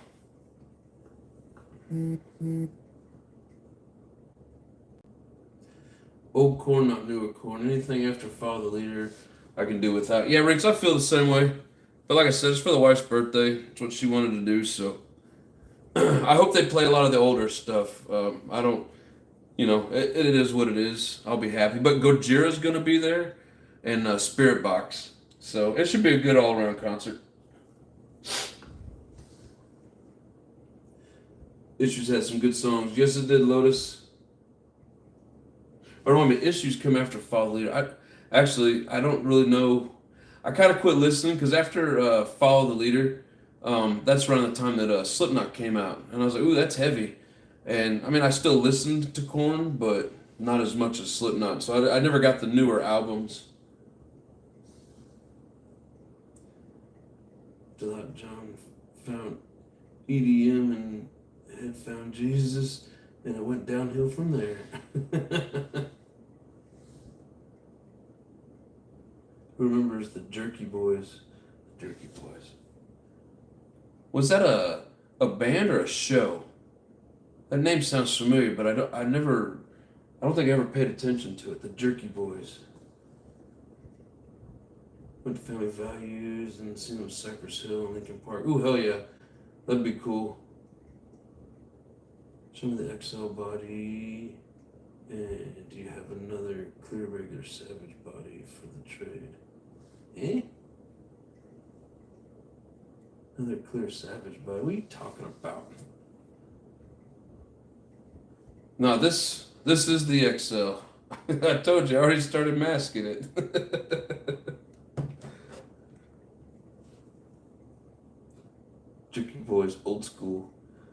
Old Korn, not newer Korn. Anything after Follow the Leader, I can do without. Yeah, Riggs, I feel the same way. But like I said, it's for the wife's birthday. It's what she wanted to do, so I hope they play a lot of the older stuff. I don't, it is what it is. I'll be happy. But Gojira's going to be there, and Spirit Box. So it should be a good all-around concert. Issues had some good songs. Yes, it did, Lotus. Or no, I mean, Issues come after Follow the Leader. I don't really know. I kind of quit listening because after Follow the Leader, that's around the time that Slipknot came out. And I was like, ooh, that's heavy. And I mean, I still listened to Korn, but not as much as Slipknot. So I never got the newer albums. Till John found EDM and had found Jesus, and it went downhill from there. Who remembers the Jerky Boys? The Jerky Boys. Was that a band or a show? That name sounds familiar, but I don't think I ever paid attention to it. The Jerky Boys. Went to Family Values and seen them Cypress Hill and Lincoln Park. Ooh, hell yeah. That'd be cool. Show me the XL body. And do you have another clear regular Savage body for the trade? Eh? Another clear Savage body? What are you talking about? No, this is the XL. I told you, I already started masking it. Jerky Boys, old school.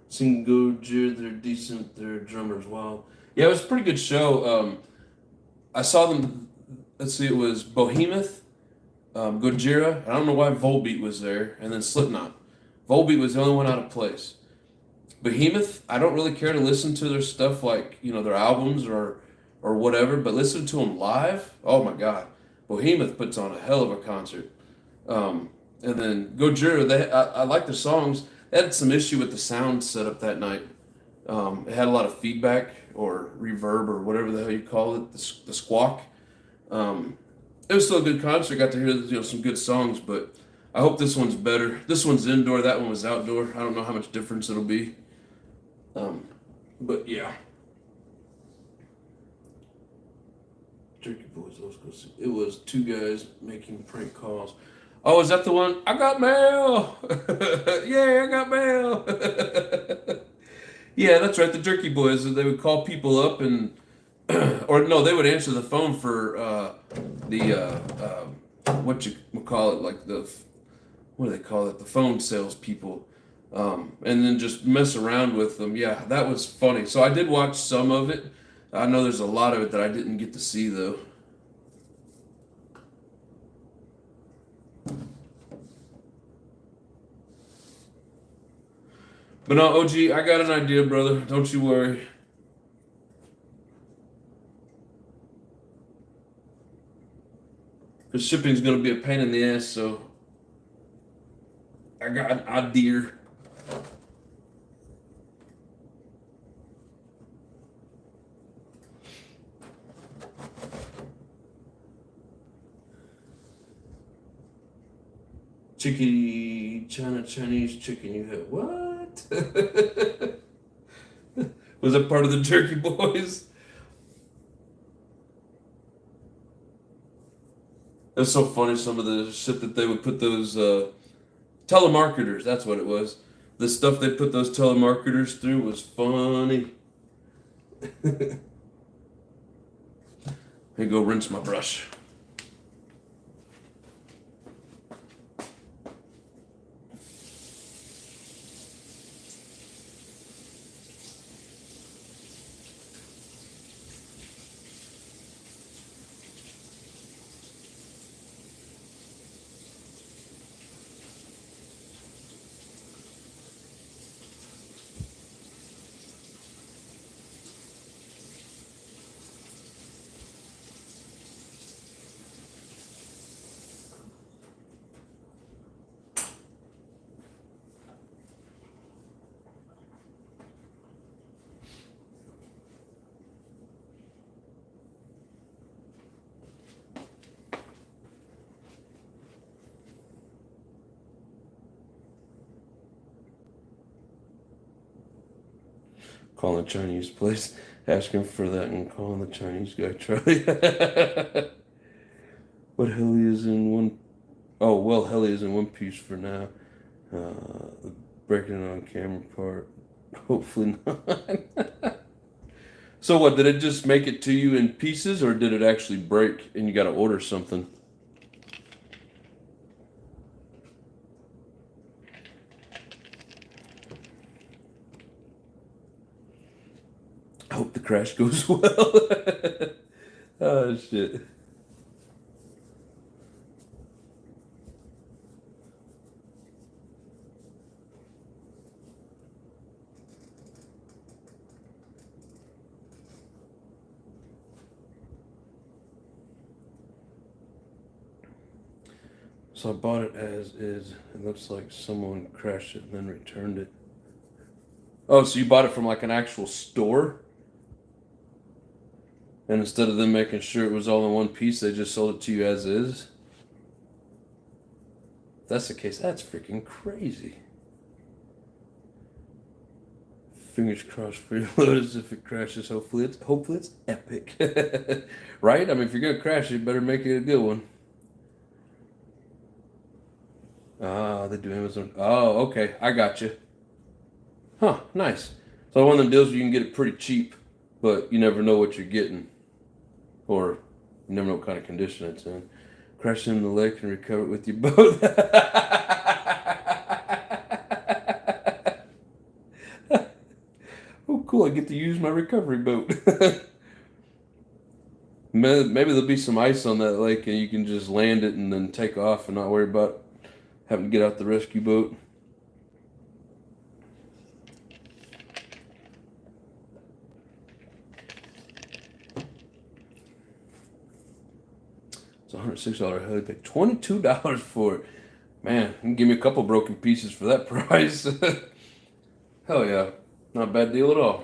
Sing Gojira, they're decent, their drummer's wild. Yeah, it was a pretty good show. I saw them, let's see, it was Behemoth, Gojira, I don't know why Volbeat was there, and then Slipknot. Volbeat was the only one out of place. Behemoth, I don't really care to listen to their stuff like, their albums or whatever, but listen to them live, oh my God. Behemoth puts on a hell of a concert. And then Gojira, I like their songs. They had some issue with the sound setup that night. It had a lot of feedback or reverb or whatever the hell you call it, the squawk. It was still a good concert. Got to hear some good songs, but I hope this one's better. This one's indoor. That one was outdoor. I don't know how much difference it'll be. But yeah. Jerky Boys, let's go see. It was two guys making prank calls. Oh, is that the one? I got mail! Yeah, I got mail! Yeah, that's right, the Jerky Boys. They would call people up and, or no, they would answer the phone for what you call it, like what do they call it? The phone sales people. and then just mess around with them. Yeah, that was funny. So I did watch some of it. I know there's a lot of it that I didn't get to see though. But no, OG, I got an idea, brother. Don't you worry. The shipping's gonna be a pain in the ass, so I got an idea. Chickadee, China, Chinese chicken. You have what? Was that part of the Turkey Boys? That's so funny. Some of the shit that they would put those telemarketers. That's what it was. The stuff they put those telemarketers through was funny. Here, go rinse my brush. Calling the Chinese place, asking for that, and calling the Chinese guy Charlie. What heli is in one? Oh, well, heli is in one piece for now. The breaking it on camera part. Hopefully not. So what? Did it just make it to you in pieces, or did it actually break and you got to order something? I hope the crash goes well. Oh shit. So I bought it as is. It looks like someone crashed it and then returned it. Oh, so you bought it from like an actual store? And instead of them making sure it was all in one piece, they just sold it to you as is? If that's the case, that's freaking crazy. Fingers crossed for your Lotus if it crashes. Hopefully it's epic. Right? I mean, if you're gonna crash it, better make it a good one. Ah, they do Amazon. Oh, okay. I got you. Huh, nice. So one of them deals where you can get it pretty cheap, but you never know what you're getting. Or you never know what kind of condition it's in. Crash it in the lake and recover it with your boat. Oh, cool. I get to use my recovery boat. Maybe there'll be some ice on that lake and you can just land it and then take off and not worry about having to get out the rescue boat. It's a $106 heli pack. $22 for it. Man, you can give me a couple broken pieces for that price. Hell yeah. Not a bad deal at all.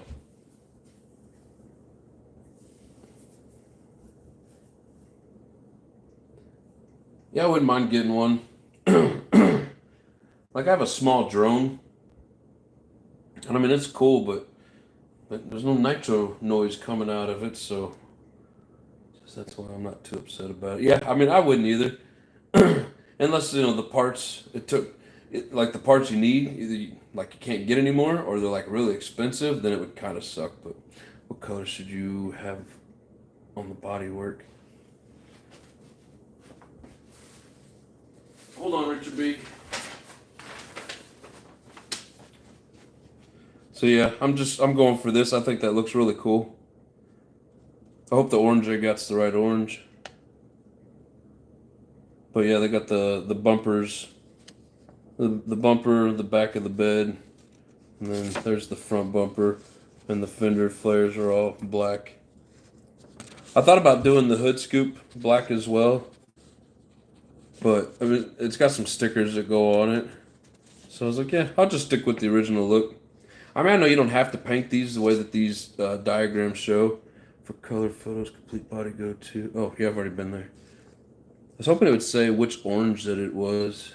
Yeah, I wouldn't mind getting one. Like I have a small drone. And I mean it's cool, but there's no nitro noise coming out of it, so that's why I'm not too upset about it. Yeah, I mean I wouldn't either. Unless the parts like the parts you need either like you can't get anymore or they're like really expensive, then it would kind of suck. But what color should you have on the body work? Hold on, Richard B. So yeah, I'm going for this. I think that looks really cool. I hope the orange I got's the right orange. But yeah, they got the bumpers, the bumper, the back of the bed, and then there's the front bumper, and the fender flares are all black. I thought about doing the hood scoop black as well, but I mean, it's got some stickers that go on it. So I was like, yeah, I'll just stick with the original look. I mean, I know you don't have to paint these the way that these diagrams show. For color photos, complete body go to. Oh, yeah, I've already been there. I was hoping it would say which orange that it was.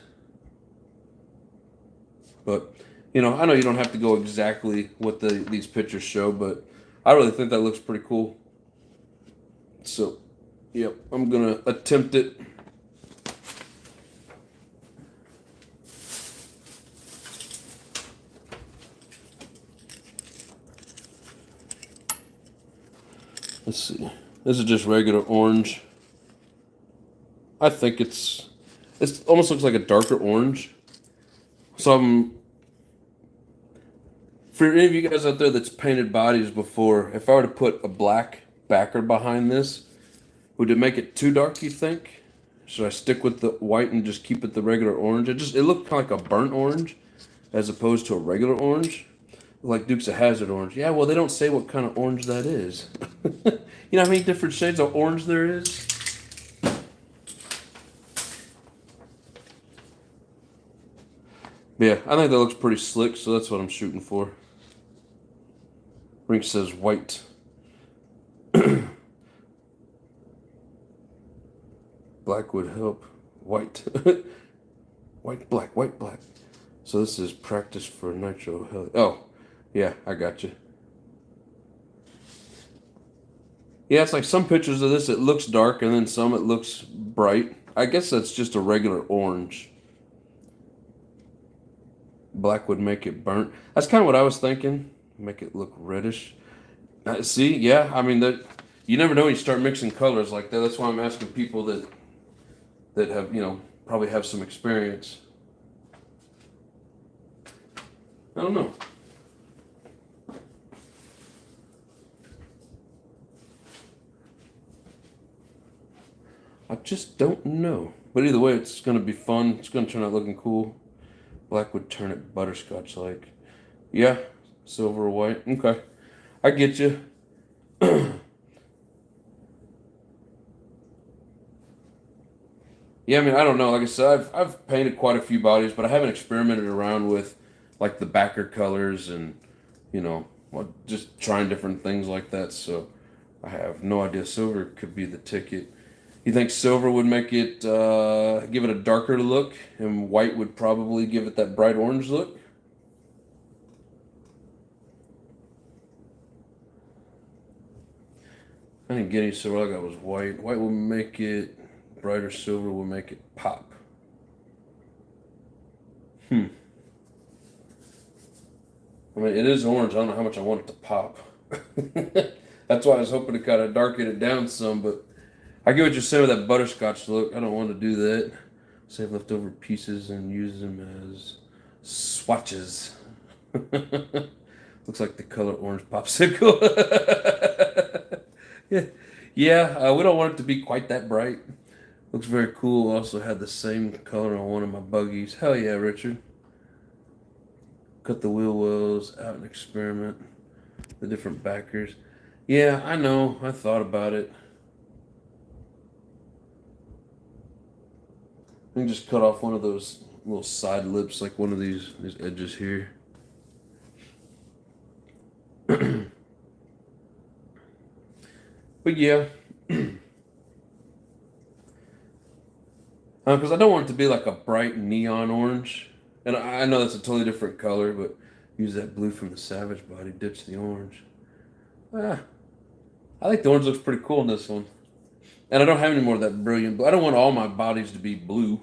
But, you know, I know you don't have to go exactly what these pictures show, but I really think that looks pretty cool. So, yep, I'm going to attempt it. Let's see. This is just regular orange. I think it almost looks like a darker orange. So for any of you guys out there that's painted bodies before, if I were to put a black backer behind this, would it make it too dark, you think? Should I stick with the white and just keep it the regular orange? It looked kind of like a burnt orange as opposed to a regular orange. Like Dukes of Hazzard orange. Yeah, well, they don't say what kind of orange that is. You know how many different shades of orange there is? Yeah, I think that looks pretty slick, so that's what I'm shooting for. Rink says white. Black would help. White. White, black, white, black. So this is practice for nitro heli. Oh, yeah, I got you. Yeah, it's like some pictures of this, it looks dark, and then some it looks bright. I guess that's just a regular orange. Black would make it burnt. That's kind of what I was thinking. Make it look reddish. See, yeah, I mean that. You never know when you start mixing colors like that. That's why I'm asking people that have, you know, probably have some experience. I don't know. I just don't know. But either way, it's going to be fun. It's going to turn out looking cool. Black would turn it butterscotch-like. Yeah, silver or white. Okay, I get you. Yeah, I mean, I don't know. Like I said, I've painted quite a few bodies, but I haven't experimented around with like the backer colors and, you know, just trying different things like that. So I have no idea. Silver could be the ticket. You think silver would make it give it a darker look, and white would probably give it that bright orange look? I didn't get any silver. All I got was white. White will make it brighter. Silver will make it pop. I mean, it is orange. I don't know how much I want it to pop. That's why I was hoping to kind of darken it down some, but I get what you're saying with that butterscotch look. I don't want to do that. Save leftover pieces and use them as swatches. Looks like the color orange popsicle. Yeah, yeah. We don't want it to be quite that bright. Looks very cool. Also had the same color on one of my buggies. Hell yeah, Richard. Cut the wheel wells out and experiment. The different backers. Yeah, I know. I thought about it. I can just cut off one of those little side lips, like one of these edges here. But yeah, because I don't want it to be like a bright neon orange. And I know that's a totally different color, but use that blue from the Savage body, ditch the orange. Ah, I think the orange looks pretty cool in this one. And I don't have any more of that brilliant blue. I don't want all my bodies to be blue.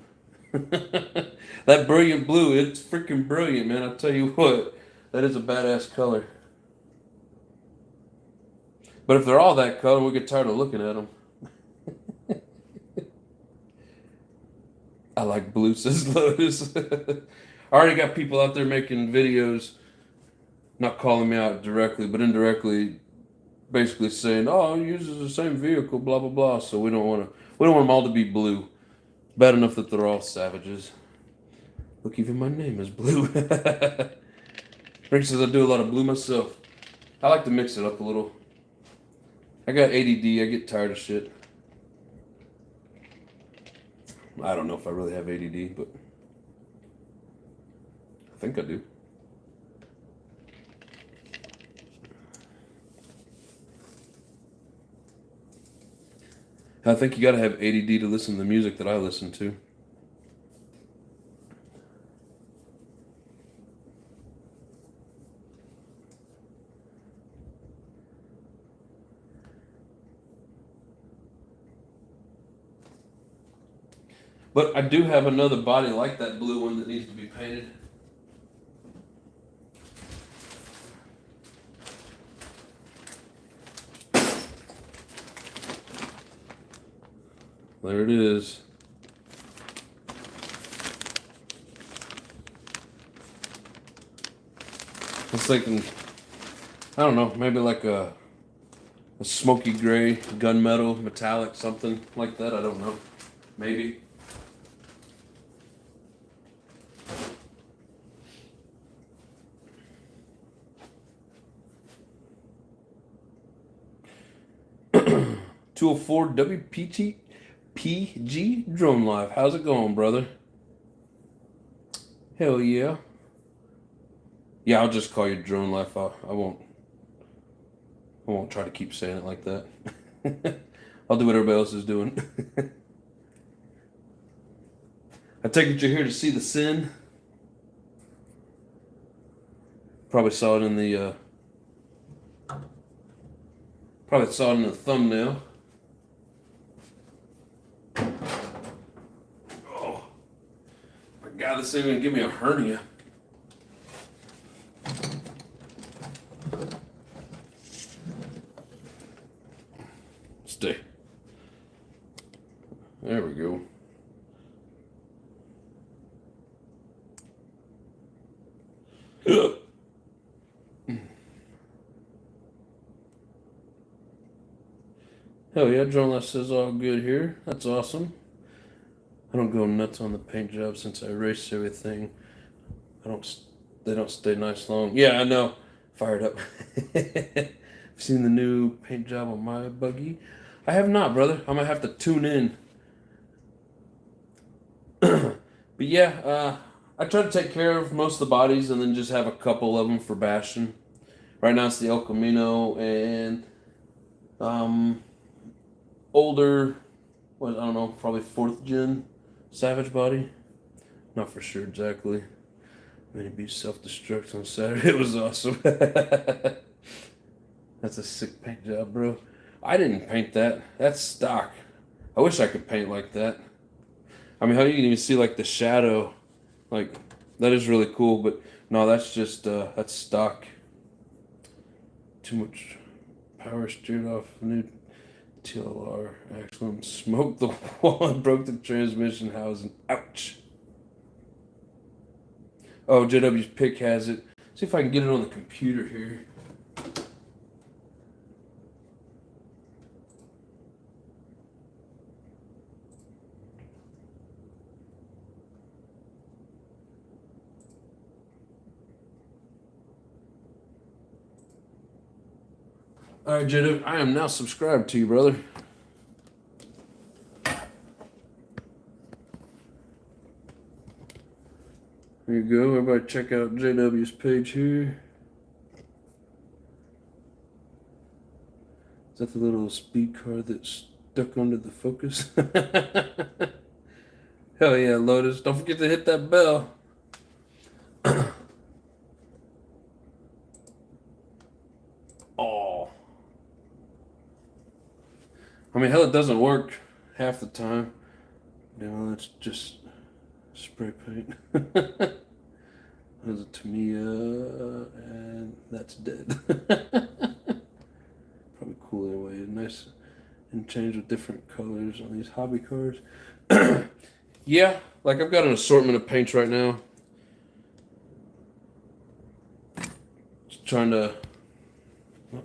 That brilliant blue, it's freaking brilliant, man. I'll tell you what, that is a badass color. But if they're all that color, we get tired of looking at them. I like blue, says Lotus. I already got people out there making videos not calling me out directly, but indirectly, basically saying, "Oh, he uses the same vehicle, blah blah blah." So we don't want them all to be blue. Bad enough that they're all savages. Look, even my name is Blue. Frank says I do a lot of blue myself. I like to mix it up a little. I got ADD. I get tired of shit. I don't know if I really have ADD, but I think I do. I think you gotta have ADD to listen to the music that I listen to. But I do have another body like that blue one that needs to be painted. There it is. I was thinking, I don't know, maybe like a smoky gray, gunmetal, metallic, something like that. I don't know. Maybe. (204) WPT PG Drone Live. How's it going, brother? Hell yeah. Yeah, I'll just call you Drone Life. I won't try to keep saying it like that. I'll do what everybody else is doing. I take it you're here to see the CEN. Probably saw it in the thumbnail. Oh my God, this thing gonna give me a hernia. Stay. There we go. Hell yeah, Drone Life says all good here. That's awesome. I don't go nuts on the paint job since I erase everything. They don't stay nice long. Yeah, I know. Fired up. Seen the new paint job on my buggy? I have not, brother. I might have to tune in. But yeah, I try to take care of most of the bodies and then just have a couple of them for bashing. Right now it's the El Camino and older, I don't know, probably 4th gen Savage body. Not for sure exactly. Maybe self-destruct on Saturday. It was awesome. That's a sick paint job, bro. I didn't paint that. That's stock. I wish I could paint like that. I mean, how you can even see like the shadow. Like, that is really cool, but no, that's just, that's stock. Too much power steered off new TLR axle and smoked the wall and broke the transmission housing. Ouch. Oh, JW's pick has it. See if I can get it on the computer here. All right, JW, I am now subscribed to you, brother. There you go. Everybody check out JW's page here. Is that the little speed car that's stuck under the Focus? Hell yeah, Lotus. Don't forget to hit that bell. Oh. I mean, hell, it doesn't work half the time. You know, it's just spray paint. There's a Tamiya, and that's dead. Probably cool anyway. Nice and change with different colors on these hobby cars. Yeah, like I've got an assortment of paints right now. trying to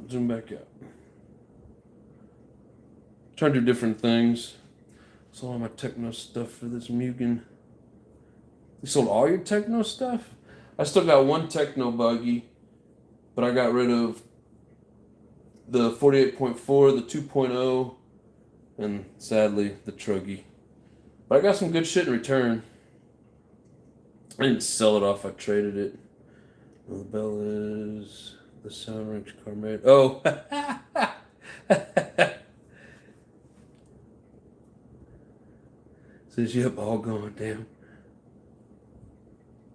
zoom back out. Trying to do different things. Sold all my techno stuff for this Mugen. You sold all your techno stuff? I still got one techno buggy, but I got rid of the 48.4, the 2.0, and sadly the Truggy. But I got some good shit in return. I didn't sell it off, I traded it. Well, the bell is the sound range car made. Oh! Says, yep, all gone, damn.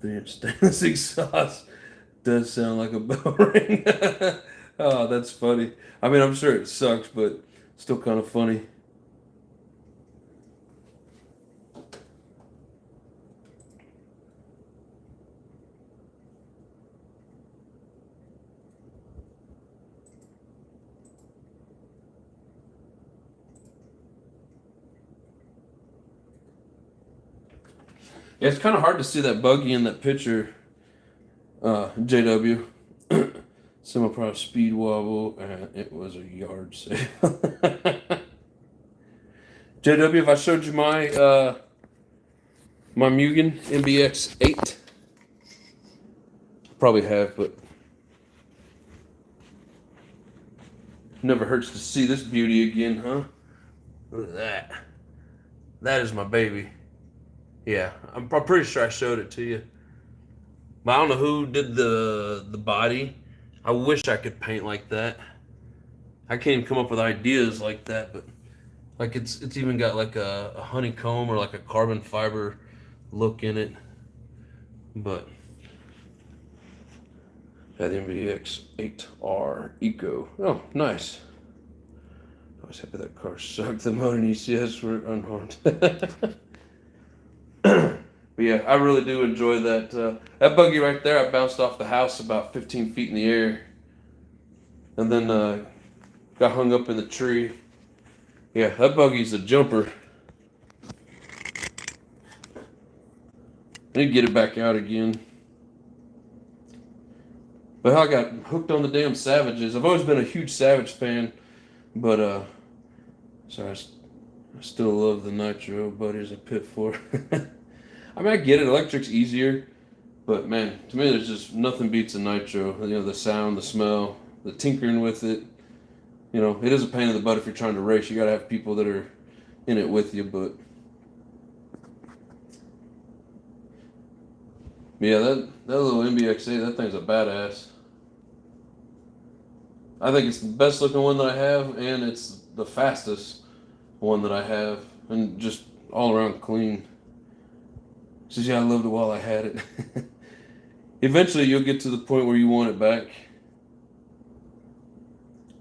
3-inch stainless exhaust does sound like a bell ring. Oh, that's funny. I mean, I'm sure it sucks, but still kind of funny. Yeah, it's kind of hard to see that buggy in that picture, JW. Semi-pro speed wobble, and it was a yard sale. JW, if I showed you my my Mugen MBX 8, probably have, but never hurts to see this beauty again, huh? Look at that. That is my baby. Yeah, I'm pretty sure I showed it to you. But I don't know who did the body. I wish I could paint like that. I can't even come up with ideas like that, but like it's even got like a honeycomb or like a carbon fiber look in it. But yeah, the MBX 8R Eco. Oh, nice. I was happy that car sucked. The motor and ECS were unharmed. But yeah, I really do enjoy that. That buggy right there, I bounced off the house about 15 feet in the air. And then got hung up in the tree. Yeah, that buggy's a jumper. I need to get it back out again. But how I got hooked on the damn Savages. I've always been a huge Savage fan. But, sorry, I still love the Nitro, but here's a pit for. I mean, I get it. Electric's easier, but man, to me, there's just nothing beats a Nitro. You know, the sound, the smell, the tinkering with it. You know, it is a pain in the butt if you're trying to race. You got to have people that are in it with you, but yeah, that little MBX8, that thing's a badass. I think it's the best looking one that I have, and it's the fastest one that I have, and just all around clean. Says, yeah, I loved it while I had it. Eventually, you'll get to the point where you want it back.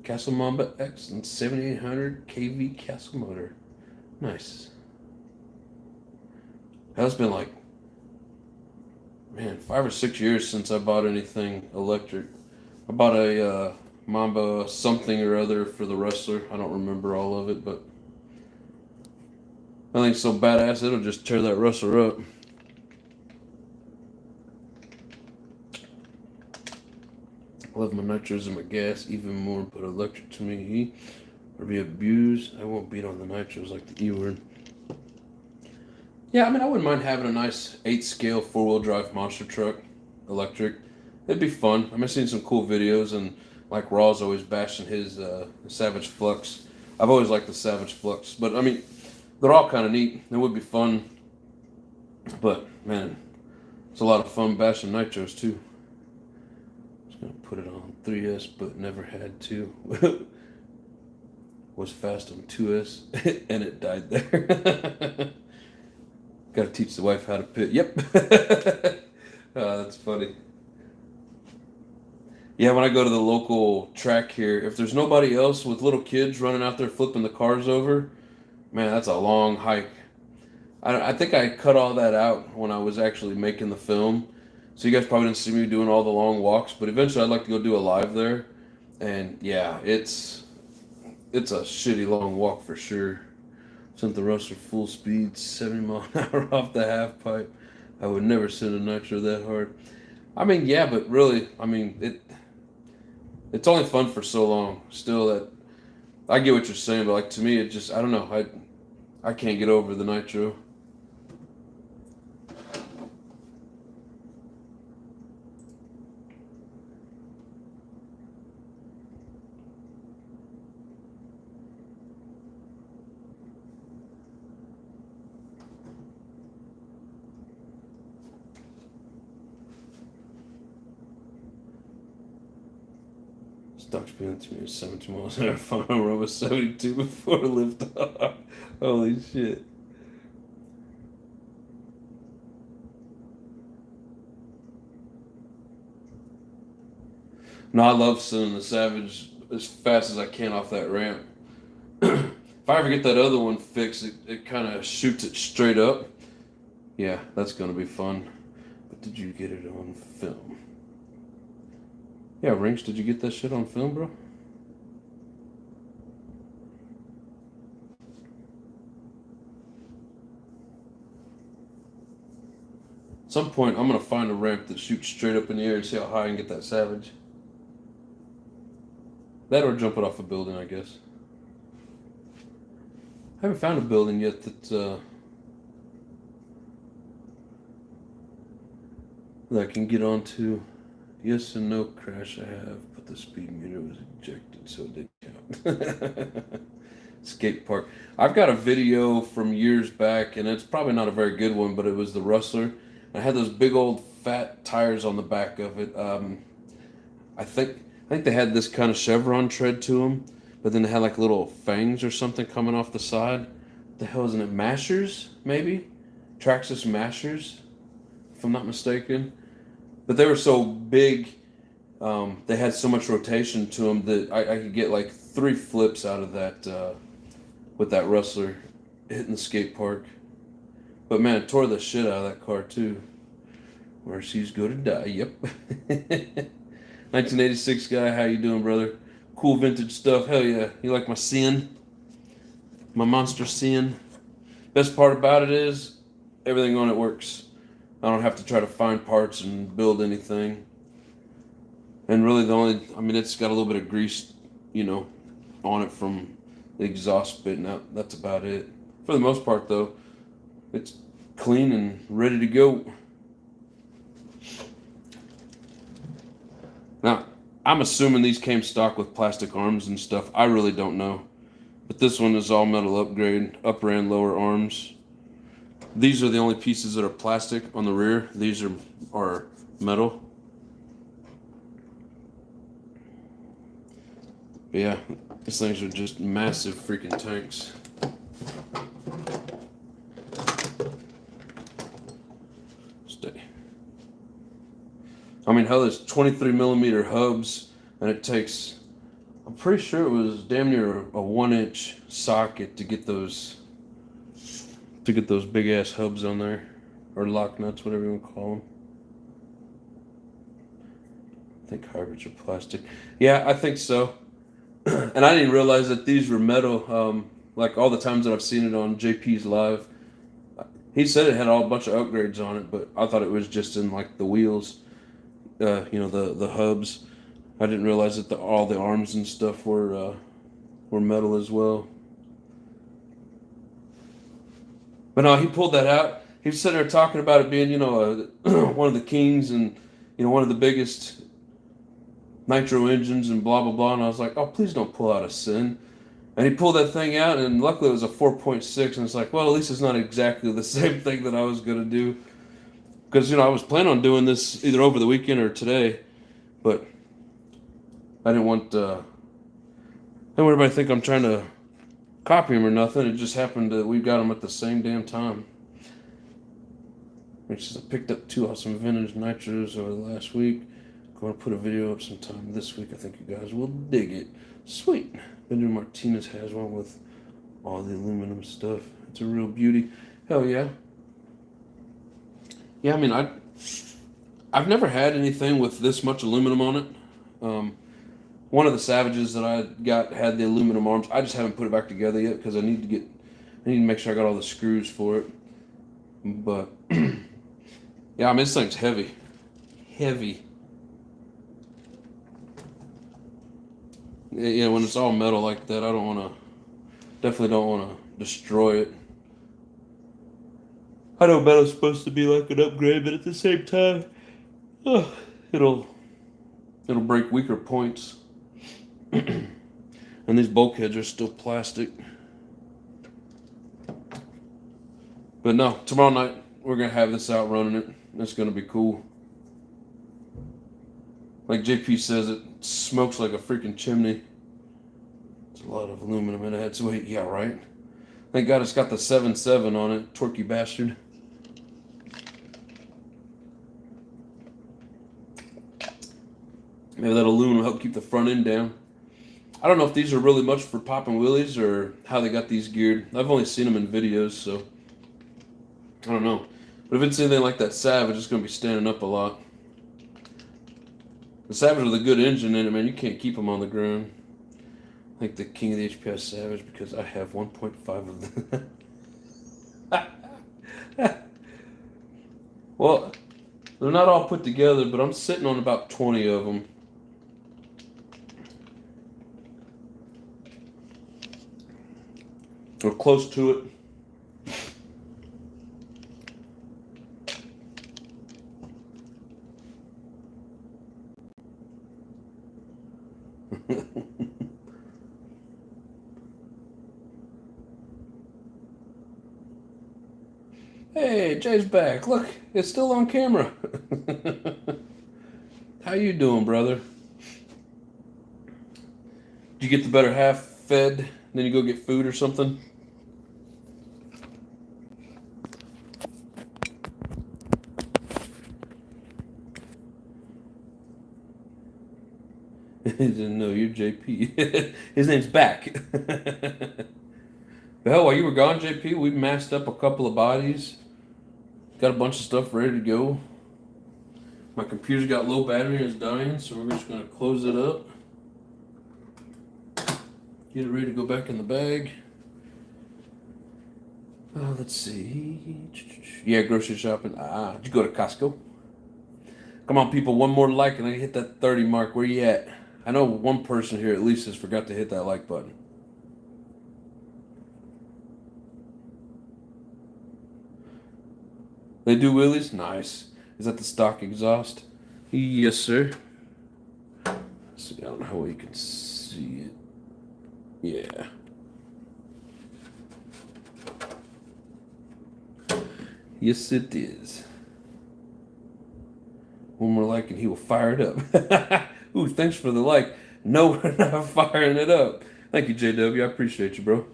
Castle Mamba X and 7800 kV Castle motor. Nice. That's been like, man, 5 or 6 years since I bought anything electric. I bought a Mamba something or other for the wrestler. I don't remember all of it, but I think it's so badass it'll just tear that wrestler up. Love my nitros and my gas even more, but electric to me or be abused. I won't beat on the nitros like the E word. Yeah, I mean, I wouldn't mind having a nice 8-scale 4-wheel drive monster truck, electric. It'd be fun. I mean, I've seen some cool videos, and like Raw's always bashing his Savage Flux. I've always liked the Savage Flux, but I mean, they're all kind of neat. It would be fun, but man, it's a lot of fun bashing nitros too. Put it on 3S, but never had to. Was fast on 2S, and it died there. Got to teach the wife how to pit. Yep. Oh, that's funny. Yeah, when I go to the local track here, if there's nobody else with little kids running out there flipping the cars over, man, that's a long hike. I think I cut all that out when I was actually making the film. So you guys probably didn't see me doing all the long walks, but eventually I'd like to go do a live there. And yeah, it's a shitty long walk for sure. Sent the Rustler full speed, 70 mile an hour off the half pipe. I would never send a nitro that hard. I mean, yeah, but really, I mean, it's only fun for so long. Still, that I get what you're saying, but like to me, it just I don't know. I can't get over the nitro. Stock speed to me is 70 miles an hour. Final run was 72 before liftoff. Holy shit. No, I love sending the Savage as fast as I can off that ramp. If I ever get that other one fixed, it kind of shoots it straight up. Yeah, that's going to be fun. But did you get it on film? Yeah, Rinks, did you get that shit on film, bro? At some point, I'm going to find a ramp that shoots straight up in the air and see how high I can get that Savage. That or jump it off a building, I guess. I haven't found a building yet that I can get onto. Yes and no crash I have, but the speed meter was ejected, so it didn't count. Skate park. I've got a video from years back, and it's probably not a very good one, but it was the Rustler. I had those big old fat tires on the back of it. I think they had this kind of chevron tread to them, but then they had like little fangs or something coming off the side. What the hell isn't it? Mashers, maybe? Traxxas Mashers, if I'm not mistaken. But they were so big, they had so much rotation to them that I could get like 3 flips out of that with that Rustler hitting the skate park. But man, it tore the shit out of that car too. Where she's gonna die. Yep. 1986 guy, how you doing, brother? Cool vintage stuff. Hell yeah. You like my CEN? My monster CEN? Best part about it is everything on it works. I don't have to try to find parts and build anything. And really it's got a little bit of grease, on it from the exhaust bit, and that's about it. For the most part, though, it's clean and ready to go. Now, I'm assuming these came stock with plastic arms and stuff. I really don't know. But this one is all metal upgrade, upper and lower arms. These are the only pieces that are plastic on the rear. These are metal. But yeah, these things are just massive freaking tanks. Stay. I mean, hell, there's 23 millimeter hubs, and it takes, I'm pretty sure it was damn near a 1-inch socket to get those big ass hubs on there, or lock nuts, whatever you want to call them. I think hybrids are plastic. Yeah, I think so. And I didn't realize that these were metal. Like all the times that I've seen it on JP's live, he said it had a bunch of upgrades on it, but I thought it was just in like the wheels, the hubs. I didn't realize that all the arms and stuff were metal as well. But no, he pulled that out. He was sitting there talking about it being, one of the kings and, one of the biggest nitro engines and blah, blah, blah. And I was like, oh, please don't pull out a CEN. And he pulled that thing out, and luckily it was a 4.6. And it's like, well, at least it's not exactly the same thing that I was going to do. Because, I was planning on doing this either over the weekend or today. But I didn't want everybody to think I'm trying to copy him or nothing. It just happened that we got them at the same damn time. Which is, I picked up 2 awesome vintage nitros over the last week. Going to put a video up sometime this week. I think you guys will dig it. Sweet. Bender Martinez has one with all the aluminum stuff. It's a real beauty. Hell yeah. Yeah, I mean, I've never had anything with this much aluminum on it. One of the Savages that I got had the aluminum arms. I just haven't put it back together yet because I need to make sure I got all the screws for it. But yeah, I mean, this thing's heavy. Heavy. Yeah, when it's all metal like that, I don't want to, definitely don't want to destroy it. I know metal's supposed to be like an upgrade, but at the same time, oh, it'll break weaker points. And these bulkheads are still plastic. But no, tomorrow night we're gonna have this out running it. It's gonna be cool. Like JP says, it smokes like a freaking chimney. It's a lot of aluminum in it. It's weight, yeah, right. Thank God it's got the 7.7 on it, torquey bastard. Maybe that aluminum will help keep the front end down. I don't know if these are really much for popping wheelies or how they got these geared. I've only seen them in videos, so I don't know. But if it's anything like that Savage, it's going to be standing up a lot. The Savage with a good engine in it, man, you can't keep them on the ground. I think the king of the HPS Savage because I have 1.5 of them. Well, they're not all put together, but I'm sitting on about 20 of them. Or close to it. Hey, Jay's back. Look, it's still on camera. How you doing, brother? Did you get the better half fed? Then you go get food or something? He didn't know you're JP. His name's Back. Hell, while you were gone, JP, we masked up a couple of bodies. Got a bunch of stuff ready to go. My computer's got low battery and it's dying, so we're just going to close it up. Get it ready to go back in the bag. Let's see. Yeah, grocery shopping. Did you go to Costco? Come on, people. One more like and I hit that 30 mark. Where you at? I know one person here at least has forgot to hit that like button. They do wheelies? Nice. Is that the stock exhaust? Yes, sir. Let's see, I don't know how well you can see it. Yeah. Yes, it is. One more like and he will fire it up. Ooh, thanks for the like. No, we're not firing it up. Thank you, JW. I appreciate you, bro.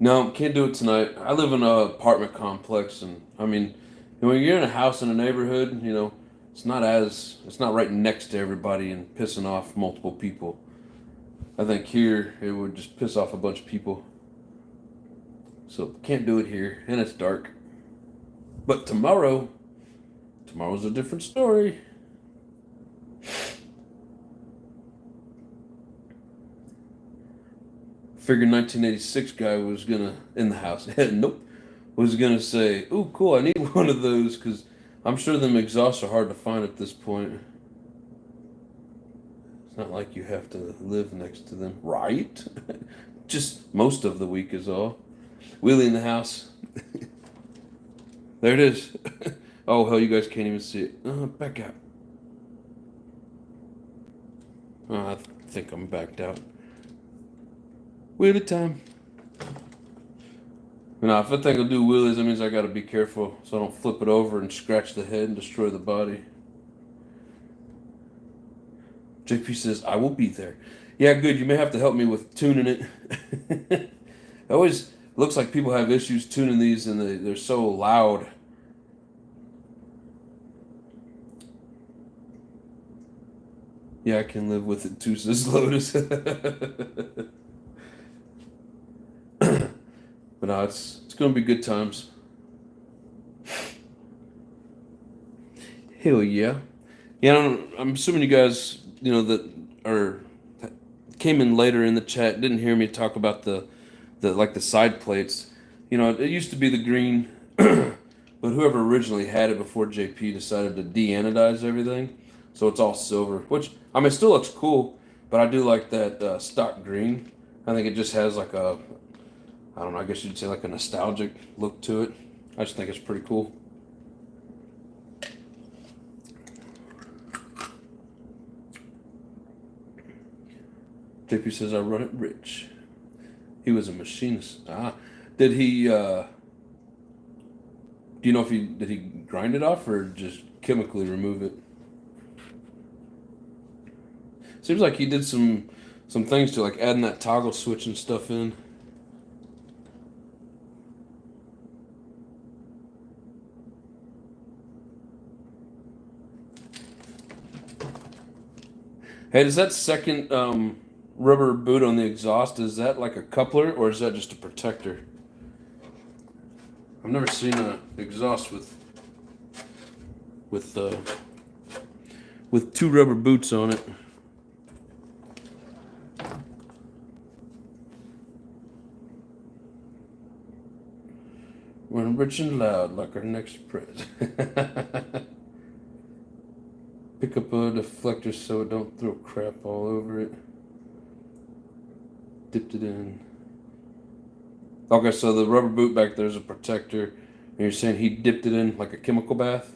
No, can't do it tonight. I live in an apartment complex, and I mean, when you're in a house in a neighborhood, you know, it's not right next to everybody and pissing off multiple people. I think here it would just piss off a bunch of people. So can't do it here, and it's dark. But tomorrow's a different story. Figured 1986 guy was gonna in the house. Nope, was gonna say, "Ooh, cool! I need one of those because I'm sure them exhausts are hard to find at this point. It's not like you have to live next to them, right? Just most of the week is all. Wheelie in the house. There it is. Oh hell, you guys can't even see it. Back out. I think I'm backed out. Wheelie time. Now, if I think I'll do wheelies, that means I gotta be careful so I don't flip it over and scratch the head and destroy the body. JP says, I will be there. Yeah, good. You may have to help me with tuning it. It always looks like people have issues tuning these and they're so loud. Yeah, I can live with it too, says Lotus. But no, it's going to be good times. Hell yeah. Yeah, I'm assuming you guys, you know, that came in later in the chat, didn't hear me talk about the side plates. You know, it used to be the green, but whoever originally had it before JP decided to de-anodize everything, So it's all silver, which, I mean, it still looks cool, but I do like that stock green. I think it just has like a, I don't know, I guess you'd say like a nostalgic look to it. I just think it's pretty cool. JP says I run it rich. He was a machinist. Did he, do you know if did he grind it off or just chemically remove it? Seems like he did some things to, like adding that toggle switch and stuff in. Hey, does that second rubber boot on the exhaust, is that like a coupler or is that just a protector? I've never seen an exhaust with two rubber boots on it. We're rich and loud like our next prez. Pick up a deflector so it don't throw crap all over it. Dipped it in. Okay, so the rubber boot back there is a protector, and you're saying he dipped it in like a chemical bath?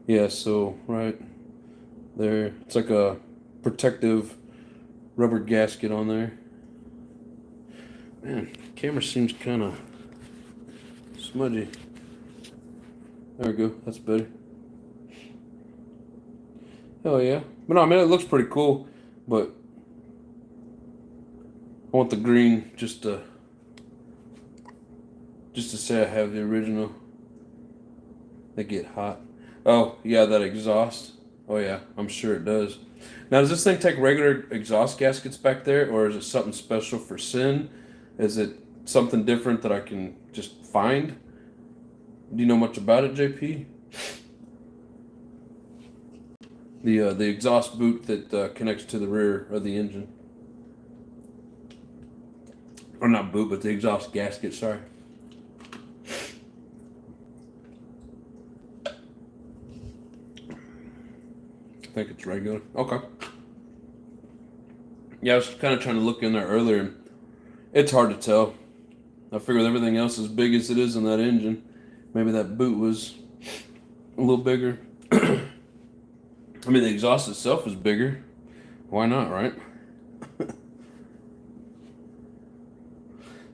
Yeah, so right there, it's like a protective rubber gasket on there. Man, camera seems kind of smudgy. There we go, that's better. Hell yeah. But no, I mean, it looks pretty cool, but I want the green just to say I have the original. They get hot. Oh, yeah, that exhaust. Oh, yeah, I'm sure it does. Now, does this thing take regular exhaust gaskets back there, or is it something special for CEN? Is it something different that I can just find? Do you know much about it, JP? The exhaust boot that connects to the rear of the engine. Or not boot, but the exhaust gasket, sorry. I think it's regular. Okay. Yeah, I was kind of trying to look in there earlier, and it's hard to tell. I figured everything else as big as it is in that engine, maybe that boot was a little bigger. I mean, the exhaust itself is bigger. Why not, right?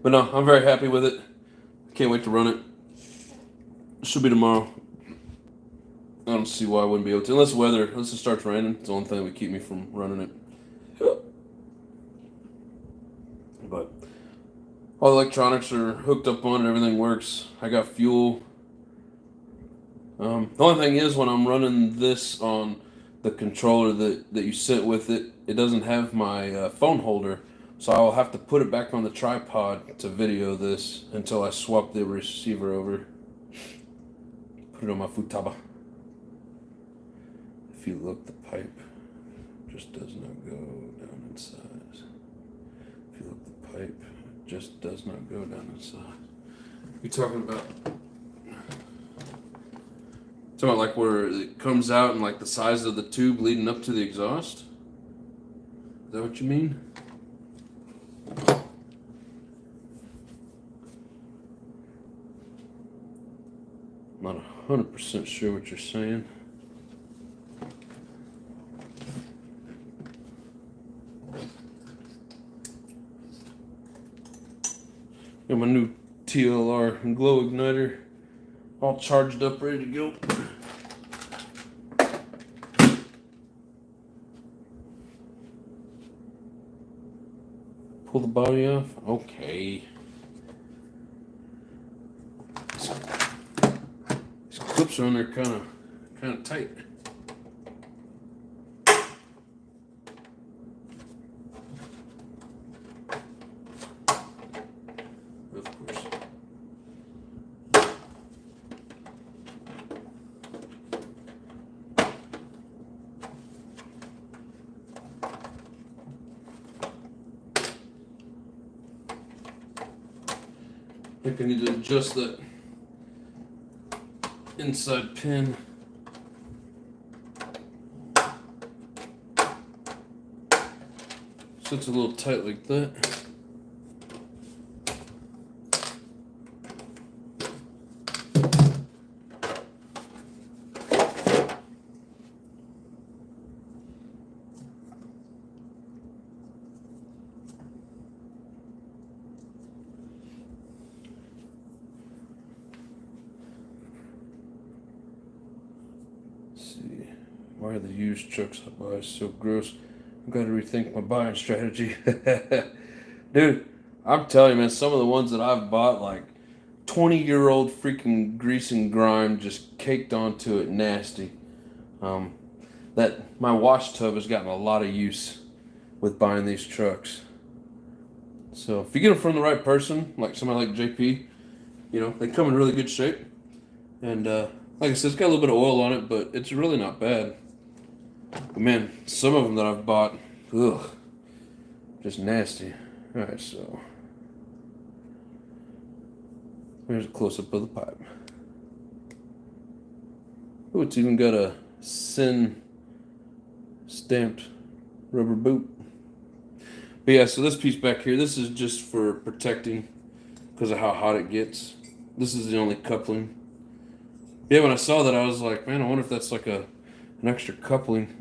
But no, I'm very happy with it. Can't wait to run it. Should be tomorrow. I don't see why I wouldn't be able to. Unless it starts raining. It's the only thing that would keep me from running it. But all the electronics are hooked up on it. Everything works. I got fuel. The only thing is when I'm running this on the controller that you sent with it, it doesn't have my phone holder. So I'll have to put it back on the tripod to video this until I swap the receiver over. Put it on my futaba. If you look, the pipe just does not go down in size. If you look, the pipe just does not go down in size. You talking about like where it comes out and like the size of the tube leading up to the exhaust? Is that what you mean? I'm not 100% sure what you're saying. Got my new TLR glow igniter all charged up, ready to go. Pull the body off. Okay. These clips are on there kind of tight. Of course. I think I need to adjust that inside pin. So it's a little tight like that. Why are the used trucks I buy so gross? I've got to rethink my buying strategy. Dude, I'm telling you, man, some of the ones that I've bought, like 20-year-old freaking grease and grime just caked onto it, nasty. That my wash tub has gotten a lot of use with buying these trucks. So if you get them from the right person, like somebody like JP, they come in really good shape. And like I said, it's got a little bit of oil on it, but it's really not bad. But man, some of them that I've bought, ugh, just nasty. All right, so here's a close-up of the pipe. Oh, it's even got a CEN stamped rubber boot. But yeah, so this piece back here, this is just for protecting because of how hot it gets. This is the only coupling. Yeah, when I saw that, I was like, man, I wonder if that's like an extra coupling.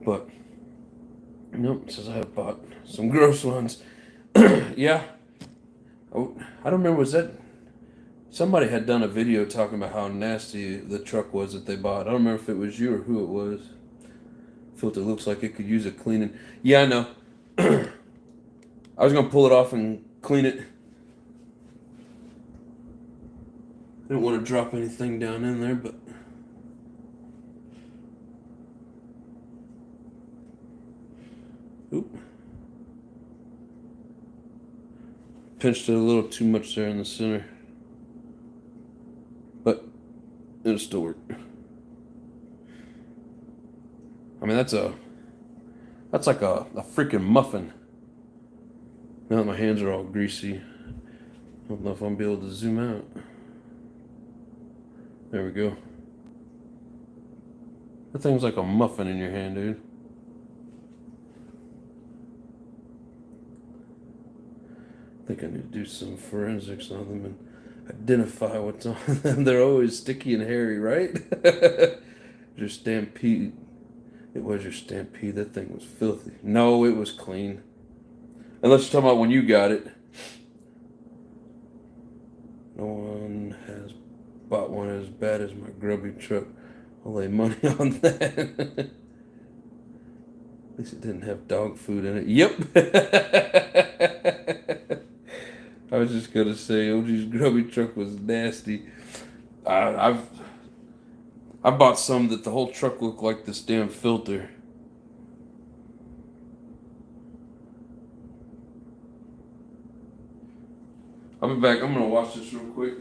But nope, it says I have bought some gross ones. Yeah. Oh, I don't remember, was that somebody had done a video talking about how nasty the truck was that they bought. I don't remember if it was you or who it was. Filter looks like it could use a cleaning. Yeah, I know. I was gonna pull it off and clean it. I didn't want to drop anything down in there, but oop. Pinched it a little too much there in the center. But it'll still work. I mean, that's like a freaking muffin. Now that my hands are all greasy, I don't know if I'm gonna be able to zoom out. There we go. That thing's like a muffin in your hand, dude. I think I need to do some forensics on them and identify what's on them. They're always sticky and hairy, right? Your Stampede. It was your Stampede. That thing was filthy. No, it was clean. Unless you're talking about when you got it. No one has bought one as bad as my grubby truck. I'll lay money on that. At least it didn't have dog food in it. Yep. I was just gonna say, OG's grubby truck was nasty. I've bought some that the whole truck looked like this damn filter. I'll be back. I'm gonna wash this real quick.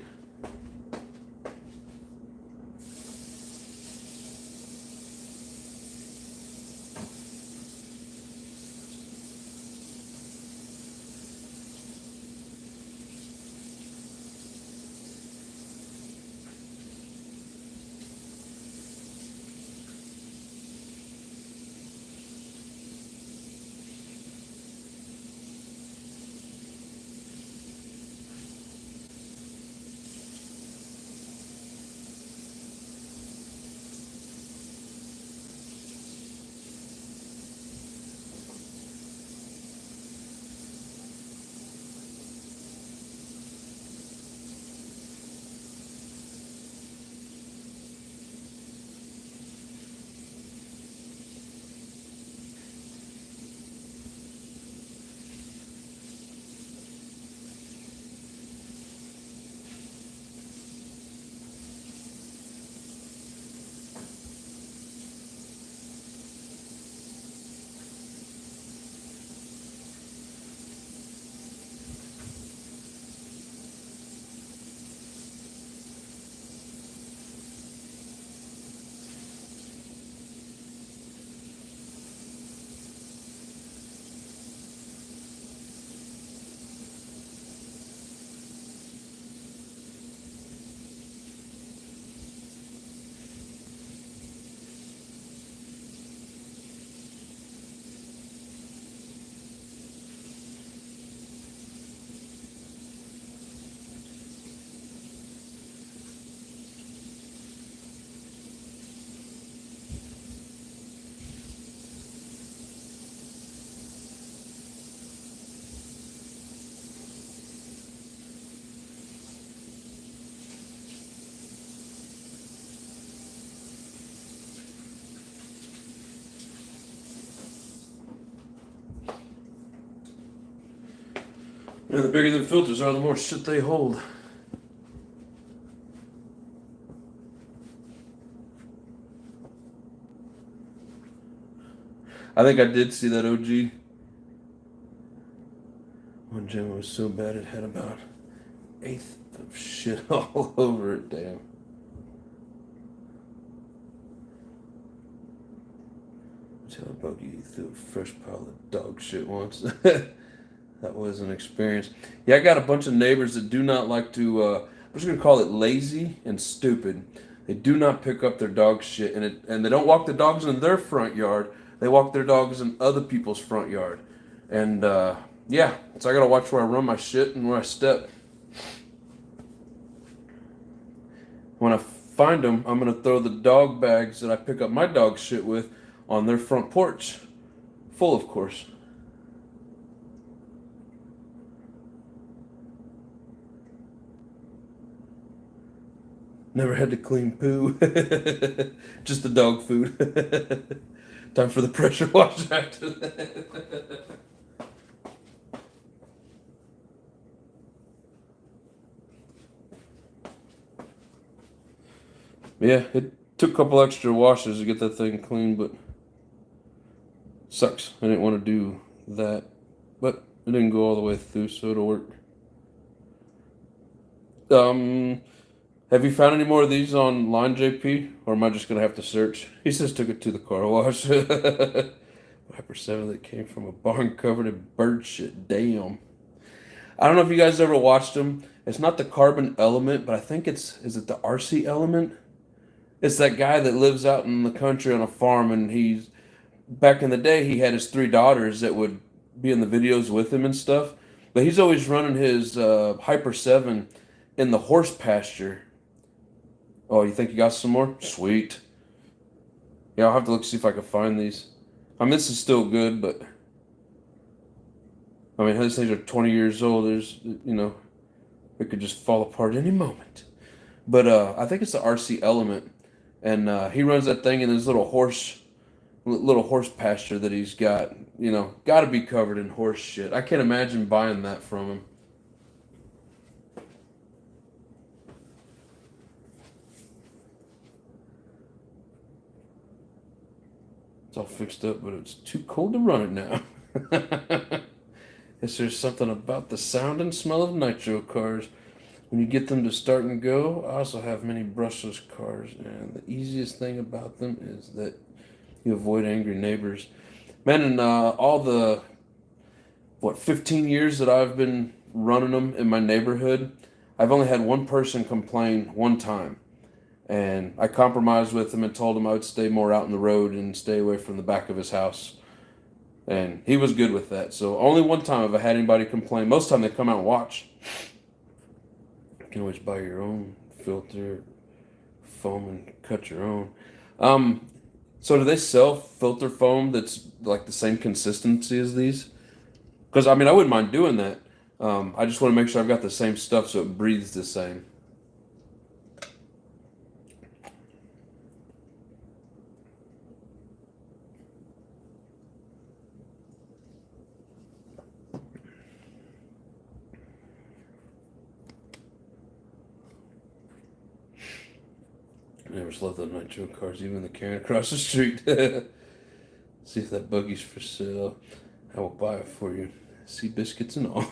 And the bigger the filters are, the more shit they hold. I think I did see that OG. One gem was so bad it had about 1/8 of shit all over it. Damn. Tell a buggy threw a fresh pile of dog shit once. That was an experience. Yeah, I got a bunch of neighbors that do not like to. I'm just gonna call it lazy and stupid. They do not pick up their dog shit, and they don't walk the dogs in their front yard. They walk their dogs in other people's front yard, and yeah, so I gotta watch where I run my shit and where I step. When I find them, I'm gonna throw the dog bags that I pick up my dog shit with on their front porch, full of course. Never had to clean poo. Just the dog food. Time for the pressure wash after that. Yeah, it took a couple extra washes to get that thing clean, but sucks. I didn't want to do that, but it didn't go all the way through, so it'll work. Have you found any more of these online, JP? Or am I just gonna have to search? He says took it to the car wash. Viper 7 that came from a barn covered in bird shit. Damn. I don't know if you guys ever watched them. It's not the carbon element, but I think is it the RC element? It's that guy that lives out in the country on a farm, and he's back in the day he had his 3 daughters that would be in the videos with him and stuff. But he's always running his Hyper 7 in the horse pasture. Oh, you think you got some more? Sweet. Yeah, I'll have to look see if I can find these. I mean, this is still good, but I mean, these things are 20 years old. There's, it could just fall apart any moment. But I think it's the RC Element, and he runs that thing in his little horse pasture that he's got. Got to be covered in horse shit. I can't imagine buying that from him. It's all fixed up, but it's too cold to run it now. Guess there's something about the sound and smell of nitro cars. When you get them to start and go, I also have many brushless cars, and the easiest thing about them is that you avoid angry neighbors. Man, in all the, 15 years that I've been running them in my neighborhood, I've only had one person complain one time. And I compromised with him and told him I would stay more out in the road and stay away from the back of his house. And he was good with that. So only one time have I had anybody complain. Most of the time they come out and watch. You can always buy your own filter, foam, and cut your own. So do they sell filter foam that's like the same consistency as these? Because I mean, I wouldn't mind doing that. I just want to make sure I've got the same stuff so it breathes the same. I never love the nitro cars, even the Karen across the street. See if that buggy's for sale. I will buy it for you. Sea biscuits and all.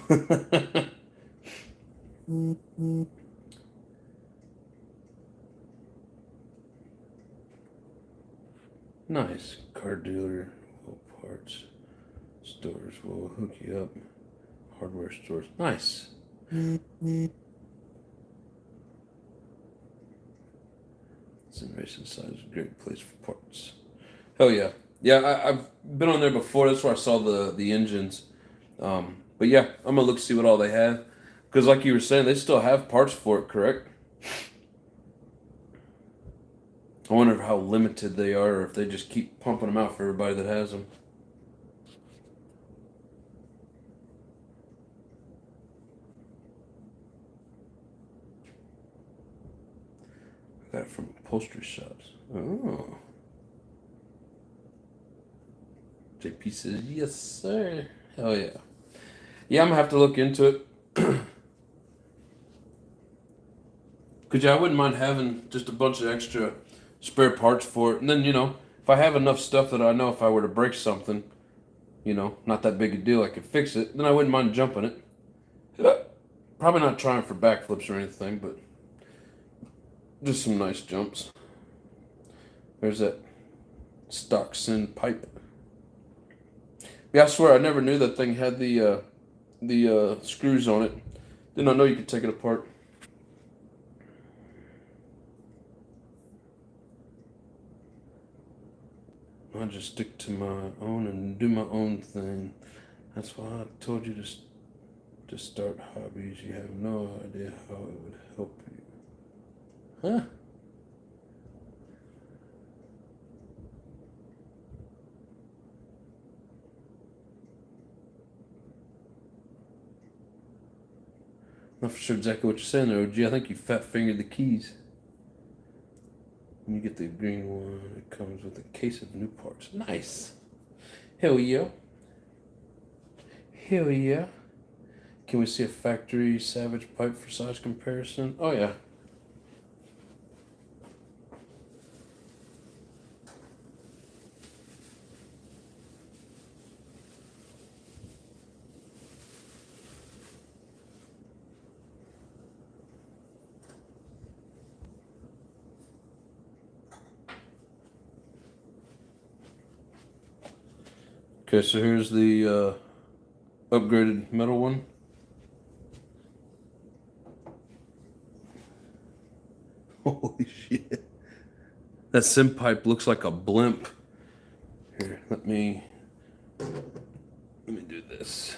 Nice. Car dealer, parts stores will hook you up. Hardware stores. Nice. Racing side is a great place for parts. Hell yeah. Yeah, I've been on there before. That's where I saw the engines. But yeah, I'm going to look see what all they have. Because like you were saying, they still have parts for it, correct? I wonder how limited they are or if they just keep pumping them out for everybody that has them. I got it from upholstery shops. Oh. JP says, yes, sir. Hell yeah. Yeah, I'm going to have to look into it. Because yeah, I wouldn't mind having just a bunch of extra spare parts for it. And then, if I have enough stuff that I know if I were to break something, not that big a deal, I could fix it, then I wouldn't mind jumping it. Probably not trying for backflips or anything, but just some nice jumps. There's that stock CEN pipe. Yeah, I swear I never knew that thing had the screws on it. Did not know you could take it apart. I just stick to my own and do my own thing. That's why I told you to start hobbies. You have no idea how it would help you. Huh? Not for sure exactly what you're saying there, OG. I think you fat fingered the keys. When you get the green one, it comes with a case of new parts. Nice. Hell yeah. Hell yeah. Can we see a factory Savage pipe for size comparison? Oh yeah. Okay, so here's the upgraded metal one. Holy shit. That CEN pipe looks like a blimp. Here, let me do this.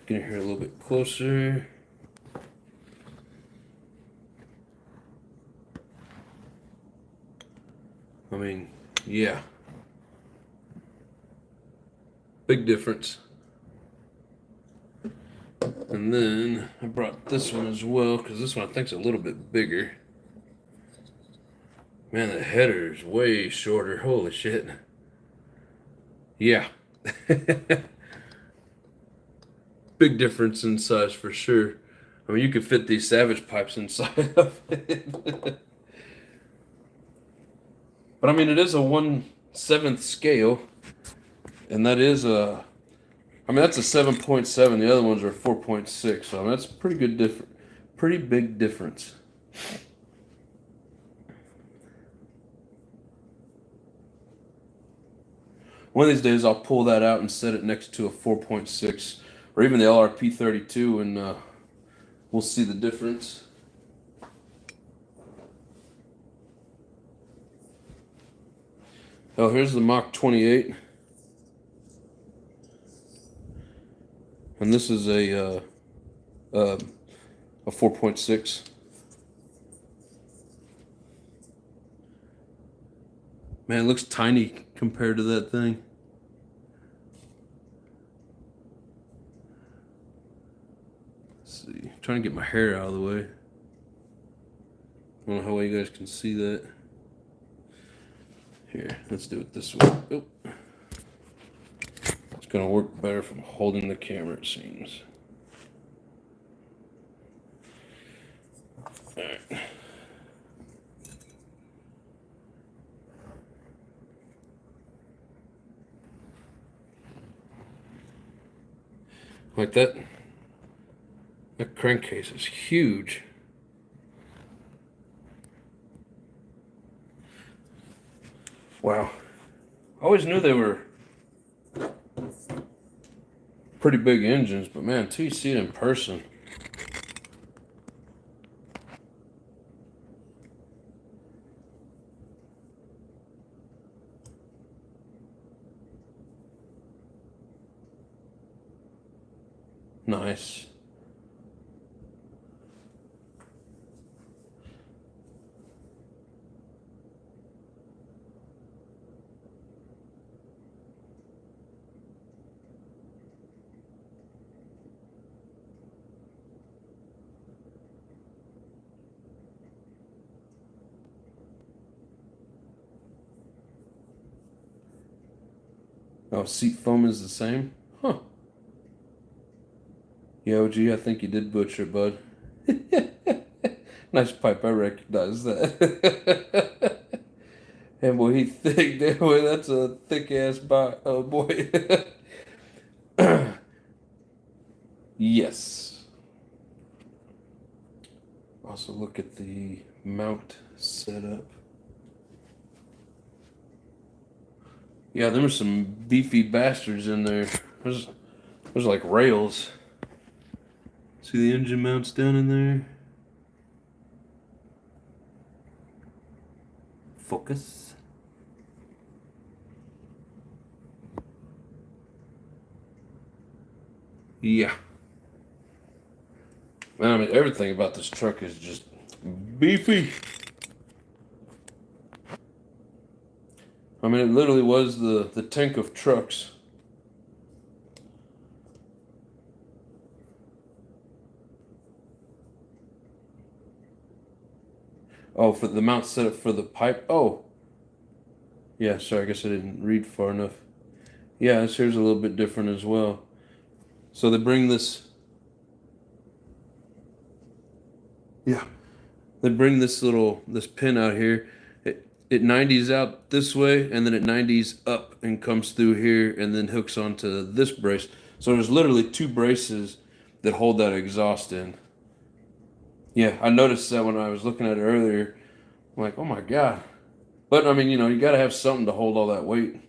Get in here a little bit closer. I mean, yeah. Big difference. And then I brought this one as well, because this one I think is a little bit bigger. Man, the header is way shorter. Holy shit. Yeah. Big difference in size for sure. I mean, you could fit these Savage pipes inside of it. But I mean, it is a 1/7 scale. And that is that's a 7.7. The other ones are 4.6. So I mean, that's pretty big difference. One of these days, I'll pull that out and set it next to a 4.6 or even the LRP 32, and we'll see the difference. Oh, here's the Mach 28. And this is a 4.6. Man, it looks tiny compared to that thing. Let's see. I'm trying to get my hair out of the way. I don't know how well you guys can see that. Here, let's do it this way. Oh. It's gonna work better from holding the camera, it seems. Alright. Like that. That crankcase is huge. Wow. I always knew they were pretty big engines, but man, until you see it in person. Nice. Oh, seat foam is the same? Huh. Yeah, OG, I think you did butcher it, bud. Nice pipe, I recognize that. And boy, he thick. That boy, that's a thick ass bite. Oh boy. Yes. Also look at the mount setup. Yeah, there were some beefy bastards in there. There's like rails. See the engine mounts down in there? Focus. Yeah. Man, I mean, everything about this truck is just beefy. I mean, it literally was the tank of trucks. Oh, for the mount setup for the pipe. Oh, yeah, sorry, I guess I didn't read far enough. Yeah, this here's a little bit different as well. So they bring this. Yeah, they bring this pin out here. It 90s out this way, and then it 90s up and comes through here, and then hooks onto this brace. So there's literally two braces that hold that exhaust in. Yeah, I noticed that when I was looking at it earlier. I'm like, oh my god. But I mean, you got to have something to hold all that weight.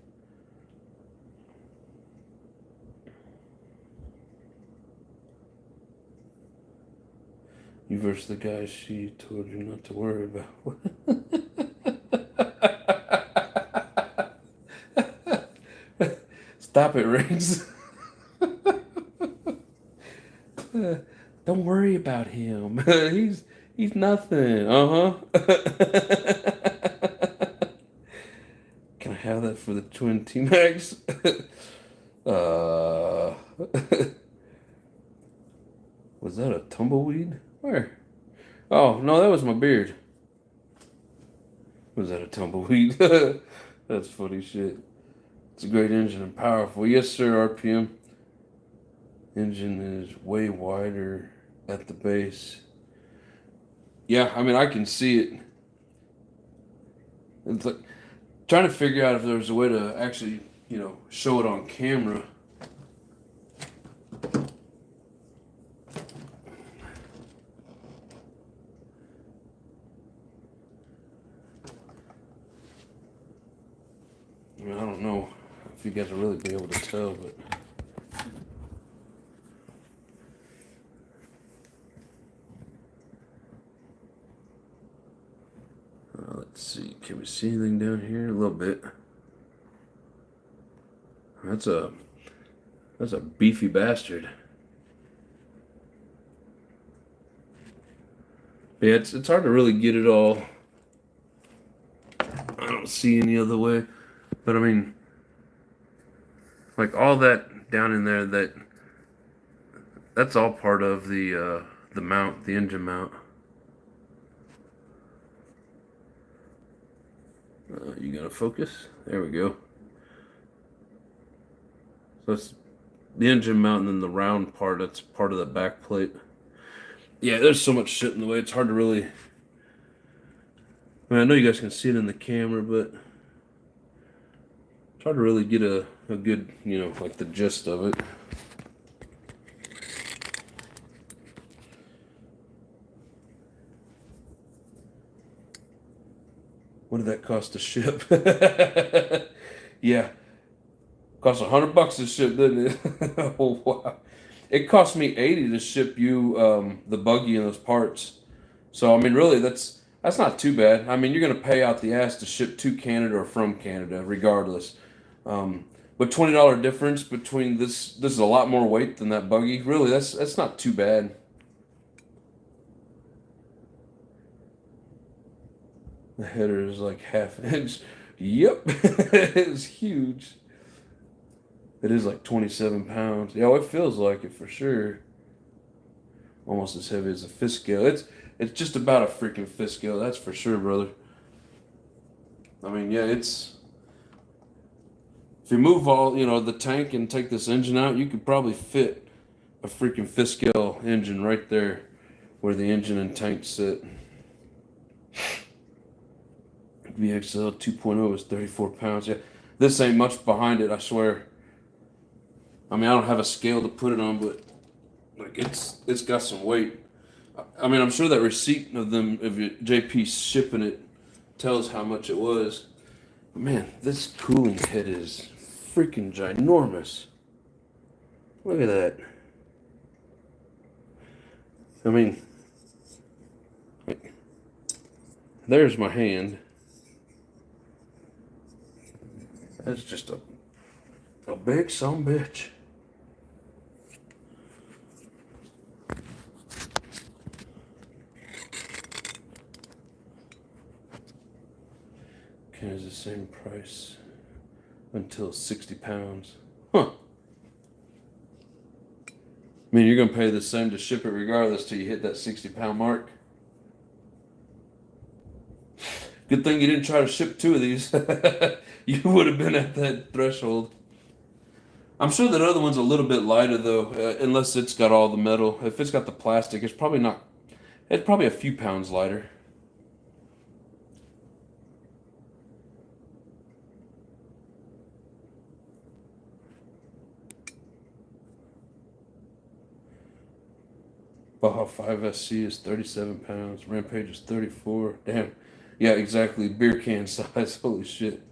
You versus the guy she told you not to worry about. Stop it, Riggs. Don't worry about him. He's nothing. Can I have that for the twin T-Max? Was that a tumbleweed? Where? Oh, no, that was my beard. Was that a tumbleweed? That's funny shit. It's a great engine and powerful. Yes, sir, RPM. Engine is way wider at the base. Yeah, I mean, I can see it. It's like trying to figure out if there's a way to actually, show it on camera. I mean, I don't know if you guys will really be able to tell, but. Let's see, can we see anything down here? A little bit. That's a beefy bastard. Yeah, it's hard to really get it all. I don't see any other way. But I mean, like all that down in there, that's all part of the mount, the engine mount. You gotta focus. There we go. So it's the engine mount and then the round part. That's part of the back plate. Yeah, there's so much shit in the way. It's hard to really. I mean, I know you guys can see it in the camera, but it's hard to really get a good, like the gist of it. What did that cost to ship? Yeah, cost $100 to ship, didn't it? Oh wow! It cost me 80 to ship you the buggy and those parts. So I mean, really, that's not too bad. I mean, you're gonna pay out the ass to ship to Canada or from Canada, regardless. But $20 difference between this is a lot more weight than that buggy. Really, that's not too bad. The header is like half inch. Yep, it's huge. It is like 27 pounds. Yeah, it feels like it for sure. Almost as heavy as a fist scale. It's just about a freaking fist scale, that's for sure, brother. I mean, yeah, if you move all, the tank and take this engine out, you could probably fit a freaking fifth scale engine right there where the engine and tank sit. VXL 2.0 is 34 pounds. Yeah, this ain't much behind it, I swear. I mean, I don't have a scale to put it on, but like it's got some weight. I mean, I'm sure that receipt of them, of JP shipping it, tells how much it was. But man, this cooling head is freaking ginormous. Look at that. I mean, like, there's my hand. That's just a big son bitch. Okay, it's the same price until 60 pounds. Huh. I mean, you're going to pay the same to ship it regardless till you hit that 60-pound mark. Good thing you didn't try to ship 2 of these. You would have been at that threshold. I'm sure that other one's a little bit lighter though, unless it's got all the metal. If it's got the plastic, it's probably not. It's probably a few pounds lighter. Baja 5SC is 37 pounds. Rampage is 34. Damn. Yeah, exactly. Beer can size. Holy shit.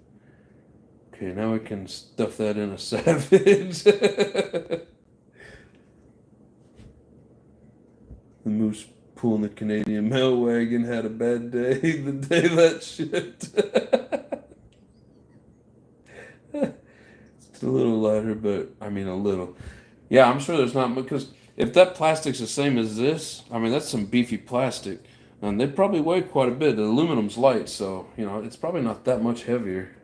Okay, now we can stuff that in a Savage. The moose pulling the Canadian mail wagon had a bad day the day that shipped. It's a little lighter, but I mean a little. Yeah, I'm sure there's not, because if that plastic's the same as this, I mean that's some beefy plastic, and they probably weigh quite a bit. The aluminum's light, so you know it's probably not that much heavier.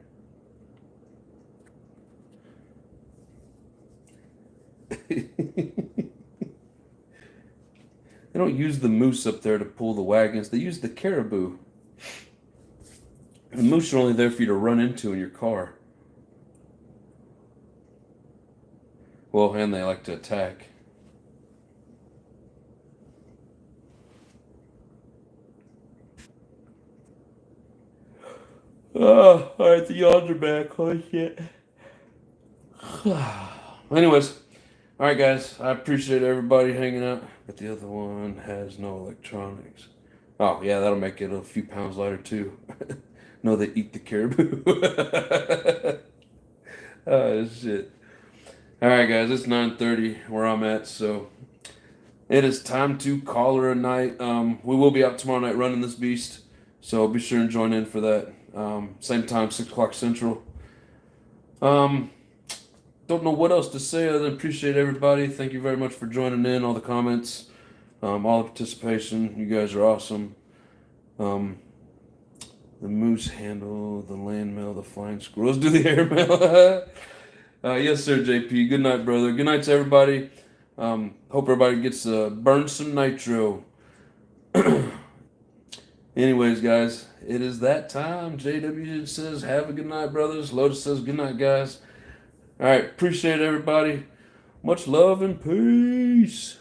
They don't use the moose up there to pull the wagons. They use the caribou. The moose are only there for you to run into in your car. Well, and they like to attack. Oh, alright, the yawns are back. Holy shit. Anyways, alright guys, I appreciate everybody hanging out. But the other one has no electronics. Oh, yeah, that'll make it a few pounds lighter too. No, they eat the caribou. Oh, shit. Alright guys, it's 9:30 where I'm at, so it is time to call her a night. We will be out tomorrow night running this beast, so be sure and join in for that. Same time, 6 o'clock Central. Don't know what else to say other than appreciate everybody. Thank you very much for joining in, all the comments, all the participation. You guys are awesome. The moose handle, the land mail, the flying squirrels do the air mail. Yes, sir, JP. Good night, brother. Good night to everybody. Hope everybody gets burn some nitro. Anyways, guys, it is that time. JW says, have a good night, brothers. Lotus says, good night, guys. All right, appreciate everybody. Much love and peace.